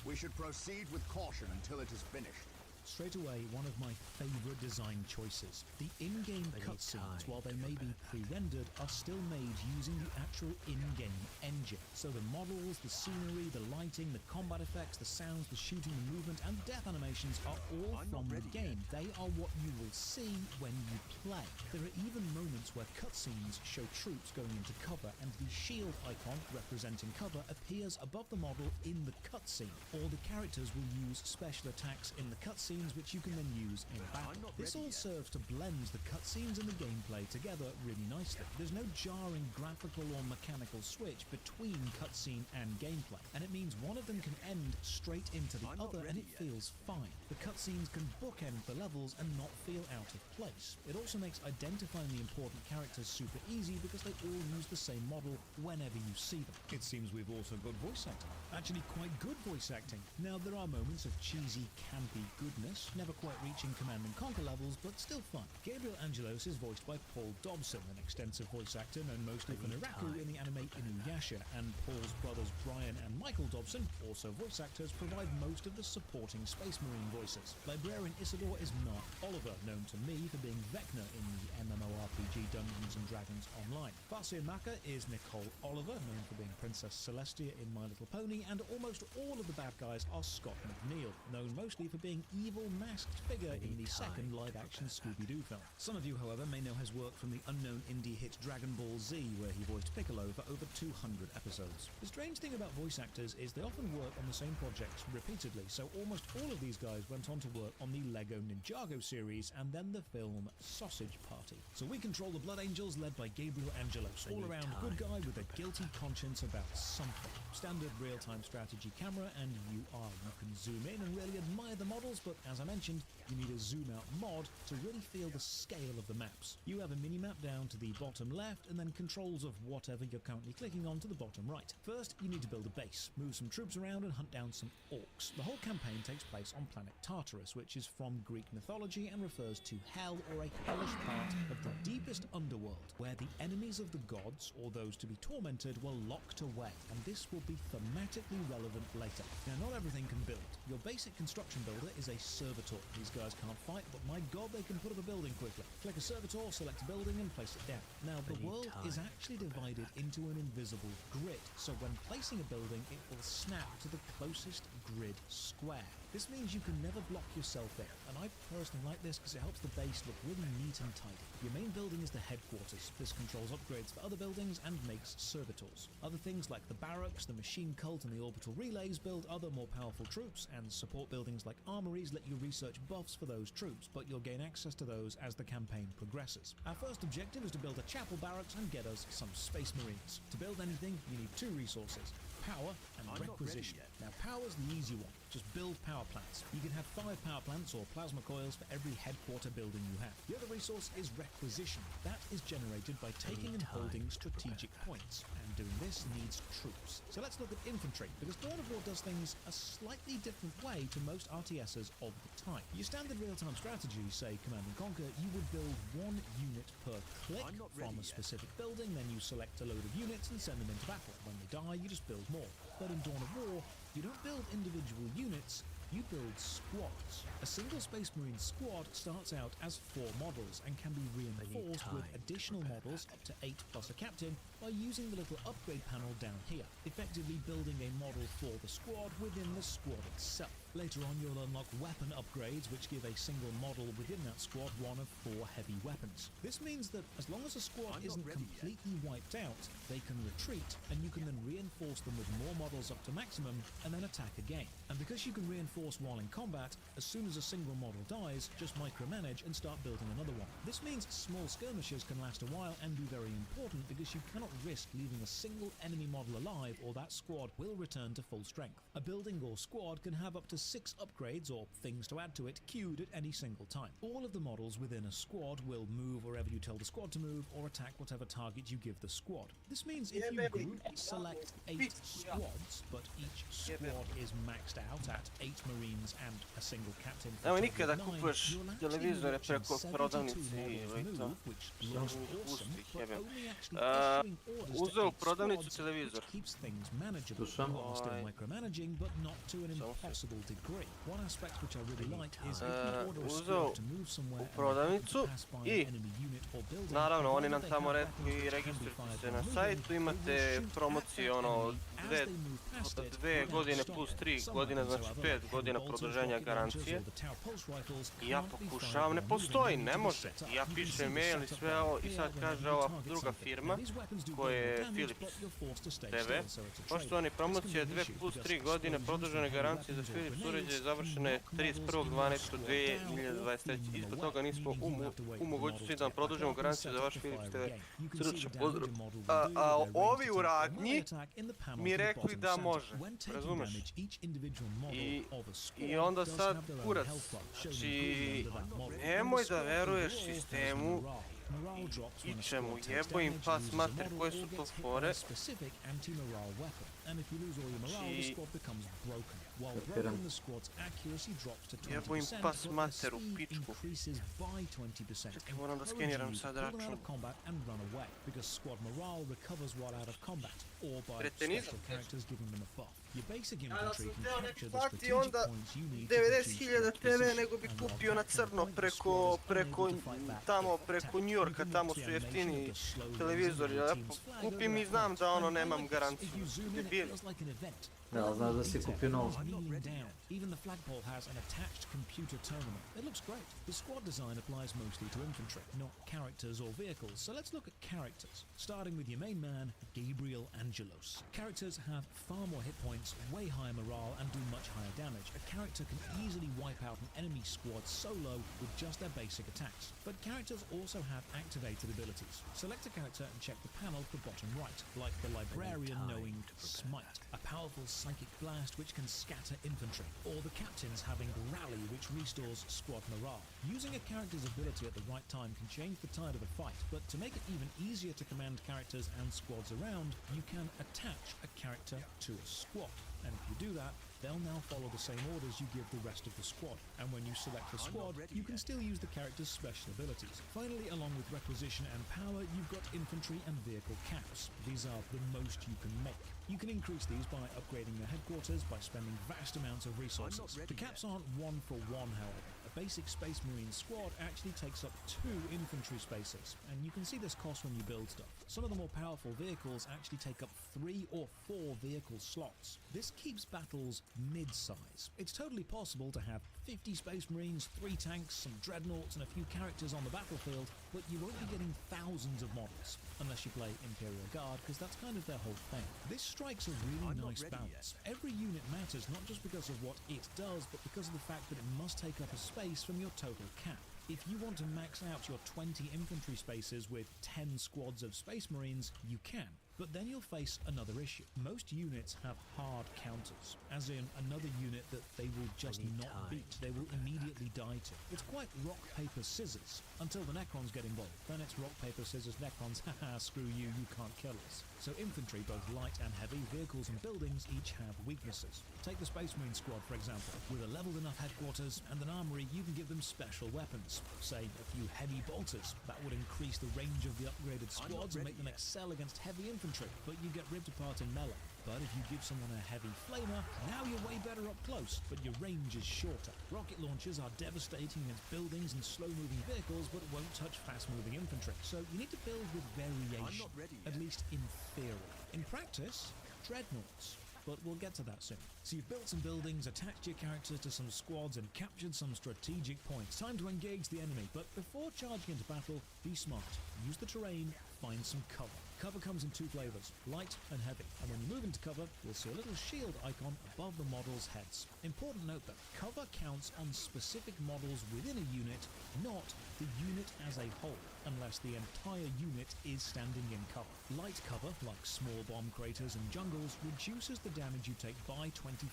We should proceed with caution until it is finished. Straight away, one of my favorite design choices. The in-game cutscenes, while they may be pre-rendered, are still made using the actual in-game engine. So the models, the scenery, the lighting, the combat effects, the sounds, the shooting, the movement, and the death animations are all from the game. They are what you will see when you play. There are even moments where cutscenes show troops going into cover, and the shield icon representing cover appears above the model in the cutscene. Or the characters will use special attacks in the cutscene, which you can then use in battle. This all serves to blend the cutscenes and the gameplay together really nicely. There's no jarring graphical or mechanical switch between cutscene and gameplay, and it means one of them can end straight into the other and it feels fine. The cutscenes can bookend the levels and not feel out of place. It also makes identifying the important characters super easy because they all use the same model whenever you see them. It seems we've also got voice acting. Actually quite good voice acting. Now there are moments of cheesy, campy goodness, never quite reaching Command and Conquer levels, but still fun. Gabriel Angelos is voiced by Paul Dobson, an extensive voice actor known mostly for Naraku in the anime Inuyasha, and Paul's brothers Brian and Michael Dobson, also voice actors, provide most of the supporting Space Marine voices. Librarian Isidore is Mark Oliver, known to me for being Vecna in the MMORPG Dungeons & Dragons Online. Farsia Maka is Nicole Oliver, known for being Princess Celestia in My Little Pony, and almost all of the bad guys are Scott McNeil, known mostly for being evil masked figure in the second live-action Scooby-Doo film. Some of you, however, may know his work from the unknown indie hit Dragon Ball Z, where he voiced Piccolo for over 200 episodes. The strange thing about voice actors is they often work on the same projects repeatedly, so almost all of these guys went on to work on the Lego Ninjago series and then the film Sausage Party. So we control the Blood Angels, led by Gabriel Angelos, all-around good guy with a guilty conscience about something. Standard real-time strategy camera and UI. You can zoom in and really admire the models, but as I mentioned, you need a zoom-out mod to really feel the scale of the maps. You have a mini-map down to the bottom left, and then controls of whatever you're currently clicking on to the bottom right. First, you need to build a base, move some troops around, and hunt down some orcs. The whole campaign takes place on planet Tartarus, which is from Greek mythology and refers to hell, or a hellish part of the deepest underworld, where the enemies of the gods, or those to be tormented, were locked away, and this will be thematically relevant later. Now, not everything can build. Your basic construction builder is a servitor. These guys can't fight, but my god, they can put up a building quickly. Click a servitor, select a building, and place it down. Now, the world is actually divided into an invisible grid, so when placing a building, it will snap to the closest grid square. This means you can never block yourself in, and I personally like this because it helps the base look really neat and tidy. Your main building is the headquarters. This controls upgrades for other buildings and makes servitors. Other things like the barracks, the machine cult, and the orbital relays build other more powerful troops, and support buildings like armories let you research buffs for those troops, but you'll gain access to those as the campaign progresses. Our first objective is to build a chapel barracks and get us some Space Marines. To build anything, you need two resources: power and requisition. Now, power's the easy one. Just build power plants. You can have 5 power plants or plasma coils for every headquarter building you have. The other resource is requisition. That is generated by taking and holding strategic points, and doing this needs troops. So let's look at infantry, because Dawn of War does things a slightly different way to most RTSs of the time. Your standard real-time strategy, say Command and Conquer, you would build 1 unit per click from a specific building, then you select a load of units and send them into battle. When they die, you just build more. But in Dawn of War, you don't build individual units, you build squads. A single Space Marine squad starts out as 4 models and can be reinforced with additional models up to 8 plus a captain by using the little upgrade panel down here, effectively building a model for the squad within the squad itself. Later on, you'll unlock weapon upgrades, which give a single model within that squad one of 4 heavy weapons. This means that as long as a squad isn't completely wiped out, they can retreat, and you can then reinforce them with more models up to maximum, and then attack again. And because you can reinforce while in combat, as soon as a single model dies, just micromanage and start building another one. This means small skirmishes can last a while and be very important, because you cannot risk leaving a single enemy model alive, or that squad will return to full strength. A building or squad can have up to 6 upgrades or things to add to it queued at any single time. All of the models within a squad will move wherever you tell the squad to move or attack whatever target you give the squad. This means if you group select 8 squads, but each squad is maxed out at 8 marines and a single captain for Evo a nikada total of 9, kupuješ you'll actually televizore watch preko 72 prodavnice models i to. move, which Samo looks ih awesome, pusti, but jebem. only actually issuing orders to Uzeo u 8 prodavnicu squads, televizor. which keeps things manageable. Slušam. You are still micromanaging, but not to an impossible degree. One aspect which I really like is if you order a Uzeo squad to move somewhere u and prodavnicu they pass by an i enemy unit or building, naravno oni nam provided tamo they have rekli weapons which can be registrujte fired se while na moving, sajtu, they will imate shoot at promociju that ono enemy as they move past it dve without godine stopping. plus 3 Some godine, weapons, znači however, 5 like godina bolters, produženja rocket launchers, garancije. or the Tau pulse rifles I ja can't be fired pokušavam, while ne moving, postoji, they ne need to be može. set up. I ja You can pišem see the mail i setup sve bar ovo i appear sad whenever kaže you ova target druga something. firma Now, these weapons do koja very je little damage, Philips but you're forced to stay TV. still, so it's a Poštovani, trade-off. promocija This can be 2 an issue plus because 3 godine explosions produžene from garancije za weapons or Philips grenades uređaje can završene knock models in your 31.12.2023. squad down or flee Isto them toga away, nismo meaning you have to wait u for the mogućnosti models da to vam get back produžimo up and garanciju set za up vaš to Philips fire TV. again. You can see Srdačan the pozdrav. damage a model will do A with their ovi range u to take a radnji melee attack in the panel mi to the rekli bottom da center. može, When taking razumeš? damage, each individual model of a squad I onda does sad have their own kurac, health bar shown in znači green under that model. nemoj And the da squad veruješ overall has sistemu morale. Morale drops when a ičemu, squad takes jebo im damage, pas loses a mater, model, koje or su to gets hit by fore. a specific anti-morale weapon. And if you lose all your morale, the Znači, squad becomes broken. While Kapiram. broken, the squad's accuracy drops to 20%, Jebo im but pas their mater u speed pičku. increases by 20%, Čekaj, moram da encouraging skeniram you to sad pull them out račun. of combat and run away, because squad morale recovers while out of combat, or by Kretenizam. special characters giving them a buff. Your basic Ja da infantry sam can teo capture neki the plati strategic onda points you need to produce 90.000 that TV position, nego bi and while kupio na at that crno point, the squad is preko unable to fight back tamo if preko attacked. New Yorka, You can tamo watch su the animation jeftiniji of the slow televizori. raising of Ja the team's flag kupim over i that znam point. da ono And I nemam like this. garanciju. If you zoom in, it Debil. feels like an event. Ja, ali znaš da si kupio novo. Kneeling down. Even the flagpole has an attached computer terminal. It looks great. The squad design applies mostly to infantry, not characters or vehicles. So let's look at characters, starting with your main man, Gabriel Angelos. Characters have far more hit points, way higher morale, and do much higher damage. A character can easily wipe out an enemy squad solo with just their basic attacks. But characters also have activated abilities. Select a character and check the panel at the bottom right, like the librarian knowing Smite, a powerful psychic blast which can scatter infantry, or the captains having Rally, which restores squad morale. Using a character's ability at the right time can change the tide of a fight, but to make it even easier to command characters and squads around, you can attach a character to a squad. And if you do that, they'll now follow the same orders you give the rest of the squad. And when you select a squad, you can still use the character's special abilities. Finally, along with requisition and power, you've got infantry and vehicle caps. These are the most you can make. You can increase these by upgrading your headquarters by spending vast amounts of resources. The caps aren't one for one, however. A basic Space Marine squad actually takes up 2 infantry spaces, and you can see this cost when you build stuff. Some of the more powerful vehicles actually take up 3 or 4 vehicle slots. This keeps battles mid-size. It's totally possible to have 50 Space Marines, 3 tanks, some dreadnoughts, and a few characters on the battlefield, but you won't be getting thousands of models, unless you play Imperial Guard, because that's kind of their whole thing. This strikes a really nice balance. Every unit matters not just because of what it does, but because of the fact that it must take up a space from your total cap. If you want to max out your 20 infantry spaces with 10 squads of Space Marines, you can. But then you'll face another issue. Most units have hard counters, as in another unit that they will just not beat. They will immediately die to. It's quite rock, paper, scissors, until the Necrons get involved. Then it's rock, paper, scissors, Necrons, haha, screw you, you can't kill us. So infantry, both light and heavy, vehicles and buildings each have weaknesses. Take the Space Marine squad, for example. With a leveled enough headquarters and an armory, you can give them special weapons. Say, a few heavy bolters. That would increase the range of the upgraded squads and make them excel against heavy infantry, but you get ripped apart in melee. But if you give someone a heavy flamer, now you're way better up close, but your range is shorter. Rocket launchers are devastating against buildings and slow-moving vehicles, but won't touch fast-moving infantry. So you need to build with variation, at least in theory. In practice, dreadnoughts. But we'll get to that soon. So you've built some buildings, attached your characters to some squads, and captured some strategic points. Time to engage the enemy, but before charging into battle, be smart. Use the terrain, find some cover. Cover comes in two flavors, light and heavy, and when you move into cover, you'll see a little shield icon above the models' heads. Important note that cover counts on specific models within a unit, not the unit as a whole, unless the entire unit is standing in cover. Light cover, like small bomb craters and jungles, reduces the damage you take by 25%,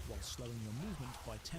while slowing your movement by 10%.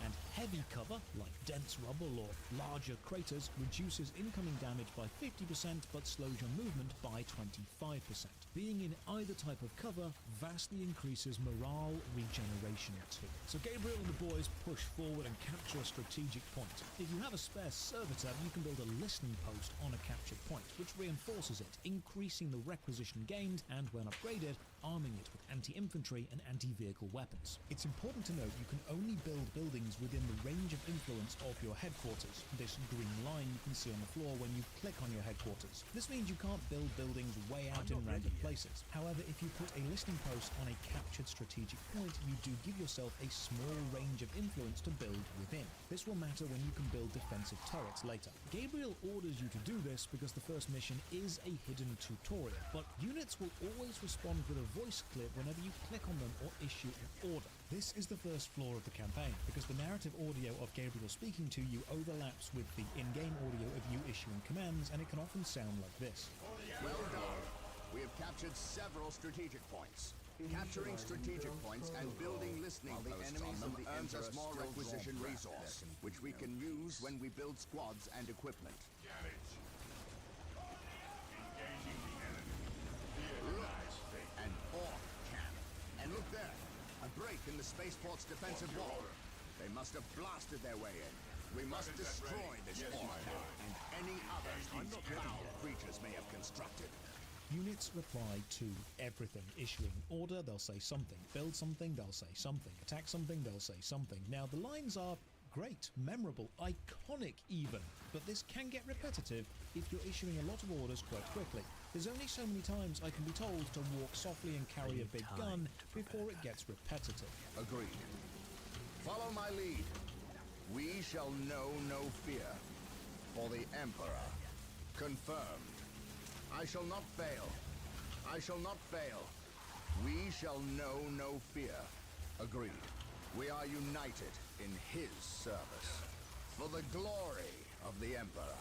And heavy cover, like dense rubble or larger craters, reduces incoming damage by 50%, but slows your movement by 25%. Being in either type of cover vastly increases morale regeneration too. So Gabriel and the boys push forward and capture a strategic point. If you have a spare servitor, you can build a listening post on a captured point, which reinforces it, increasing the requisition gained, and when upgraded, arming it with anti-infantry and anti-vehicle weapons. It's important to note you can only build buildings within the range of influence of your headquarters. This green line you can see on the floor when you click on your headquarters. This means you can't build buildings way out in random places. However, if you put a listening post on a captured strategic point, you do give yourself a small range of influence to build within. This will matter when you can build defensive turrets later. Gabriel orders you to do this because the first mission is a hidden tutorial, but units will always respond with a voice clip whenever you click on them or issue an order. This is the first flaw of the campaign, because the narrative audio of Gabriel speaking to you overlaps with the in-game audio of you issuing commands, and it can often sound like this. Well done. We have captured several strategic points. Capturing strategic points and building listening posts on them earns us more requisition resource, which we can use when we build squads and equipment. An orc cannon. And look there, a break in the spaceport's defensive wall. They must have blasted their way in. We must destroy this orc cannon and any others these foul creatures may have constructed. Units reply to everything. Issuing an order, they'll say something. Build something, they'll say something. Attack something, they'll say something. Now, the lines are great, memorable, iconic even, but this can get repetitive if you're issuing a lot of orders quite quickly. There's only so many times I can be told to walk softly and carry a big gun before it gets repetitive. Agreed. Follow my lead. We shall know no fear. For the Emperor. Confirmed. I shall not fail. I shall not fail. We shall know no fear. Agreed. We are united in his service. For the glory of the Emperor.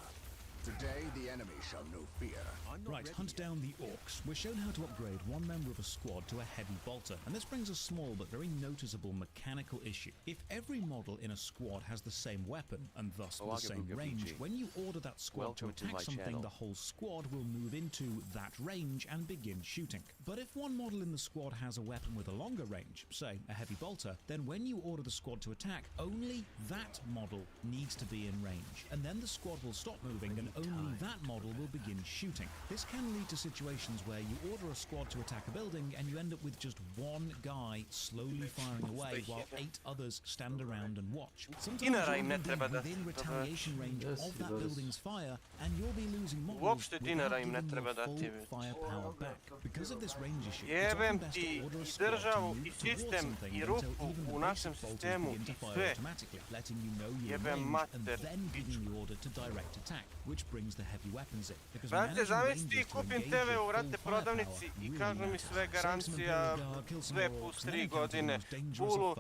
Today, the enemy shall know fear. Right, hunt down the orcs. We're shown how to upgrade one member of a squad to a heavy bolter, and this brings a small but very noticeable mechanical issue. If every model in a squad has the same weapon, and thus the same range, when you order that squad to attack something, the whole squad will move into that range and begin shooting. But if one model in the squad has a weapon with a longer range, say a heavy bolter, then when you order the squad to attack, only that model needs to be in range, and then the squad will stop moving and only that model will begin shooting. This can lead to situations where you order a squad to attack a building and you end up with just one guy slowly firing away while 8 others stand around and watch. Sometimes you'll be within retaliation range of that building's fire and you'll be losing models without giving your full firepower back. Because of this range issue, it's often best to order a squad to move towards something until even the basic bolters begin to fire automatically, letting you know you're in range and then giving the order to direct attack, which brings the heavy weapons in. Brate, zamisli ti kupim TV u vrate prodavnici i kažu mi sve garancija 2+3 godine. Bulu,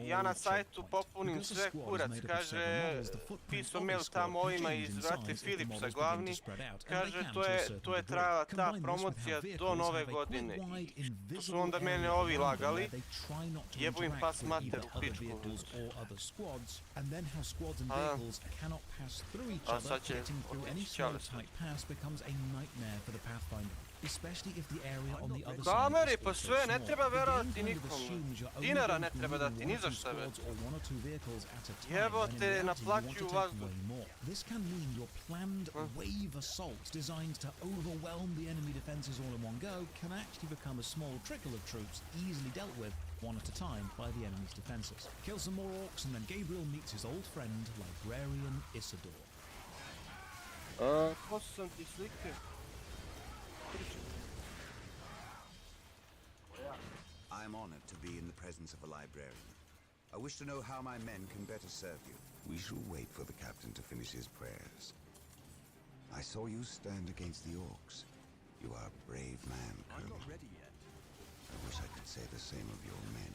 ja na sajtu popunim sve kurac, kaže, pisao mail tamo ovima iz vrate Philipsa glavni, kaže to je trajala ta promocija do nove godine. Tu su onda mene ovi lagali, jebu im pas mater u pičku. A sad će Any sort of tight pass becomes a nightmare for the Pathfinder, especially if the area on the other Kameri, side pa sve, ne treba verovati nikom. Dinara ne treba dati, ni za šta već. Jebote, naplaćuju vazduh. This can mean your planned wave assault designed to overwhelm the enemy defenses all in one go can actually become a small trickle of troops easily dealt with one at a time by the enemy's defenses. Kill some more orcs and then Gabriel meets his old friend, Librarian Isidore. Ko sam ti slike? I'm honored to be in the presence of a librarian. I wish to know how my men can better serve you. We shall wait for the captain to finish his prayers. I I saw you stand against the orcs. You are a brave man, Colonel. I'm not ready yet. I wish I could say the same of your men.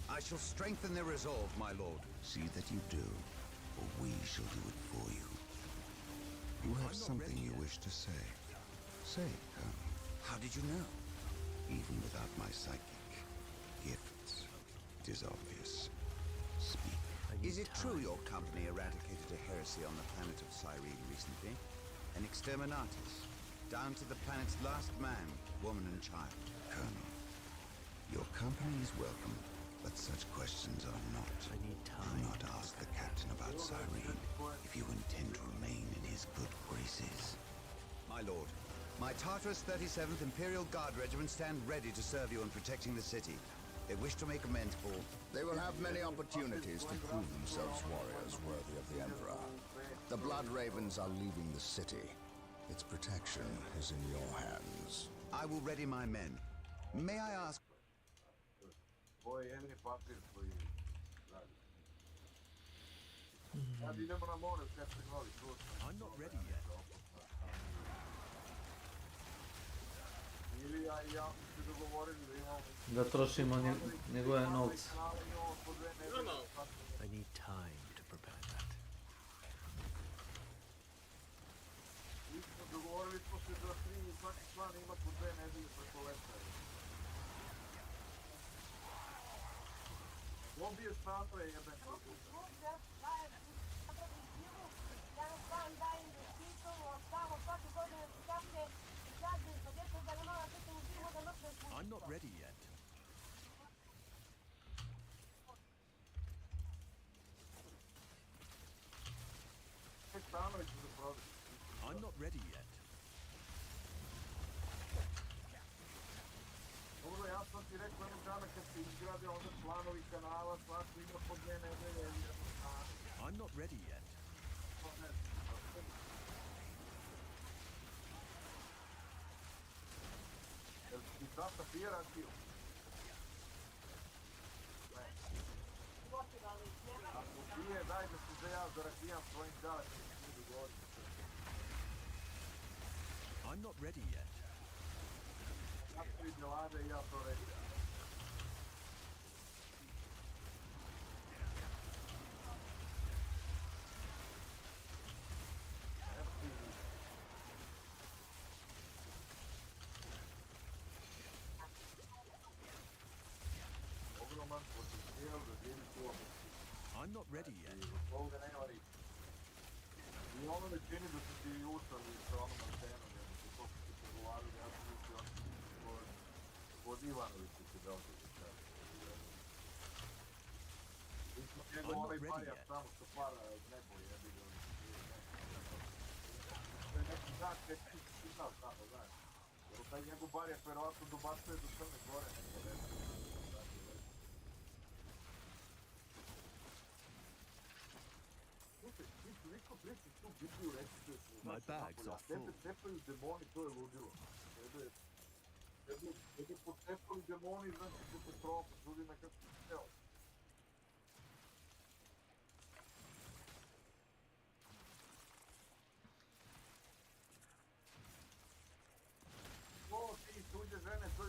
I shall strengthen their resolve, my lord. See that you do, or we shall do it for you. You have something you wish to say. Say it, Colonel. How did you know? Even without my psychic gifts, it is obvious. Speak. Is it true your company eradicated a heresy on the planet of Cyrene recently? An exterminatus, down to the planet's last man, woman and child. Colonel, your company is welcome, but such questions are not. I need time. Do not ask the captain about Cyrene if you intend to remain in his good graces. My lord, my Tartarus 37th Imperial Guard Regiment stand ready to serve you in protecting the city. They wish to make amends for... They will have many opportunities to prove themselves warriors worthy of the Emperor. The Blood Ravens are leaving the city. Its protection is in your hands. I will ready my men. May I ask... I'm not ready yet. Da trošimo njegove novce. I need time to prepare that. I'm not ready yet. I'm not ready yet. I'm not ready yet. I'm not ready yet. I'm not ready yet. I'm not ready yet. My bags are full.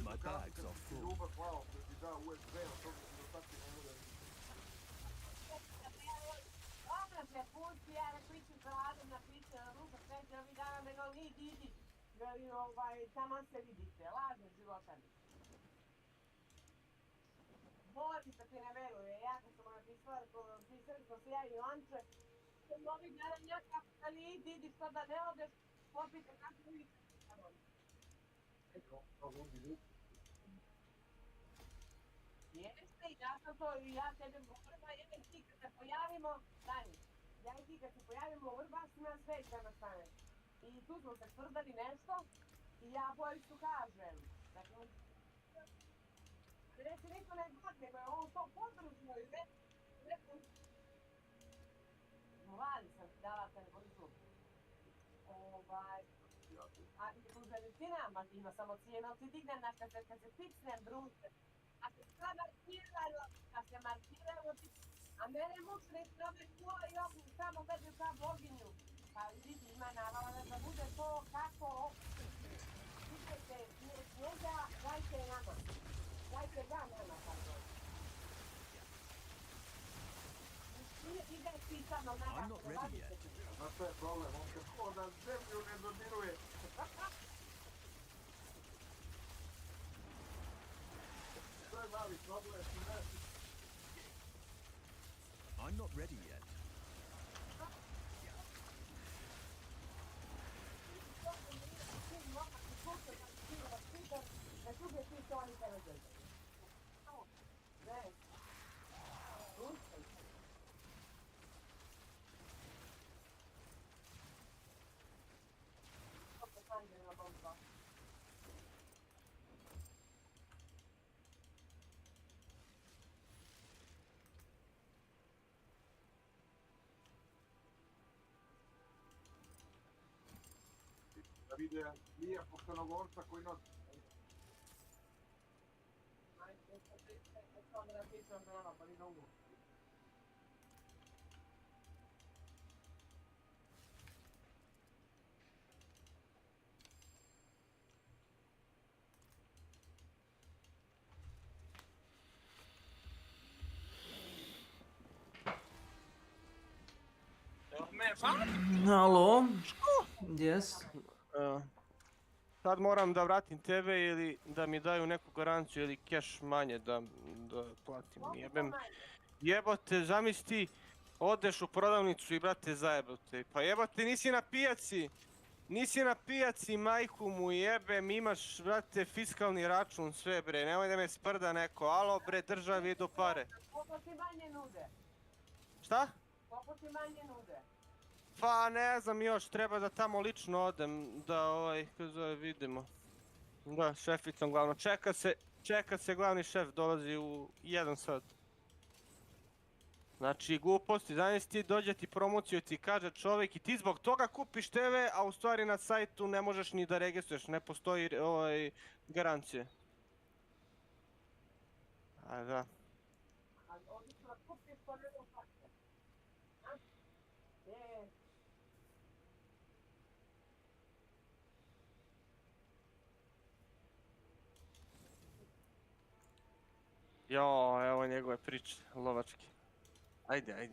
My bags are full. Jeste, ja sam to i ja tebe govorila, ja i ti kad se pojavimo, Dani, ja i ti kad se pojavimo u Vrbasima, sve treba stane. I tu smo se tvrdali nešto i ja Bojisu kažem, dakle, reći niko ne god, nego je on to podržao i rekao, vali sam ti dala te Bojisu. A u Zelicinama ima samo cijeno, ti dignem, kad se picnem druže. A se sva markiralo, a mene mučne strove čuva i oku samo gledaju ka boginju. Pa vidi, ima navala kako idete njega, dajte nama. Dajte ga nama, pardon. Ide ti samo nama, ne vadite ti. Znaš što je problem? On kad hoda zemlju ne dodiruje. To je mali problem. I'm not ready yet. Da vide lijepog Crnogorca koji nosi. Halo? Yes? Sad moram da vratim tebe ili da mi daju neku garanciju ili keš manje da platim. Jebote, zamisli, odeš u prodavnicu i brate zajebote. Pa jebote, nisi na pijaci. Nisi na pijaci, majku mu jebem, imaš, brate, fiskalni račun, sve bre, nemoj da me sprda neko. Alo bre, državi idu pare. Koliko ti manje nude? Šta? Koliko ti manje nude? Pa ne znam još, treba da tamo lično odem, da kako zove, vidimo. Da, šeficom glavno. Čeka se glavni šef, dolazi u 1 sat. Znači, gluposti, danas ti dođe ti promociju, ti kaže čovjek i ti zbog toga kupiš TV, a u stvari na sajtu ne možeš ni da registruješ, ne postoji garancije. A da. Ali ovdje su da kupiš to ne uplaće. Jo, evo njegove priče, lovačke. Ajde.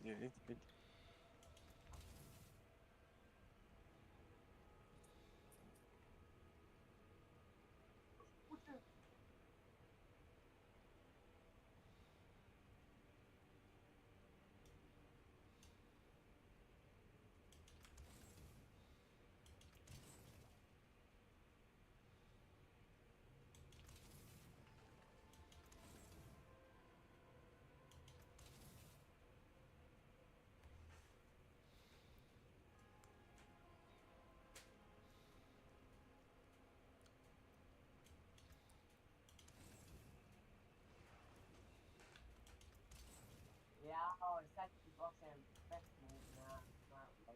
Jao, sad ti pošaljem pesmu na...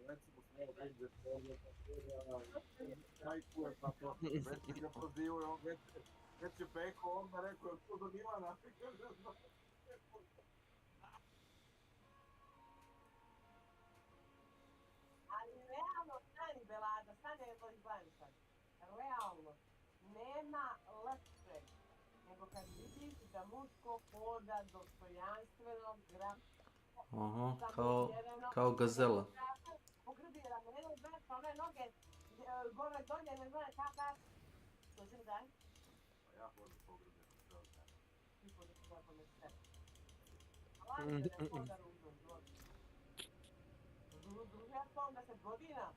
Recimo sve ovdje hajkuje pa to. Već ga prozivuje, on već je peko, onda rekao je to do Milana. Ali realno, stani Belada, stani jedno izgledam sad. Realno, nema lepšeg nego kad vidiš da muško hoda dostojanstveno, Aha, kao gazela. Pogrbi ramena, znaš, one noge gore dolje, ne znaš kako. Slušam daj? Pa ja hodam pogrebne sve od mene. Ti hodaš pogrebne sve. Lažno ne hoda ružno, družja s tom 10 godina.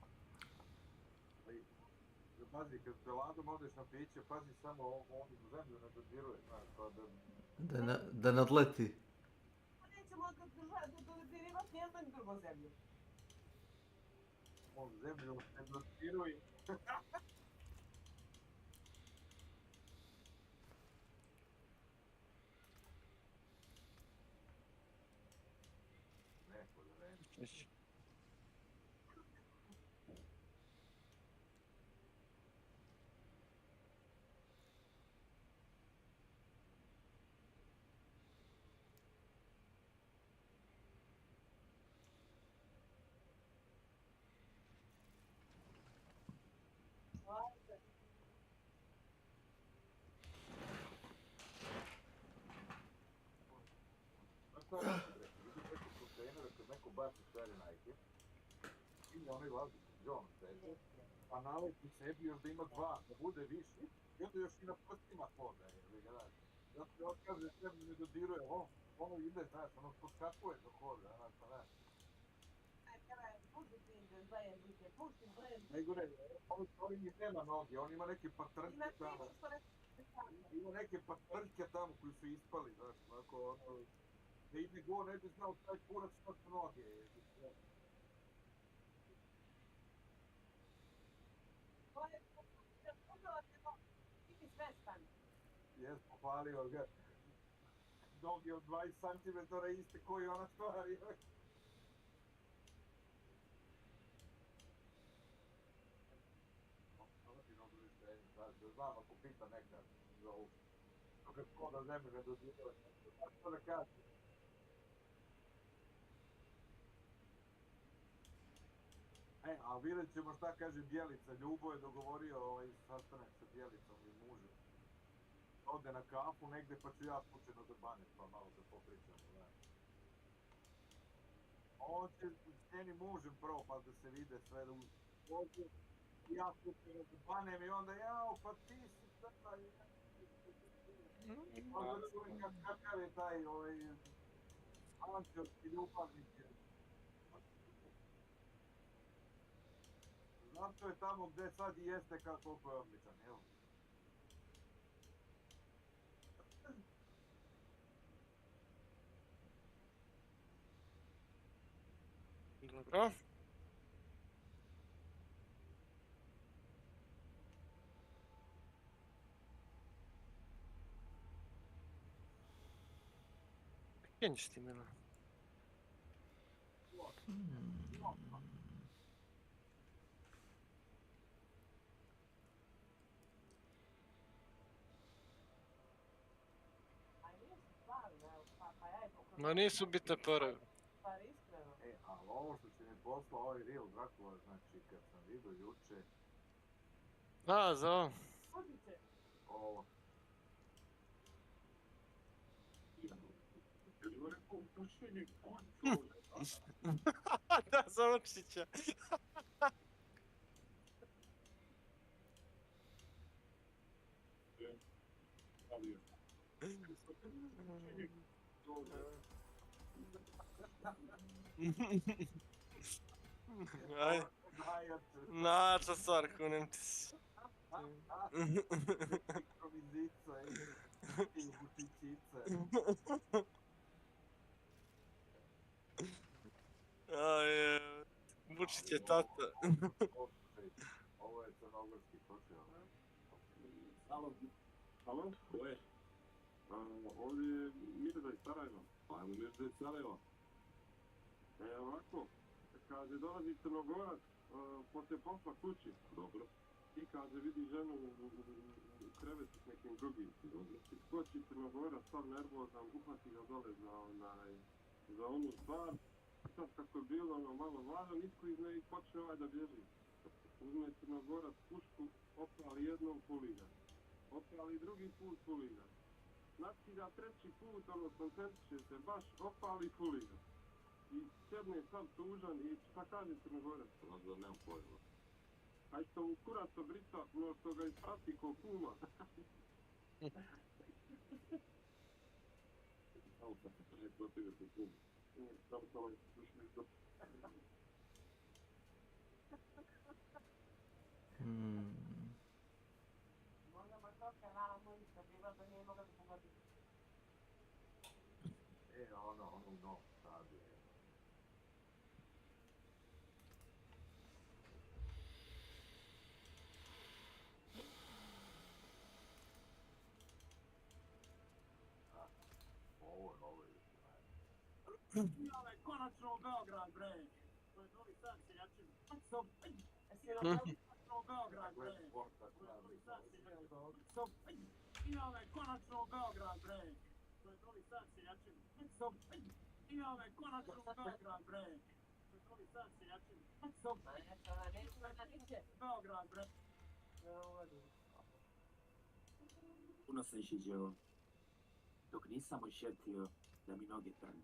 Pazi, kad s Beladom odeš na piće, pazi samo on zemlju ne dodiruje, znaš, pa Da nadleti. Nećemo dodirivati nijednu drugu zemlju. On zemlju ne dodiruje. Neko da ne. naša serena ekipa. I onaj Lazić, John sebi, pa naleti sebi još da ima 2, da bude više, i onda još i na prstima hoda, jebi ga, znaš. Zato se otkaže sebi ne dodiruje, ono ide, znaš, ono podskakuje do hoda, znaš, pa znaš. Najgore, on mi nema noge, on ima neke patrljke tamo. Ima neke patrljke tamo koji su ispali, znaš, onako, ono, da ide go, ne bi znao taj kurac što su noge. Jes, pohvalio ga. Noge od 20 cm iste koji ona stvari. Da znam, ako pita nekad za ovu. Kad koda zemlje ne doziruje, što da kažem. A vidjet ćemo šta kaže Bjelica. Ljubo je dogovorio sastanak sa Bjelicom i mužem. Ode na kafu negde, pa ću ja slučajno do Bane, pa malo da popričamo, znaš. On će s njenim mužem prvo, pa da se vide sve da uđe. Ja slučajno do Bane i onda, jao, pa ti si taj... Onda čujem kakav je taj, anđelski ljubavnik. Zato je tamo gde sad i jeste koliko je odličan, jel? Dobro. Pięć Steamena. Ma nisu bitne pare. Ali ovo što će mi poslao ovaj Real Dracula, znači kad sam vidio juče... Da, za ovo. Ovo. Da, za Vučića. Aj. Najjača stvar, kunem ti se. Improvizica i bučićica. Aj, Vučić je tata. Ovo je crnogorski košija. Halo, ko je? Ovdje je Mirza iz Sarajeva. Pa ajmo Mirza iz Sarajeva. Ovako, kaže dolazi Crnogorac, poslije posla kući. Dobro. I kaže vidi ženu u krevetu s nekim drugim. Dobro. I skoči Crnogorac, sav nervozan, uhvati ga dole za onu stvar. Sad kako je bilo malo vlažno, nitko iz ne počne da bježi. Uzme Crnogorac pušku, opali jednom puliga. Opali drugi put puliga. Naskida treći put, koncentriše se, baš opali puliga. I sjedne sad tužan i šta kaže Crnogorac? Onda nemam pojma. A što mu kurac obrita, no što ga isprati ko kuma. Samo sam se prije protivio ko kuma. Samo sam slušao iz dobro. Ono, sad je. Ovo je. Jale, konačno Beograd, bre! To je Novi Sad, seljačin. Konačno Beograd, bre! To je Novi Sad, seljačin. Jale, konačno Beograd, bre! To je Novi Sad, seljačin. Jale, konačno Beograd, bre! To je Novi Sad, seljačin. Beograd, bre! Puno sam šiđeo, dok nisam osjetio da mi noge trnu.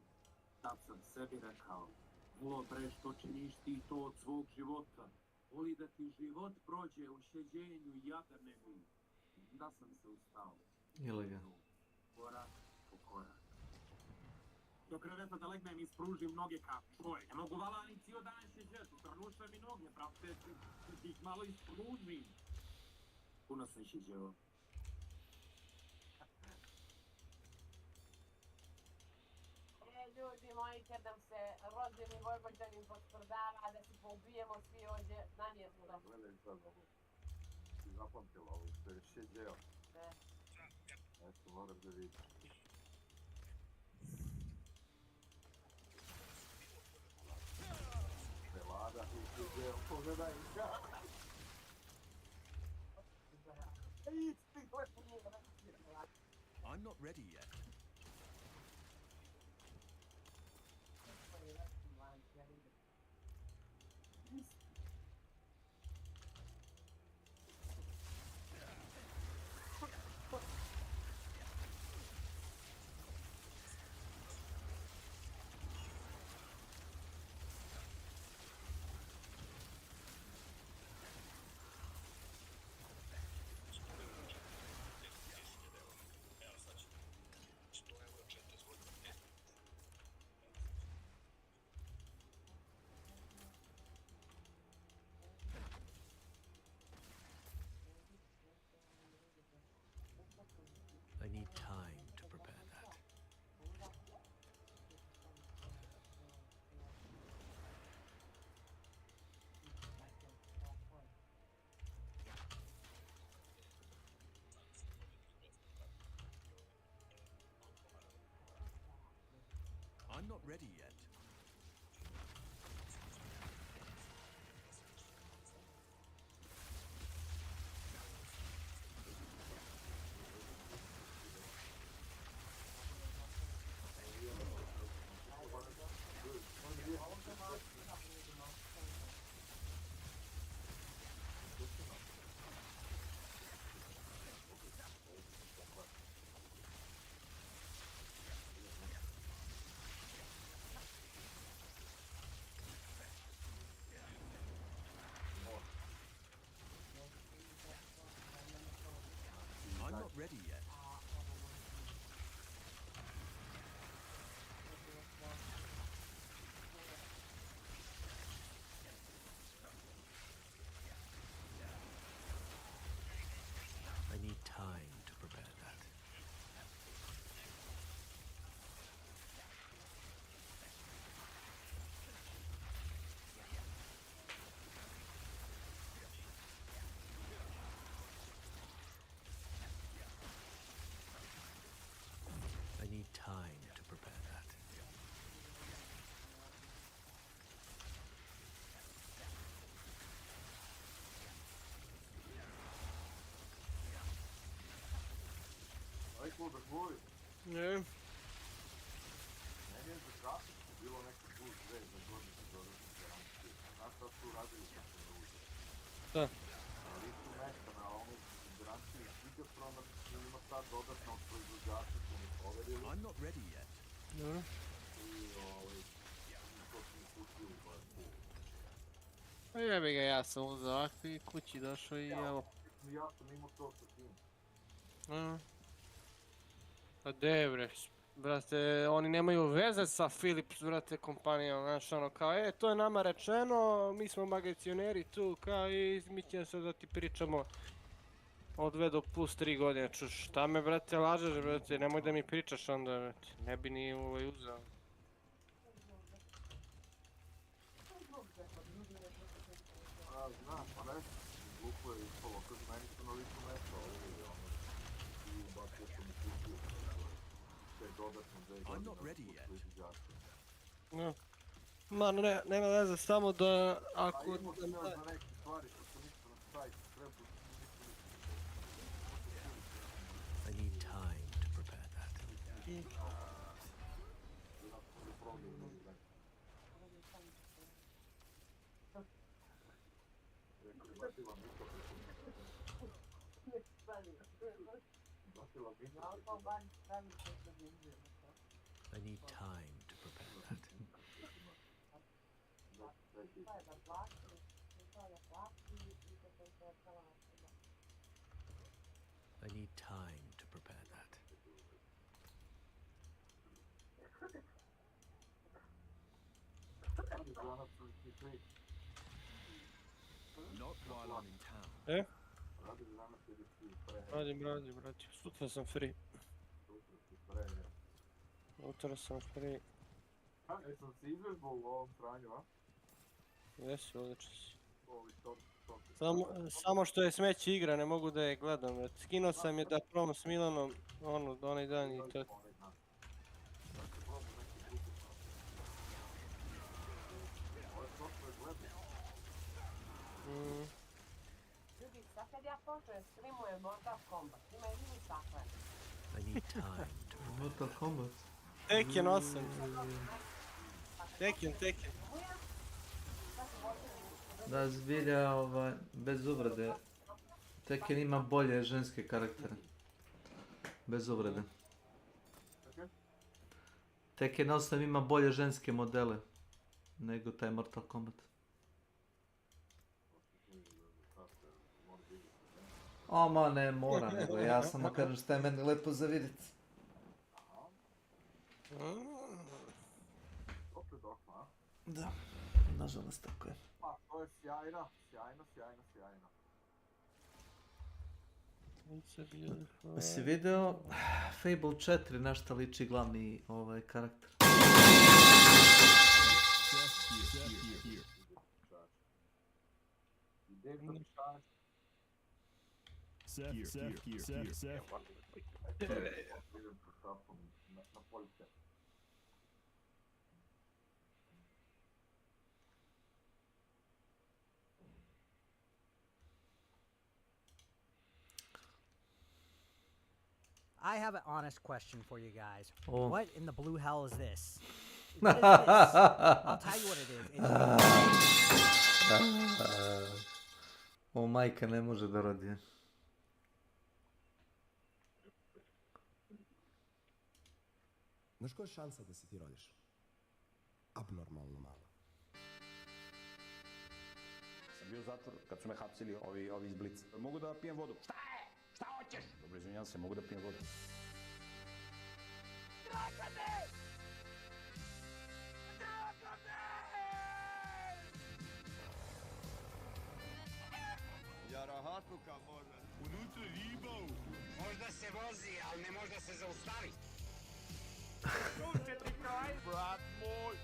Tad sam sebi rekao, Vrlo bre što činiš ti to od svog života. Voli da ti život prođe u šeđenju i jadrne mi. Da sam se ustao. Ili ga. Korak po korak. Do kreveta da legnem i ispružim noge kao čovjek. Ne mogu vala ni cijel dan šeđeti. Trnuše mi noge, brate. Ti ih malo ispružim. Puno sam šeđeo. Ljudi moji, kad nam se rođeni Vojvođanin posprdava da se poubijemo svi ovdje na mjesto. Gledaj sad ovo. Ti zapamtila ovo što je šeđeo. Ne. Eto, moraš da vidiš. Velada i šeđeo, pogledaj ga. I'm not ready yet. I need time to prepare that. I'm not ready yet. I'm not ready yet. I need time to prepare that. I need time to prepare that. Ajko da tvoj. Ne. Meni je za grafiku bilo neki plus 2 za godinu dodatne garancije. Znaš šta su radili kad sam uđe? Šta? Na listu mesta, na onu garanciju iz Gigatrona ima sad dodatno od proizvođača su mi poverili. I'm not ready yet. Dobro. I to su mi pustili pa je cool. Pa jebi ga, ja sam uzeo ovakvi i kući došao i evo. Ja sam imao to sa tim. Pa de bre, brate, oni nemaju veze sa Philips, brate, kompanijom, znaš, ono, kao, to je nama rečeno, mi smo magacioneri tu, kao, i mi ćemo se da ti pričamo od 2 do plus 3 godine, čuš, šta me, brate, lažeš, brate, nemoj da mi pričaš onda, brate, ne bi ni uzeo. Znaš, pa nešto, glupo je ispalo, kad meni su na listu mesta ovdje, ono, i ubacio sam i pustio te dodatne 2 godine od proizvođača. No. Ma ne, nema veze, samo da ako... A imao sam još za neke stvari što su ništa na sajtu, treba I need time to prepare that. I need time to prepare that. I need time to prepare that. Not while I'm in town. Radim, sutra sam free. Sutra sam free. Jesam se izvežbao u ovom sranju, a? Jesi, odlično si. Samo što je smeće igra, ne mogu da je gledam. Skinuo sam je da probam s Milanom onaj dan i to. Ljudi, sad kad ja počnem streamujem Mortal Kombat, ima i mini saklen. I need time to Mortal Kombat. Tekken 8. Tekken. Da, zbilja, bez uvrede. Tekken ima bolje ženske karaktere. Bez uvrede. Tekken 8 ima bolje ženske modele nego taj Mortal Kombat. Ma ne mora, nego ja samo kažem šta je meni lepo za vidjeti. Da, nažalost tako je. Pa, to je sjajno. Si video Fable 4 na šta liči glavni karakter? I have an honest question for you guys. Oh. What in the blue hell is this? What is this? I'll tell you what it is. O, majka ne može da rodi. Znaš koja je šansa da se ti rodiš? Abnormalno malo. Sam bio u zatvoru kad su me hapsili ovi iz Blica. Mogu da pijem vodu? Šta je? Šta hoćeš? Dobro, izvinjam se, mogu da pijem vodu. Jara hatuka može. Unutra ribao. Možda se vozi, ali ne možda se zaustavi. Šuće ti kraj, brat moj.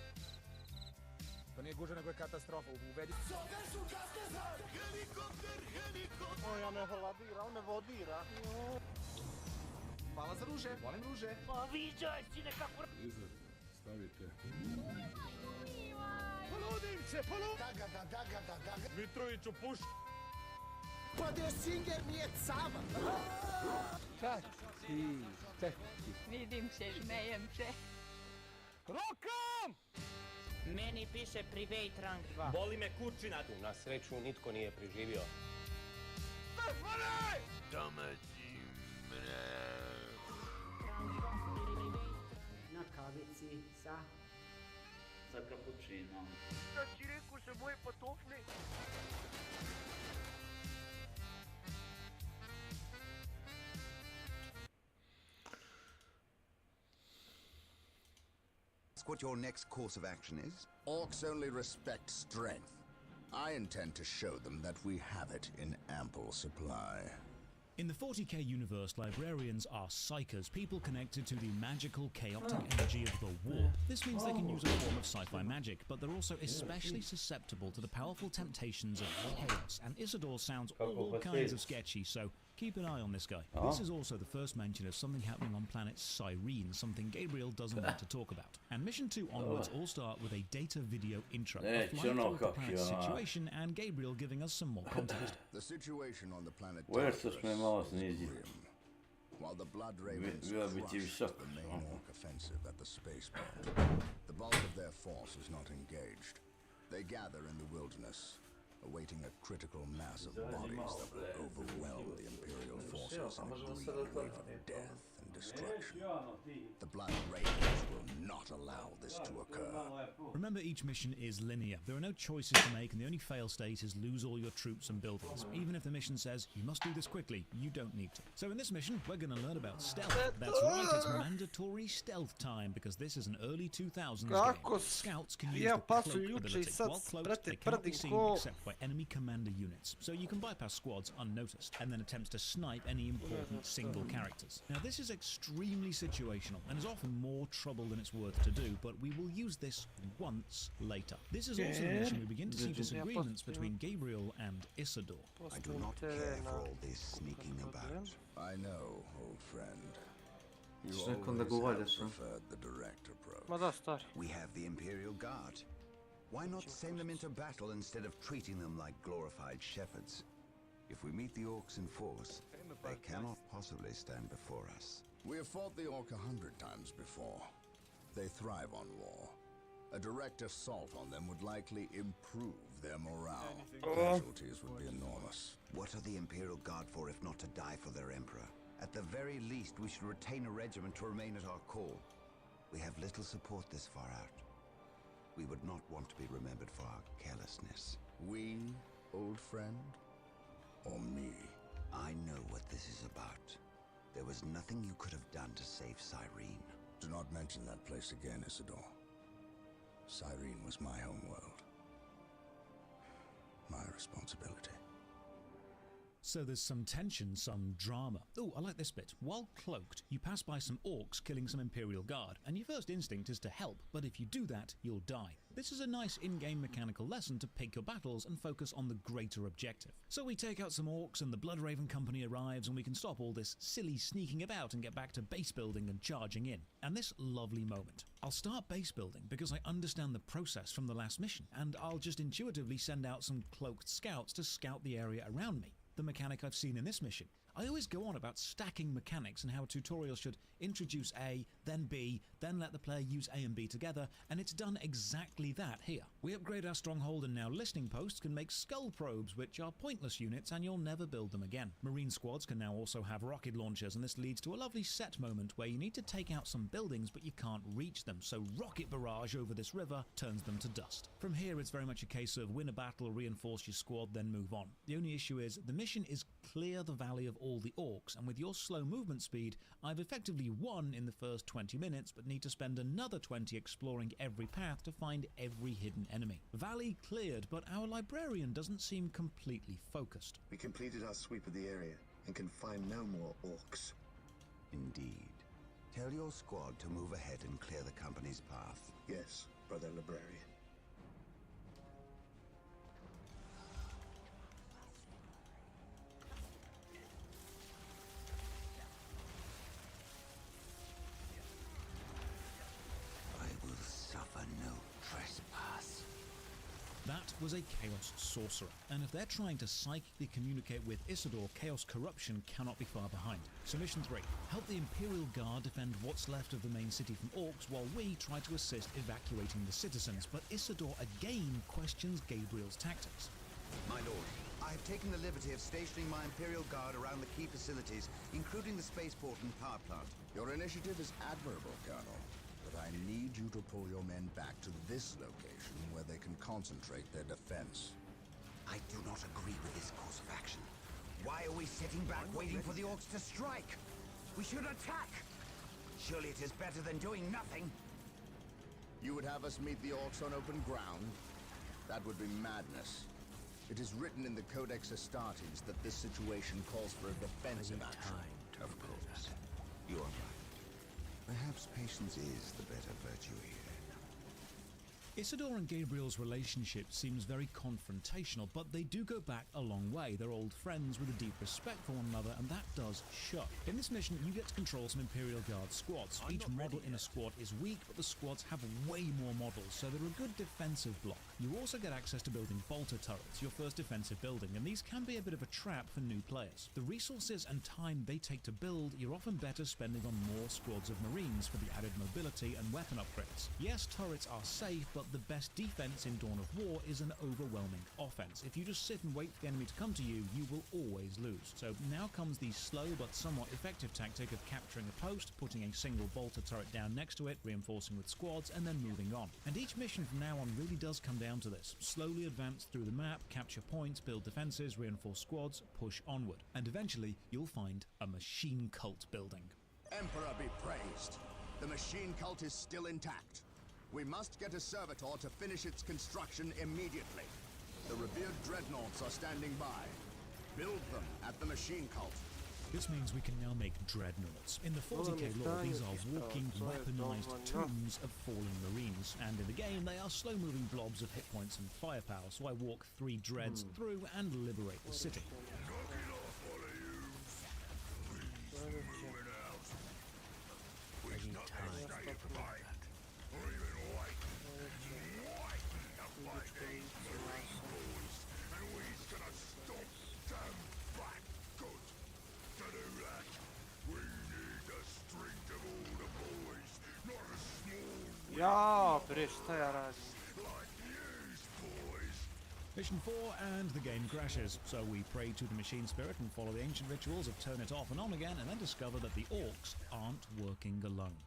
To nije guža, nego je katastrofa. Uvedi. O, ja me vodira, on me vodira. Hvala za ruže, volim ruže. Pa viđaj si nekako... Izad, stavite. Poludim se, Daga. Mitroviću puš. Pa der Singer mi je cava. Čak ti. Vidim se, žmejem se. Rokam! Meni piše private rank 2. Boli me kućina. Na sreću nitko nije preživio. Stefane! Domaći Na kavici sa kapućinom. Da si rekao se moje patofne? What your next course of action is? Orcs only respect strength. I intend to show them that we have it in ample supply. In the 40k universe, librarians are psychers, people connected to the magical, chaotic energy of the war. This means they can use a form of sci-fi magic, but they're also especially susceptible to the powerful temptations of chaos. And Isidore sounds all kinds of sketchy, so keep an eye on this guy. This is also the first mention of something happening on planet Cyrene, something Gabriel doesn't want to talk about. And Mission 2 onwards all start with a data video intro, a flight through the planet's situation, and Gabriel giving us some more context. The situation on the planet grim. While the Blood Ravens crush the main orc offensive at the spaceport, the bulk of their force is not engaged. They gather in the wilderness, awaiting a critical mass of bodies that will overwhelm the Imperial forces in a green wave of death and destruction. The Blood Raiders will not allow this to occur. Remember, each mission is linear. There are no choices to make, and the only fail state is lose all your troops and buildings. Even if the mission says you must do this quickly, you don't need to. So in this mission, we're going to learn about stealth. That's right, it's mandatory stealth time, because this is an early 2000s game. Scouts can use the cloak ability. While cloaked, they cannot be seen except by enemy commander units, so you can bypass squads unnoticed, and then attempts to snipe any important single characters. Now this is extremely situational, and is often more trouble than it's worth to do, but we will use this once later. This is also the mission we begin to see disagreements between Gabriel and Isidore. I do not care for all this sneaking about. I know, old friend. You always have preferred the direct approach. We have the Imperial Guard. Why not send them into battle instead of treating them like glorified shepherds? If we meet the orcs in force, they cannot possibly stand before us. We have fought the orc 100 times before. They thrive on war. A direct assault on them would likely improve their morale. Casualties would be enormous. What are the Imperial Guard for if not to die for their Emperor? At the very least, we should retain a regiment to remain at our call. We have little support this far out. We would not want to be remembered for our carelessness. We, old friend? Or me? I know what this is about. There was nothing you could have done to save Cyrene. Do not mention that place again, Isidore. Cyrene was my home world. My responsibility. So there's some tension, some drama. Oh, I like this bit. While cloaked, you pass by some orcs killing some Imperial Guard, and your first instinct is to help, but if you do that, you'll die. This is a nice in-game mechanical lesson to pick your battles and focus on the greater objective. So we take out some orcs and the Bloodraven Company arrives, and we can stop all this silly sneaking about and get back to base building and charging in. And this lovely moment. I'll start base building because I understand the process from the last mission, and I'll just intuitively send out some cloaked scouts to scout the area around me. The mechanic I've seen in this mission. I always go on about stacking mechanics and how a tutorial should introduce A, then B, then let the player use A and B together, and it's done exactly that here. We upgrade our stronghold, and now listening posts can make skull probes, which are pointless units and you'll never build them again. Marine squads can now also have rocket launchers, and this leads to a lovely set moment where you need to take out some buildings but you can't reach them, so rocket barrage over this river turns them to dust. From here it's very much a case of win a battle, reinforce your squad, then move on. The only issue is the mission is clear the valley of all the orcs, and with your slow movement speed, I've effectively won in the first 20 minutes, but need to spend another 20 exploring every path to find every hidden enemy. Valley cleared, but our librarian doesn't seem completely focused. We completed our sweep of the area and can find no more orcs. Indeed. Tell your squad to move ahead and clear the company's path. Yes, Brother Librarian. That was a Chaos Sorcerer, and if they're trying to psychically communicate with Isidore, Chaos Corruption cannot be far behind. So mission 3, help the Imperial Guard defend what's left of the main city from orcs while we try to assist evacuating the citizens, but Isidore again questions Gabriel's tactics. My lord, I have taken the liberty of stationing my Imperial Guard around the key facilities, including the spaceport and power plant. Your initiative is admirable, Colonel. But I need you to pull your men back to this location where they can concentrate their defense. I do not agree with this course of action. Why are we sitting back waiting for the orcs to strike? We should attack! Surely it is better than doing nothing. You would have us meet the orcs on open ground? That would be madness. It is written in the Codex Astartes that this situation calls for a defensive action. Of course. You are right. Perhaps patience is the better virtue here. Isidore and Gabriel's relationship seems very confrontational, but they do go back a long way. They're old friends with a deep respect for one another, and that does show. In this mission, you get to control some Imperial Guard squads. Each model in a squad is weak, but the squads have way more models, so they're a good defensive block. You also get access to building bolter turrets, your first defensive building, and these can be a bit of a trap for new players. The resources and time they take to build, you're often better spending on more squads of Marines for the added mobility and weapon upgrades. Yes, turrets are safe, but the best defense in Dawn of War is an overwhelming offense. If you just sit and wait for the enemy to come to you, you will always lose. So now comes the slow but somewhat effective tactic of capturing a post, putting a single bolter turret down next to it, reinforcing with squads, and then moving on. And each mission from now on really does come down to this. Slowly advance through the map, capture points, build defenses, reinforce squads, push onward. And eventually, you'll find a machine cult building. Emperor be praised. The machine cult is still intact. We must get a servitor to finish its construction immediately. The revered dreadnoughts are standing by. Build them at the machine cult. This means we can now make dreadnoughts. In the 40k lore, these are walking, weaponized tombs of fallen marines, and in the game, they are slow-moving blobs of hit points and firepower, so I walk 3 dreads through and liberate the city. Ja, bre, šta ja radim? Mission 4, and the game crashes. So we pray to the machine spirit and follow the ancient rituals of turn it off and on again, and then discover that the orcs aren't working alone.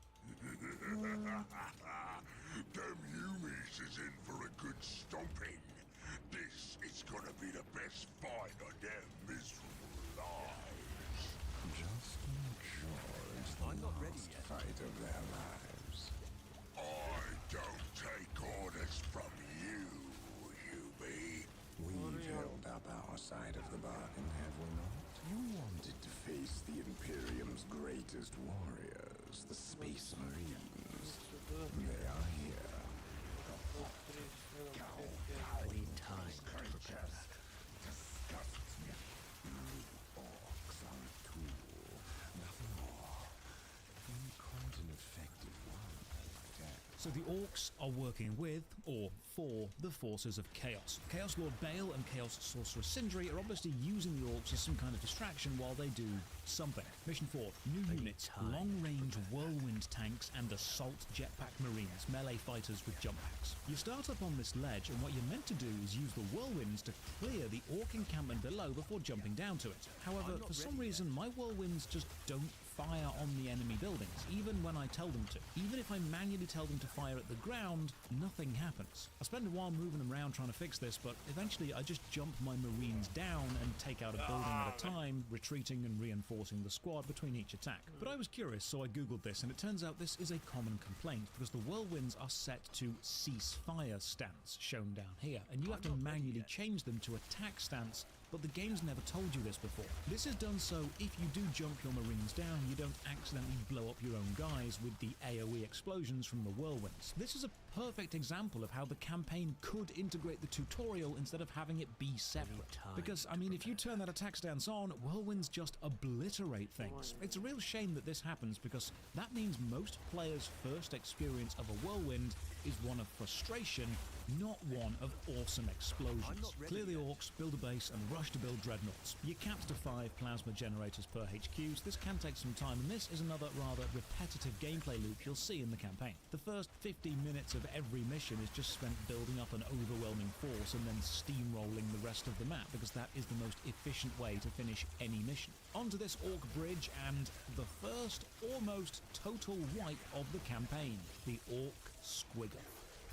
Them Umis is in for a good stomping. This is gonna be the best fight of their miserable lives. Just enjoy I'm not ready yet. fight of their lives. I don't take orders from you, Hubie. We've held up our side of the bargain, have we not? You wanted to face the Imperium's greatest warriors, the Space Marines. They are here. I need time to prepare that. Disgusts me. Orcs are a tool, nothing more. And quite an effective one at that. So the orcs are working with, or for, the forces of Chaos. Chaos Lord Bale and Chaos Sorcerer Sindri are obviously using the orcs as some kind of distraction while they do something. Mission 4, new units, long-range whirlwind tanks and assault jetpack marines, melee fighters with jump packs. You start up on this ledge, and what you're meant to do is use the whirlwinds to clear the orc encampment below before jumping down to it. However, for some reason, my whirlwinds just don't fire on the enemy buildings, even when I tell them to. Even if I manually tell them to fire at the ground, nothing happens. I spend a while moving them around trying to fix this, but eventually I just jump my marines down and take out a building at a time, retreating and reinforcing the squad between each attack. But I was curious, so I googled this, and it turns out this is a common complaint, because the whirlwinds are set to ceasefire stance, shown down here, and you have to manually change them to attack stance, but the game's never told you this before. This is done so if you do jump your marines down, you don't accidentally blow up your own guys with the AoE explosions from the whirlwinds. This is a perfect example of how the campaign could integrate the tutorial instead of having it be separate. Because, I mean, if you turn that attack stance on, whirlwinds just obliterate things. It's a real shame that this happens, because that means most players' first experience of a whirlwind is one of frustration, not one of awesome explosions. Clear the orcs, build a base, and rush to build dreadnoughts. You're capped to 5 plasma generators per HQ, so this can take some time, and this is another rather repetitive gameplay loop you'll see in the campaign. The first 15 minutes of every mission is just spent building up an overwhelming force and then steamrolling the rest of the map, because that is the most efficient way to finish any mission. Onto this orc bridge, and the first almost total wipe of the campaign, the Orc Squigger.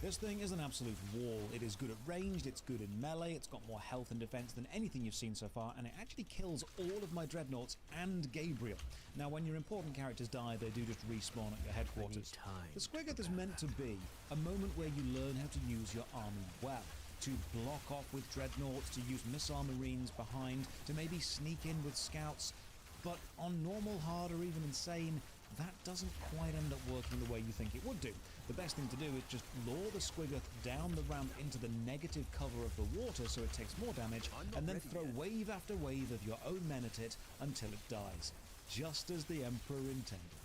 This thing is an absolute wall. It is good at ranged, it's good in melee, it's got more health and defense than anything you've seen so far, and it actually kills all of my dreadnoughts and Gabriel. Now, when your important characters die, they do just respawn at your headquarters. The Squiggoth is meant to be a moment where you learn how to use your army well. To block off with dreadnoughts, to use missile marines behind, to maybe sneak in with scouts. But on normal, hard, or even insane, that doesn't quite end up working the way you think it would do. The best thing to do is just lure the Squiggoth down the ramp into the negative cover of the water so it takes more damage, and then throw wave after wave of your own men at it until it dies, just as the Emperor intended.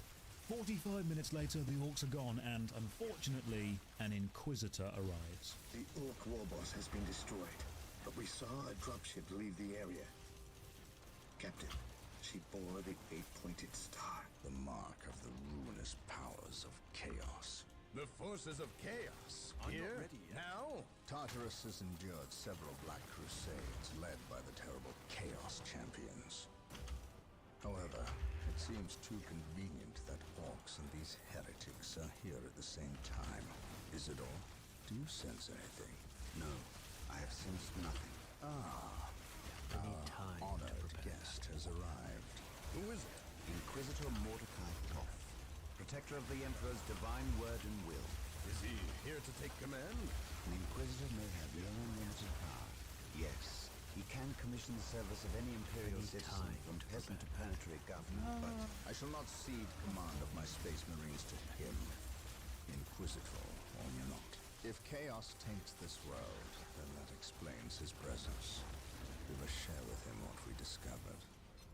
45 minutes later, the orcs are gone, and unfortunately, an Inquisitor arrives. The Orc warboss has been destroyed, but we saw a dropship leave the area. Captain, she bore the 8-pointed star. The mark of the ruinous powers of chaos. The forces of chaos. I'm Here? not ready yet. Now? Tartarus has endured several Black Crusades led by the terrible Chaos Champions. However, it seems too convenient that orcs and these heretics are here at the same time. Isidore, do you sense anything? No, I have sensed nothing. Ah, I need time our honored guest has arrived. Who is it? Inquisitor Mordecai Toth, protector of the Emperor's divine word and will. Is he here to take command? An Inquisitor may have no unlimited power. Yes, he can commission the service of any Imperial citizen, from peasant to planetary government, but I shall not cede command of my Space Marines to him, Inquisitor or not. If chaos taints this world, then that explains his presence. We must share with him what we discovered.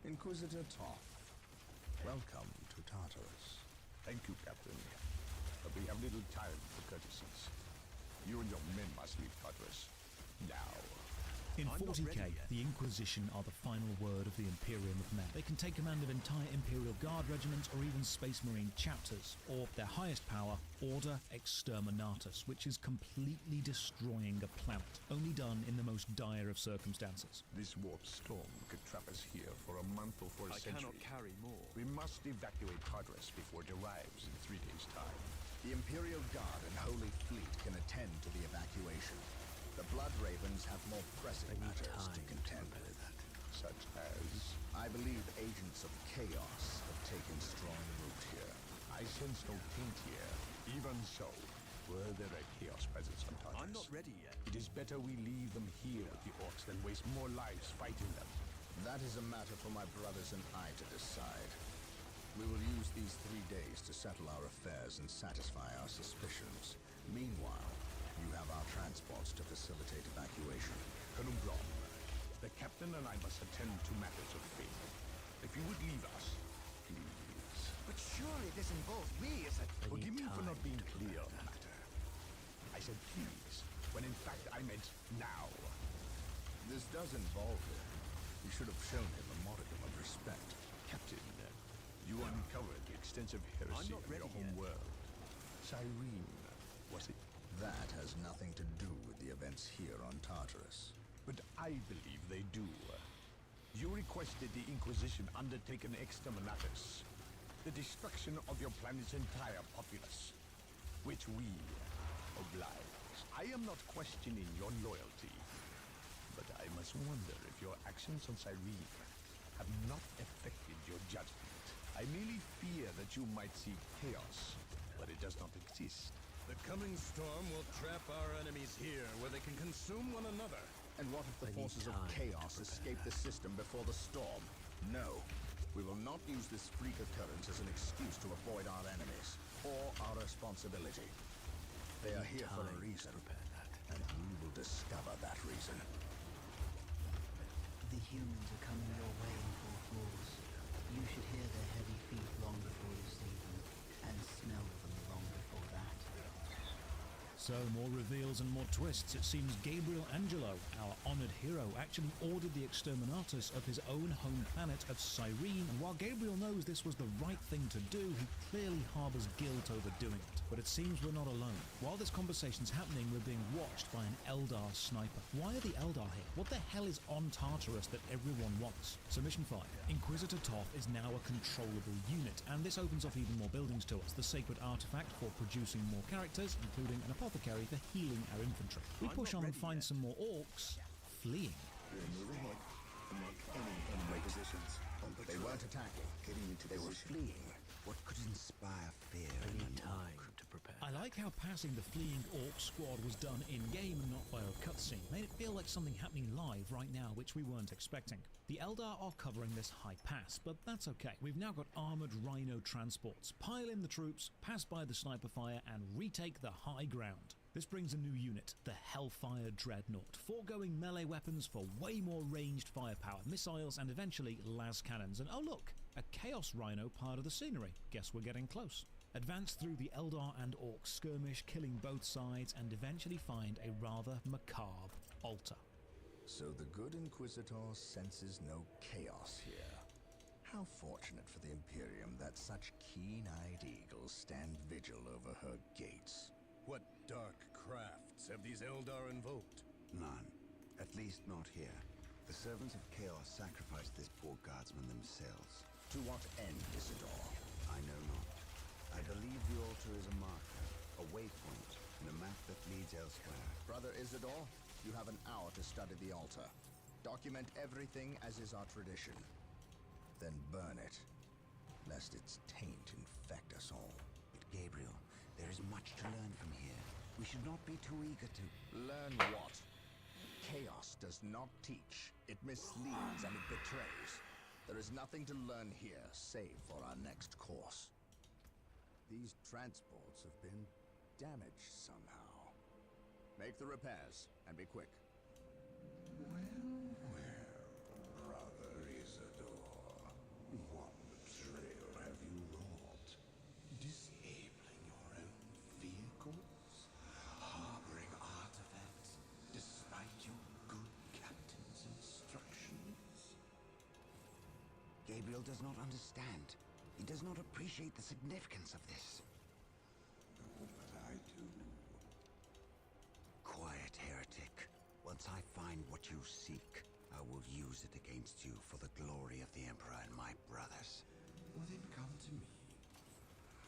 Inquisitor Toth, welcome to Tartarus. Thank you, Captain. But we have little time for courtesies. You and your men must leave Tartarus now. In I'm not 40k, ready yet. the Inquisition are the final word of the Imperium of Men. They can take command of entire Imperial Guard regiments or even Space Marine chapters, or their highest power, Order Exterminatus, which is completely destroying a planet, only done in the most dire of circumstances. This warp storm could trap us here for a month or for a I century. cannot carry more. We must evacuate Tartarus before it arrives in 3 days' time. The Imperial Guard and Holy Fleet can attend to the evacuation. The Blood Ravens have more pressing matters to contend with. Such as? I believe agents of chaos have taken strong root here. I sense no taint here. Even so, were there a chaos presence on Tartarus? I'm not ready yet. It is better we leave them here with the orcs than waste more lives fighting them. That is a matter for my brothers and I to decide. We will use these 3 days to settle our affairs and satisfy our suspicions. Meanwhile, you have our transports to facilitate evacuation. Colonel Braun, the captain and I must attend to matters of faith. If you would leave us, please. But surely this involves me as a... Forgive me for not being clear on the matter. I said please, when in fact I meant now. This does involve him. You should have shown him a modicum of respect. Captain, you uncovered the extensive heresy of your home world. Cyrene, was it? That has nothing to do with the events here on Tartarus. But I believe they do. You requested the Inquisition undertake an exterminatus, the destruction of your planet's entire populace, which we oblige. I am not questioning your loyalty, but I must wonder if your actions on Cyrene have not affected your judgment. I merely fear that you might see chaos, but it does not exist. The coming storm will trap our enemies here, where they can consume one another. And what if the forces of chaos escape the system before the storm? No. We will not use this freak occurrence as an excuse to avoid our enemies, or our responsibility. They are here for a reason, and we will discover that reason. The humans are coming your way in full force. You should hear their heavy feet long before you see them, and smell them long before that. So, more reveals and more twists. It seems Gabriel Angelo, our honoured hero, actually ordered the exterminatus of his own home planet of Cyrene, and while Gabriel knows this was the right thing to do, he clearly harbours guilt over doing it. But it seems we're not alone. While this conversation's happening, we're being watched by an Eldar sniper. Why are the Eldar here? What the hell is on Tartarus that everyone wants? So Mission 5. Inquisitor Toth is now a controllable unit, and this opens up even more buildings to us. The sacred artifact for producing more characters, including an apothecary for healing our infantry. We push on and find some more orcs fleeing. Move ahead and make any enemy positions. They weren't attacking. They were fleeing. What could inspire fear? I need time to prepare. I like how passing the fleeing orc squad was done in-game and not via a cutscene. Made it feel like something happening live right now, which we weren't expecting. The Eldar are covering this high pass, but that's okay. We've now got armoured rhino transports. Pile in the troops, pass by the sniper fire, and retake the high ground. This brings a new unit, the Hellfire Dreadnought, foregoing melee weapons for way more ranged firepower, missiles, and eventually las cannons. And oh look, a Chaos Rhino part of the scenery. Guess we're getting close. Advance through the Eldar and Orc skirmish, killing both sides, and eventually find a rather macabre altar. So the good Inquisitor senses no chaos here. How fortunate for the Imperium that such keen-eyed eagles stand vigil over her gates. What dark crafts have these Eldar invoked? None. At least not here. The servants of Chaos sacrificed this poor guardsman themselves. To what end, Isidore? I know not. I believe the altar is a marker, a waypoint, and a map that leads elsewhere. Brother Isidore, you have an hour to study the altar. Document everything as is our tradition. Then burn it, lest its taint infect us all. But Gabriel, there is much to learn from here. We should not be too eager to... Learn what? Chaos does not teach. It misleads and it betrays. There is nothing to learn here, save for our next course. These transports have been damaged somehow. Make the repairs, and be quick. Brother Isidore, what betrayal have you wrought? Disabling your own vehicles? Harboring artifacts despite your good captain's instructions? Gabriel does not understand. He does not appreciate the significance of this. No, but I do. Quiet, heretic. Once I find what you seek, I will use it against you for the glory of the Emperor and my brothers. Well, then come to me.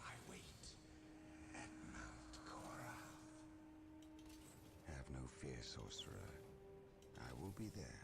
I wait at Mount Korath. Have no fear, sorcerer. I will be there.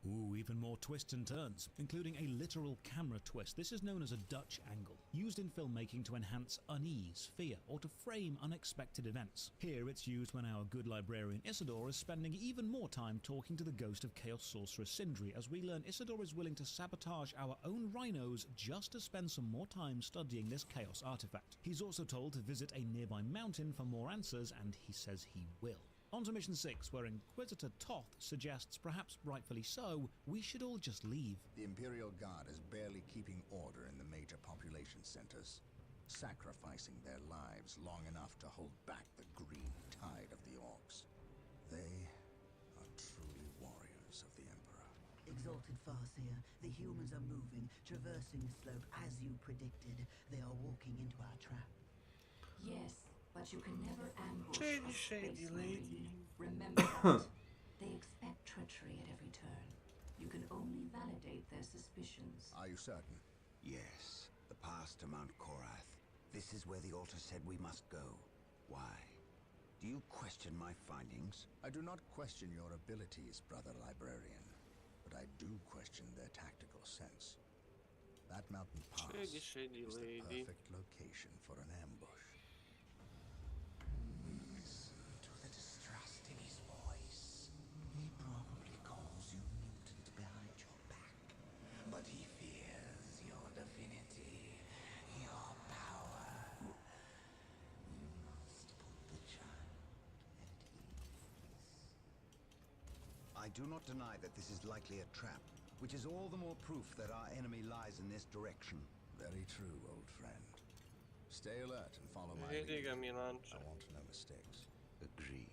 Ooh, even more twists and turns, including a literal camera twist. This is known as a Dutch angle, used in filmmaking to enhance unease, fear, or to frame unexpected events. Here it's used when our good librarian Isidore is spending even more time talking to the ghost of Chaos Sorcerer Sindri, as we learn Isidore is willing to sabotage our own rhinos just to spend some more time studying this Chaos artifact. He's also told to visit a nearby mountain for more answers, and he says he will. On to Mission 6, where Inquisitor Toth suggests, perhaps rightfully so, we should all just leave. The Imperial Guard is barely keeping order in the major population centers, sacrificing their lives long enough to hold back the green tide of the Orcs. They are truly warriors of the Emperor. Exalted Farseer, the humans are moving, traversing the slope as you predicted. They are walking into our trap. Yes, but you can never ambush Shady, a shady space lady. marine. Remember that. They expect treachery at every turn. You can only validate their suspicions. Are you certain? Yes, the path to Mount Korath. This is where the altar said we must go. Why? Do you question my findings? I do not question your abilities, Brother Librarian, but I do question their tactical sense. That mountain pass Shady is lady. the perfect location for an ambush. Listen to the distrust in his voice. He probably calls you mutant behind your back, but he fears your divinity, your power. You must put the child at ease. I do not deny that this is likely a trap, which is all the more proof that our enemy lies in this direction. Very true, old friend. Stay alert and follow my Vidi ga lead. Milanče. I want no mistakes. Agreed.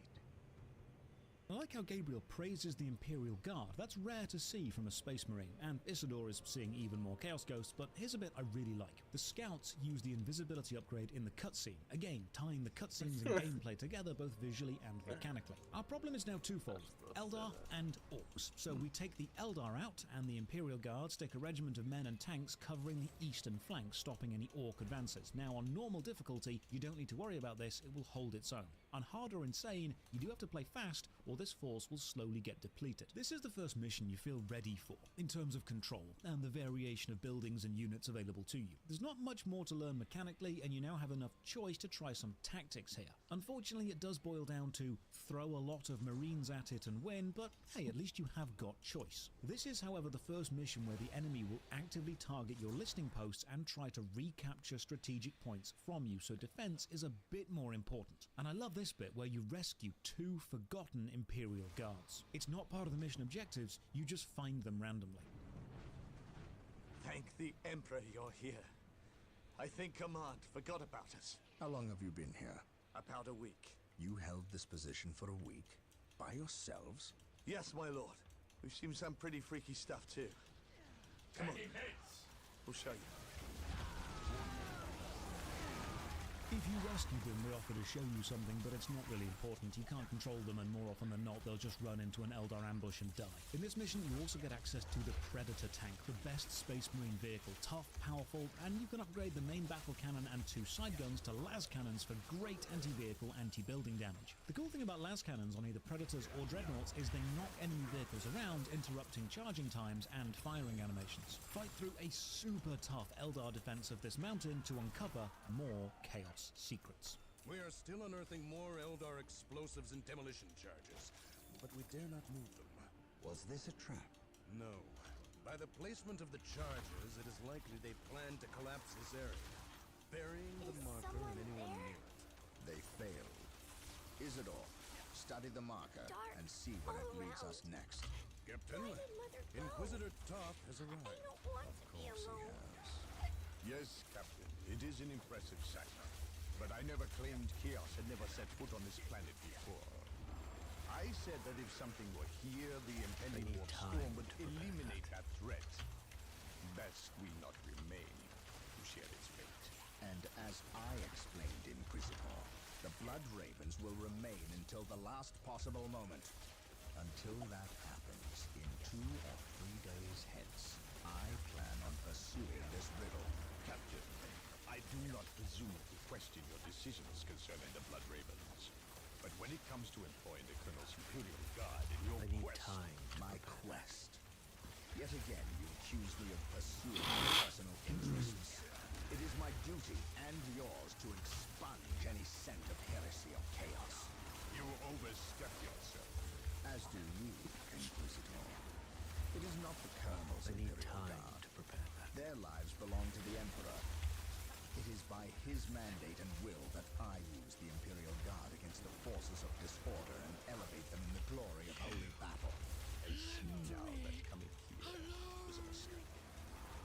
I like how Gabriel praises the Imperial Guard. That's rare to see from a Space Marine, and Isidore is seeing even more Chaos Ghosts, but here's a bit I really like. The Scouts use the invisibility upgrade in the cutscene, again tying the cutscenes and gameplay together both visually and mechanically. Our problem is now twofold, Eldar and Orcs. So we take the Eldar out, and the Imperial Guard stick a regiment of men and tanks covering the eastern flank, stopping any Orc advances. Now on normal difficulty, you don't need to worry about this, it will hold its own. On hard or insane, you do have to play fast, or this force will slowly get depleted. This is the first mission you feel ready for, in terms of control, and the variation of buildings and units available to you. There's not much more to learn mechanically, and you now have enough choice to try some tactics here. Unfortunately, it does boil down to throw a lot of Marines at it and win, but hey, at least you have got choice. This is, however, the first mission where the enemy will actively target your listening posts and try to recapture strategic points from you, so defense is a bit more important. And I love this bit where you rescue 2 forgotten Imperial Guards. It's not part of the mission objectives, you just find them randomly. Thank the Emperor you're here. I think Command forgot about us. How long have you been here? About a week. You held this position for a week? By yourselves? Yes, my lord. We've seen some pretty freaky stuff too. Come on. We'll show you. If you rescue them, they offer to show you something, but it's not really important. You can't control them, and more often than not, they'll just run into an Eldar ambush and die. In this mission, you also get access to the Predator tank, the best Space Marine vehicle. Tough, powerful, and you can upgrade the main battle cannon and 2 side guns to las cannons for great anti-vehicle, anti-building damage. The cool thing about las cannons on either Predators or Dreadnoughts is they knock enemy vehicles around, interrupting charging times and firing animations. Fight through a super tough Eldar defense of this mountain to uncover more chaos secrets. We are still unearthing more Eldar explosives and demolition charges, but we dare not move them. Was this a trap? No. By the placement of the charges, it is likely they plan to collapse this area, burying the marker and anyone near it. They failed. Isidore, study the marker and see where it leads us next. Captain, Inquisitor Toph has arrived. Of course he has. Yes, Captain. It is an impressive sight. But I never claimed Chaos had never set foot on this planet before. I said that if something were here, the impending warp storm would eliminate that threat. Best we not remain to share its fate. And as I explained, Inquisitor, the Blood Ravens will remain until the last possible moment. Until that happens, in 2 or 3 days hence, I plan on pursuing this riddle. Captain, I do not presume to question your decisions concerning the Blood Ravens. But when it comes to employing the Colonel's Imperial Guard in your my quest. Yet again, you accuse me of pursuing my personal interests. It is my duty and yours to expunge any scent of heresy or chaos. You overstep yourself. As do you, Inquisitor. It is not the Colonel's Imperial Guard. To prepare that. Their lives belong to the Emperor. It is by his mandate and will that I use the Imperial Guard against the forces of disorder and elevate them in the glory of holy battle. I see now that coming here was a mistake.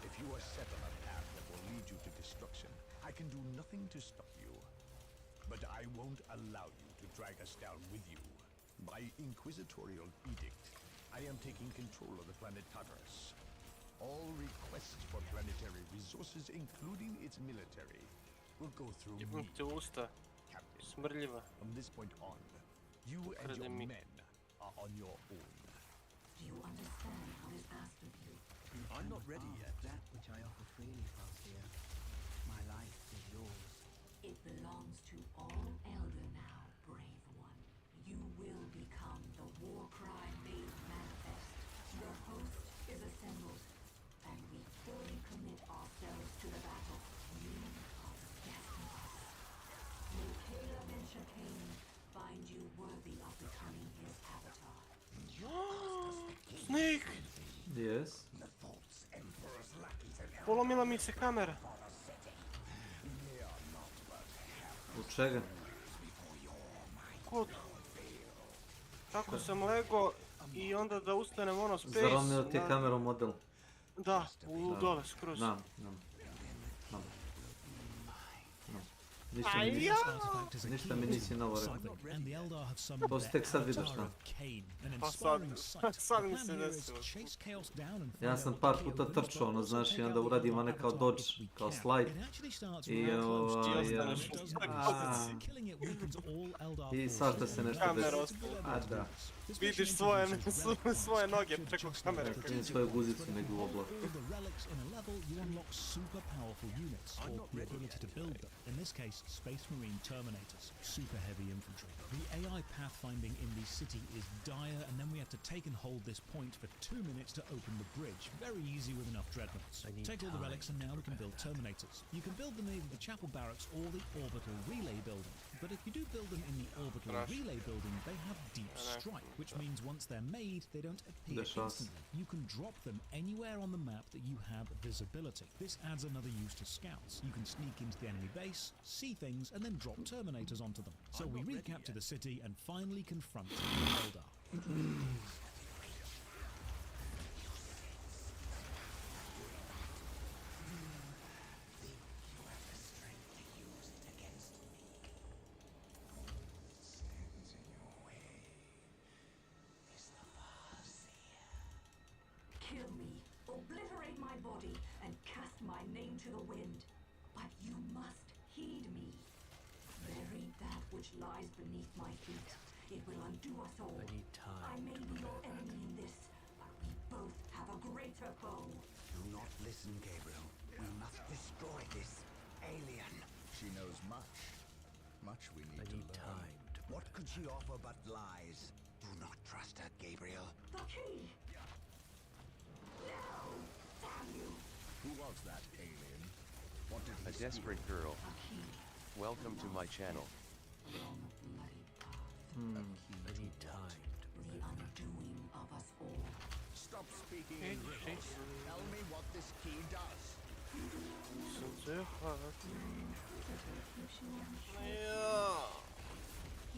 If you are set on a path that will lead you to destruction, I can do nothing to stop you. But I won't allow you to drag us down with you. By inquisitorial edict, I am taking control of the planet Tartarus. All requests for planetary resources, including its military, will go through me. Captain, from this point on, you and your men are on your own. Do you understand what is asked of you? I'm not ready yet. That which I offer freely, Faustia. My life is yours. It belongs to all Elder now, brave one. You will become the war cry made manifest. Your host is assembled, and we fully commit ourselves to the battle. You are the best of us. May Caleb and Chicane find you worthy of becoming his avatar. Snake! Yes. Polomila mi se kamera. Od čega? Kod? Kako sam lego i onda da ustanem ono space... Zaromio ti je kameru model. Da, dole skroz. Znam. Ništa mi nisi novo rekao. To si tek sad vidio šta. Pa sad mi se desilo. Ja sam par puta trčao, ono znaš, i onda uradim one kao dodge, kao slide. I svašta se nešto desi. A da. Vidiš svoje noge preko kamere. Vidim svoju guzicu negdje u oblaku. Space Marine Terminators, super heavy infantry. The AI pathfinding in the city is dire, and then we have to take and hold this point for 2 minutes to open the bridge. Very easy with enough dreadnoughts. Take all the relics and now we can build Terminators. You can build them in the chapel barracks or the orbital relay building. But if you do build them in the orbital relay building, they have deep strike, which means once they're made, they don't appear instantly. You can drop them anywhere on the map that you have visibility. This adds another use to scouts. You can sneak into the enemy base, see things, and then drop Terminators onto them. So we recapture the city and finally confront the Eldar. Kill me, obliterate my body, and cast my name to the wind, but you must heed me. Bury that which lies beneath my feet. It will undo us all. I need time. I may be your enemy in this, but we both have a greater foe. Do not listen, Gabriel. We must destroy this alien. She knows much. Much we need to learn. Time to what could she offer but lies? Do not trust her, Gabriel. The key! No! Damn you! Who was that alien? What did he A desperate girl. Welcome to my channel. I need time to The undoing of us all. Stop speaking in riddles. Tell me what this key does.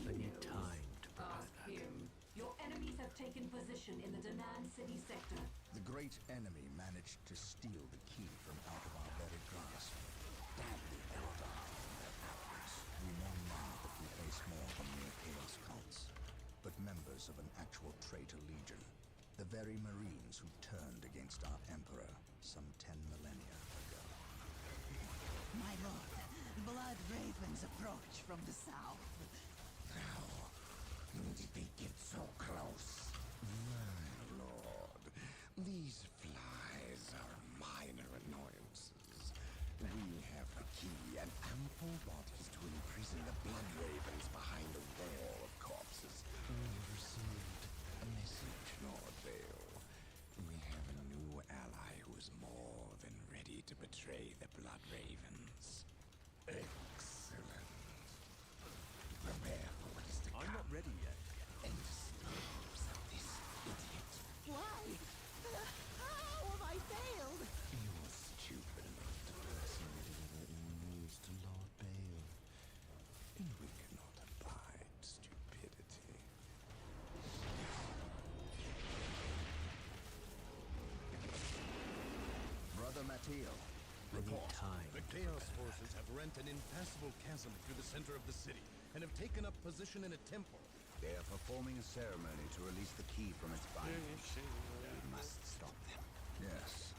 I need time to Ask him. Your enemies have taken position in the Danan City sector. The great enemy managed to steal the key from out of our very grasp. Damn the Eldar and their avarice. We know now that we face more than mere chaos cults, but members of an actual traitor legion. The very Marines who turned against our Emperor some 10 millennia ago. My lord, blood ravens approach from the south. How did they get so close? My lord, these flies are minor annoyances. We have the key and ample bodies to imprison the blood ravens behind a wall of corpses. We received a message, Lord Vale. We have a new ally who is more than ready to betray the blood ravens. Excellent. Prepare for what is to come. I'm not ready yet. And dispose of this idiot. Why? How have I failed? You're stupid enough to personally deliver news to Lord Bale. And we cannot abide stupidity. Brother Mateo, report. The Chaos Forces have rent an impassable chasm through the center of the city and have taken up position in a temple. They are performing a ceremony to release the key from its bindings. We must stop them. Yes.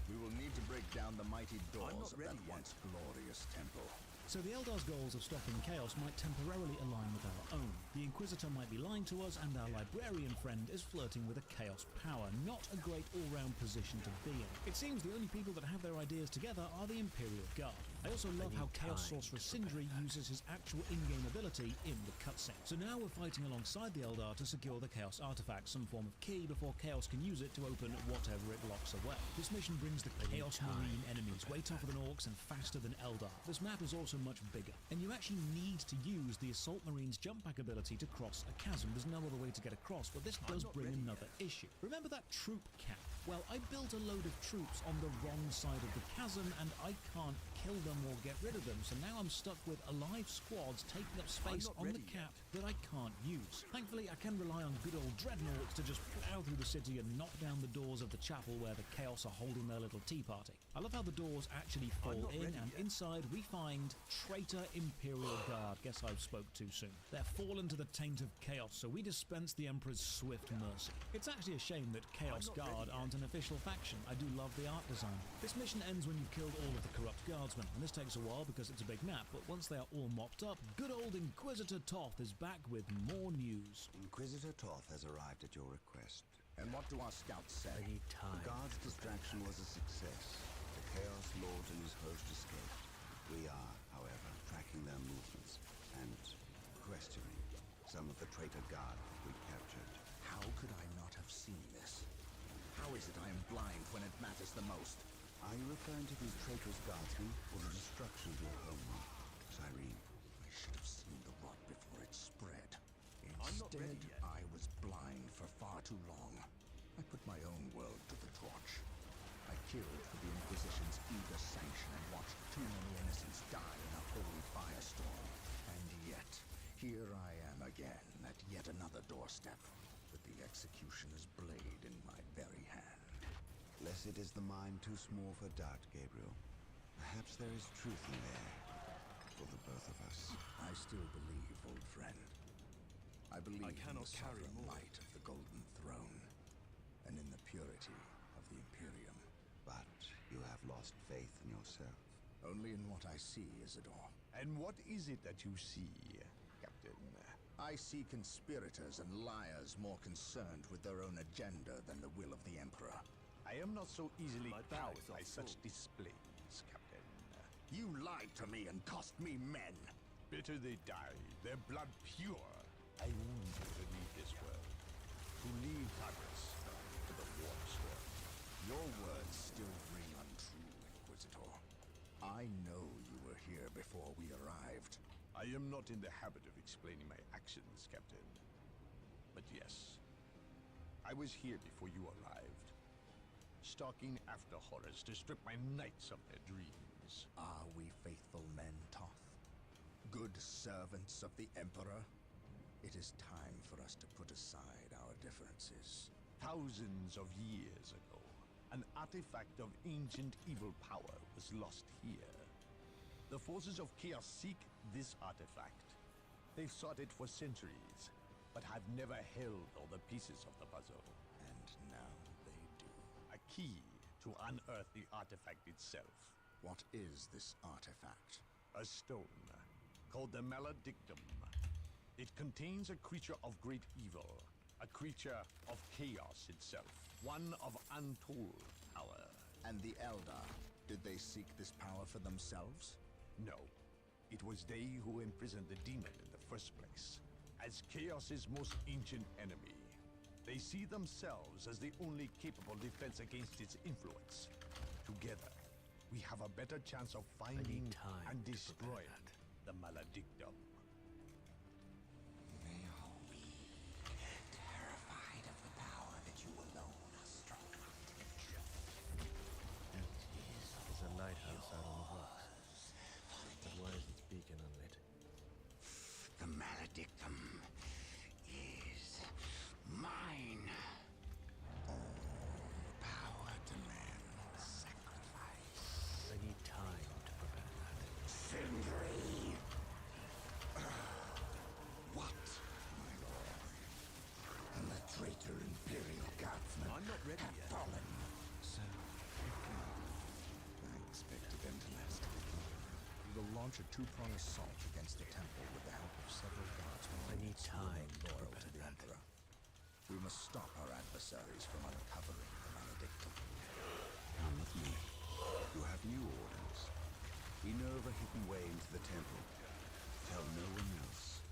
We will need to break down the mighty doors of that once glorious temple. So the Eldar's goals of stopping chaos might temporarily align with our own. The Inquisitor might be lying to us, and our librarian friend is flirting with a chaos power. Not a great all-round position to be in. It seems the only people that have their ideas together are the Imperial Guard. I also love how Chaos Sorcerer Sindri uses his actual in-game ability in the cutscene. So now we're fighting alongside the Eldar to secure the Chaos Artifact, some form of key, before Chaos can use it to open whatever it locks away. This mission brings the Chaos Marine enemies way tougher than Orcs and faster than Eldar. This map is also much bigger, and you actually need to use the Assault Marine's jump back ability to cross a chasm. There's no other way to get across, but this does bring another issue. Remember that troop camp? Well, I built a load of troops on the wrong side of the chasm, and I can't kill them or get rid of them, so now I'm stuck with alive squads taking up space on the cap that I can't use. Thankfully, I can rely on good old dreadnoughts to just plow through the city and knock down the doors of the chapel where the Chaos are holding their little tea party. I love how the doors actually fall in, and inside we find Traitor Imperial Guard. Guess I spoke too soon. They're fallen to the taint of chaos, so we dispense the Emperor's swift mercy. It's actually a shame that Chaos Guard aren't an official faction. I do love the art design. This mission ends when you've killed all of the corrupt guardsmen, and this takes a while because it's a big map, but once they are all mopped up, good old Inquisitor Toth is back with more news. Inquisitor Toth has arrived at your request. And what do our scouts say? I need time. The guard's distraction was a success. The Chaos Lord and his host escaped. We are, however, tracking their movements and questioning some of the traitor guard we captured. How could I not have seen this? How is it I am blind when it matters the most? Are you referring to these traitorous guardsmen or the destruction of your homeworld? Cyrene, I should have seen the rot before it spread. Instead, I was blind for far too long. I put my own world to the torch. I killed for the Inquisition's eager sanction and watched too many innocents die in a holy firestorm. And yet, here I am again at yet another doorstep, with the executioner's blade in my very hand. Blessed is the mind too small for doubt, Gabriel. Perhaps there is truth in there, for the both of us. I still believe, old friend. I believe in the sovereign might of the Golden Throne, and in the purity of the Imperium. But you have lost lost faith in yourself. Only in what I see, Isidore. And what is it that you see, Captain? I see conspirators and liars more concerned with their own agenda than the will of the Emperor. I am not so easily cowed by such displays, Captain. You lied to me and cost me men. Bitter they die, their blood pure. I warned you to leave this world. To leave Tarkus to the war storm. Your words still ring untrue, Inquisitor. I know you were here before we arrived. I am not in the habit of explaining my actions, Captain. But yes, I was here before you arrived. Stalking after horrors to strip my knights of their dreams. Are we faithful men, Toth? Good servants of the Emperor? It is time for us to put aside our differences. Thousands of years ago, an artifact of ancient evil power was lost here. The forces of chaos seek this artifact. They've sought it for centuries, but have never held all the pieces of the puzzle. And now they do. A key to unearth the artifact itself. What is this artifact? A stone called the Maledictum. It contains a creature of great evil, a creature of chaos itself, one of untold power. And the Eldar, did they seek this power for themselves? No. It was they who imprisoned the demon in the first place, as Chaos's most ancient enemy. They see themselves as the only capable defense against its influence. Together, we have a better chance of finding and destroying the Maledictum. They are weak, terrified of the power that you alone are strong to teach. There's a lighthouse out on the rocks. But why is its beacon unlit? The Maledictum is mine. All power demands sacrifice. I need time to prepare that. Sindri! What, my lord? And the traitor Imperial Guardsmen I'm not ready have yet. fallen. So quickly. I expected them to last a bit longer. We will launch a two-pronged assault against the temple with the help of several guardsmen. I need time to loyal prepare to the that. Emperor. We must stop our adversaries from uncovering the Maledictum. Come with me. You have new orders. We know of a hidden way into the temple. Tell no one else.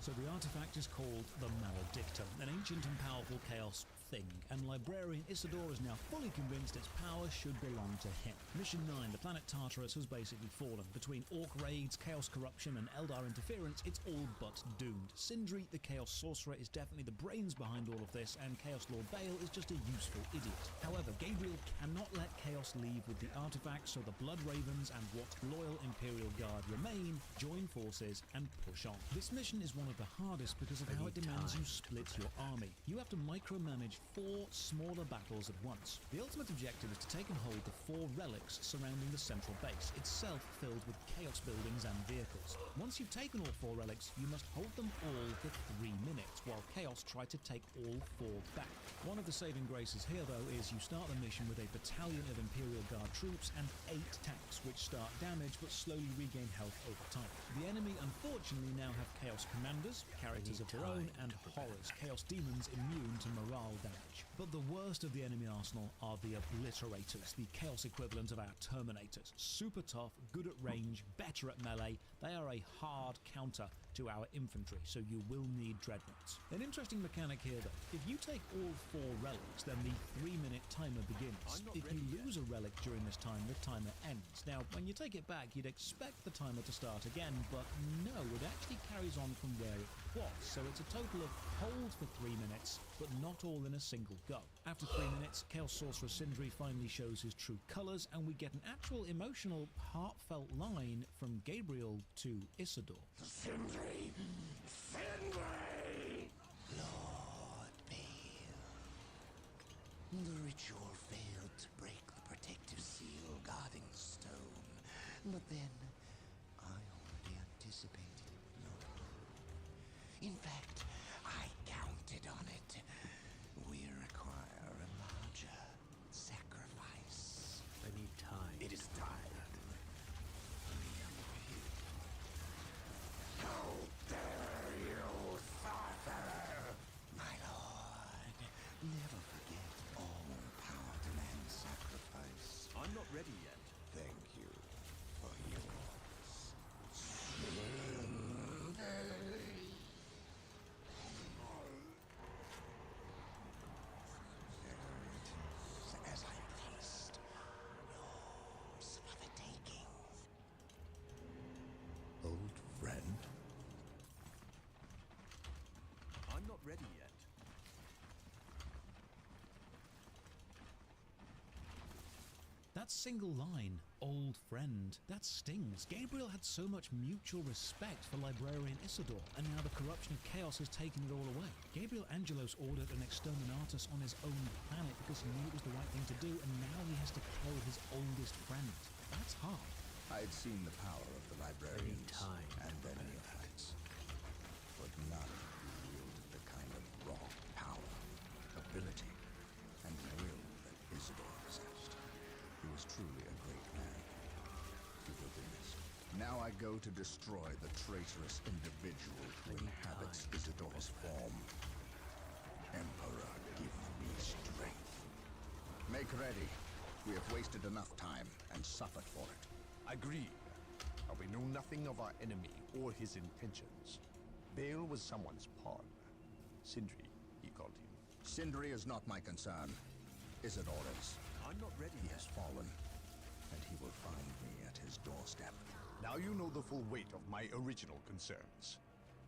So the artifact is called the Maledictum, an ancient and powerful chaos thing, and librarian Isidore is now fully convinced its power should belong to him. Mission 9, the planet Tartarus has basically fallen. Between orc raids, chaos corruption, and Eldar interference, it's all but doomed. Sindri, the chaos sorcerer, is definitely the brains behind all of this, and Chaos Lord Bale is just a useful idiot. However, Gabriel cannot let chaos leave with the artifact, so the Blood Ravens and what loyal Imperial Guard remain join forces and push on. This mission is one of the hardest because of how it demands you split your army. You have to micromanage 4 smaller battles at once. The ultimate objective is to take and hold the 4 relics surrounding the central base, itself filled with chaos buildings and vehicles. Once you've taken all 4 relics, you must hold them all for 3 minutes, while chaos try to take all 4 back. One of the saving graces here, though, is you start the mission with a battalion of Imperial Guard troops and 8 tanks, which start damaged but slowly regain health over time. The enemy, unfortunately, now have chaos commanders, characters of their own, and horrors, chaos demons immune to morale damage. But the worst of the enemy arsenal are the Obliterators, the chaos equivalent of our Terminators. Super tough, good at range, better at melee. They are a hard counter to our infantry, so you will need dreadnoughts. An interesting mechanic here, though. If you take all 4 relics, then the 3-minute timer begins. If you lose a relic during this time, the timer ends. Now, when you take it back, you'd expect the timer to start again, but no, it actually carries on from where it was. So it's a total of hold for 3 minutes, but not all in a single go. After 3 minutes, Chaos Sorcerer Sindri finally shows his true colors, and we get an actual emotional, heartfelt line from Gabriel to Isidore. Sindri! Sindri! Lord Bale. The ritual failed to break the protective seal guarding the stone. But then, I already anticipated it would not hold. In fact, I counted on it. We require a larger sacrifice. I need time. It is ready yet. Thank you for yours. As I promised, yours for the taking. Old friend? I'm not ready yet. That single line, old friend, that stings. Gabriel had so much mutual respect for Librarian Isidore, and now the corruption of chaos has taken it all away. Gabriel Angelos ordered an exterminatus on his own planet because he knew it was the right thing to do, and now he has to kill his oldest friend. That's hard. I'd seen the power of the librarians and their neophytes, but none wielded the kind of raw power, ability, and will that Isidore possessed. He was truly a great man. He will be missed. Now I go to destroy the traitorous individual who inhabits Isidore's form. Emperor, give me strength. Make ready. We have wasted enough time and suffered for it. Agreed. But we know nothing of our enemy or his intentions. Bale was someone's pawn. Sindri, he called him. Sindri is not my concern. Isidore is. I'm not ready. He has fallen, and he will find me at his doorstep. Now you know the full weight of my original concerns.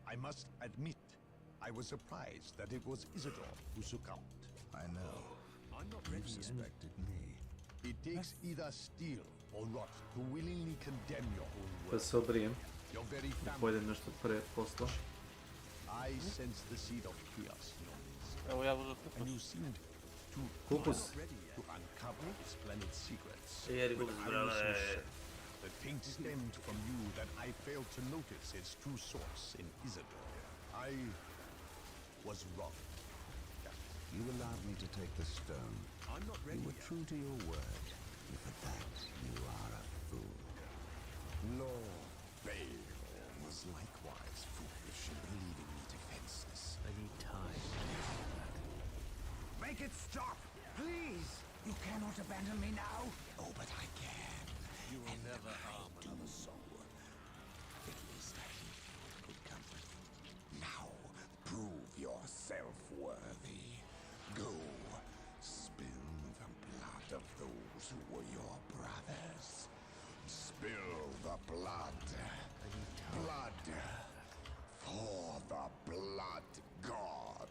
I must admit, I was surprised that it was Isidore who succumbed. I know. I'm not You ready yet. suspected me. It takes either steel or rot to willingly condemn your own Da work. se obrijem. Your very Da family. pojedem nešto pre posla. I sense the seed of chaos in your midst. Evo ja uzeo And you seemed to Kupus. to uncover its splendid secrets. Jer But kupus, I brale. was so the taint stemmed from you that I failed to notice its true source in Isidore. I was wrong. You allowed me to take the stone. I'm not ready You were yet. true to your word. For that, you are a fool. Lord Bale was likewise foolish in believing me defenseless. I need time. Make it stop! Please! You cannot abandon me now! Oh, but I can. You will never harm another So, at least I could comfort you. Now, prove yourself worthy. Go, spill the blood of those who were your brothers. Spill the blood. Blood for the blood god.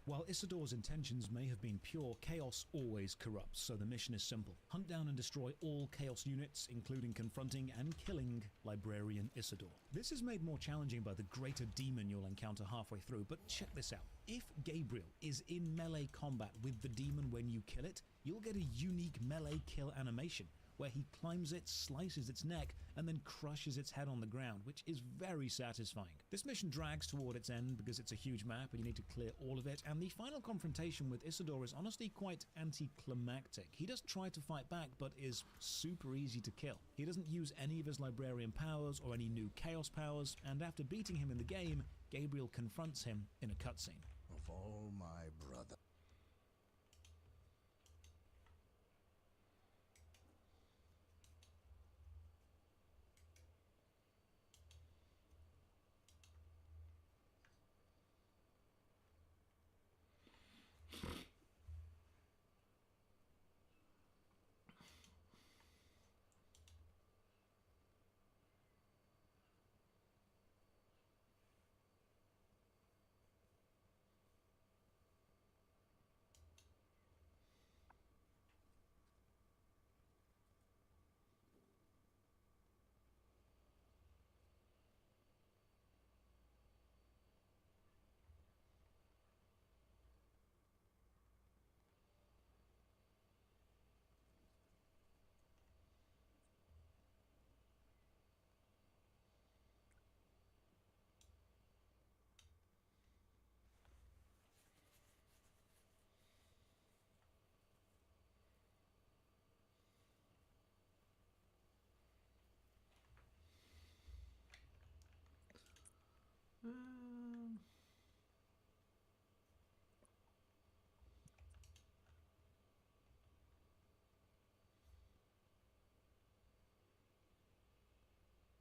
While Isidore's intentions may have been pure, chaos always corrupts, so the mission is simple. Hunt down and destroy all chaos units, including confronting and killing Librarian Isidore. This is made more challenging by the greater demon you'll encounter halfway through, but check this out. If Gabriel is in melee combat with the demon when you kill it, you'll get a unique melee kill animation, where he climbs it, slices its neck, and then crushes its head on the ground, which is very satisfying. This mission drags toward its end because it's a huge map and you need to clear all of it, and the final confrontation with Isidore is honestly quite anticlimactic. He does try to fight back, but is super easy to kill. He doesn't use any of his librarian powers or any new chaos powers, and after beating him in the game, Gabriel confronts him in a cutscene. Of all my brothers.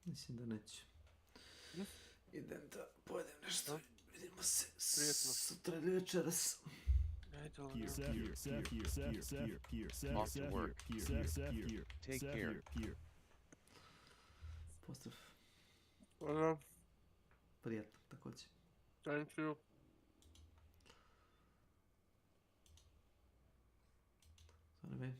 Mislim da neću. Idem da pojedem nešto. Vidimo se sutra ili večeras. Off to work. Take care. Pozdrav. Pozdrav. Prijatno, također. Thank you. Sorry,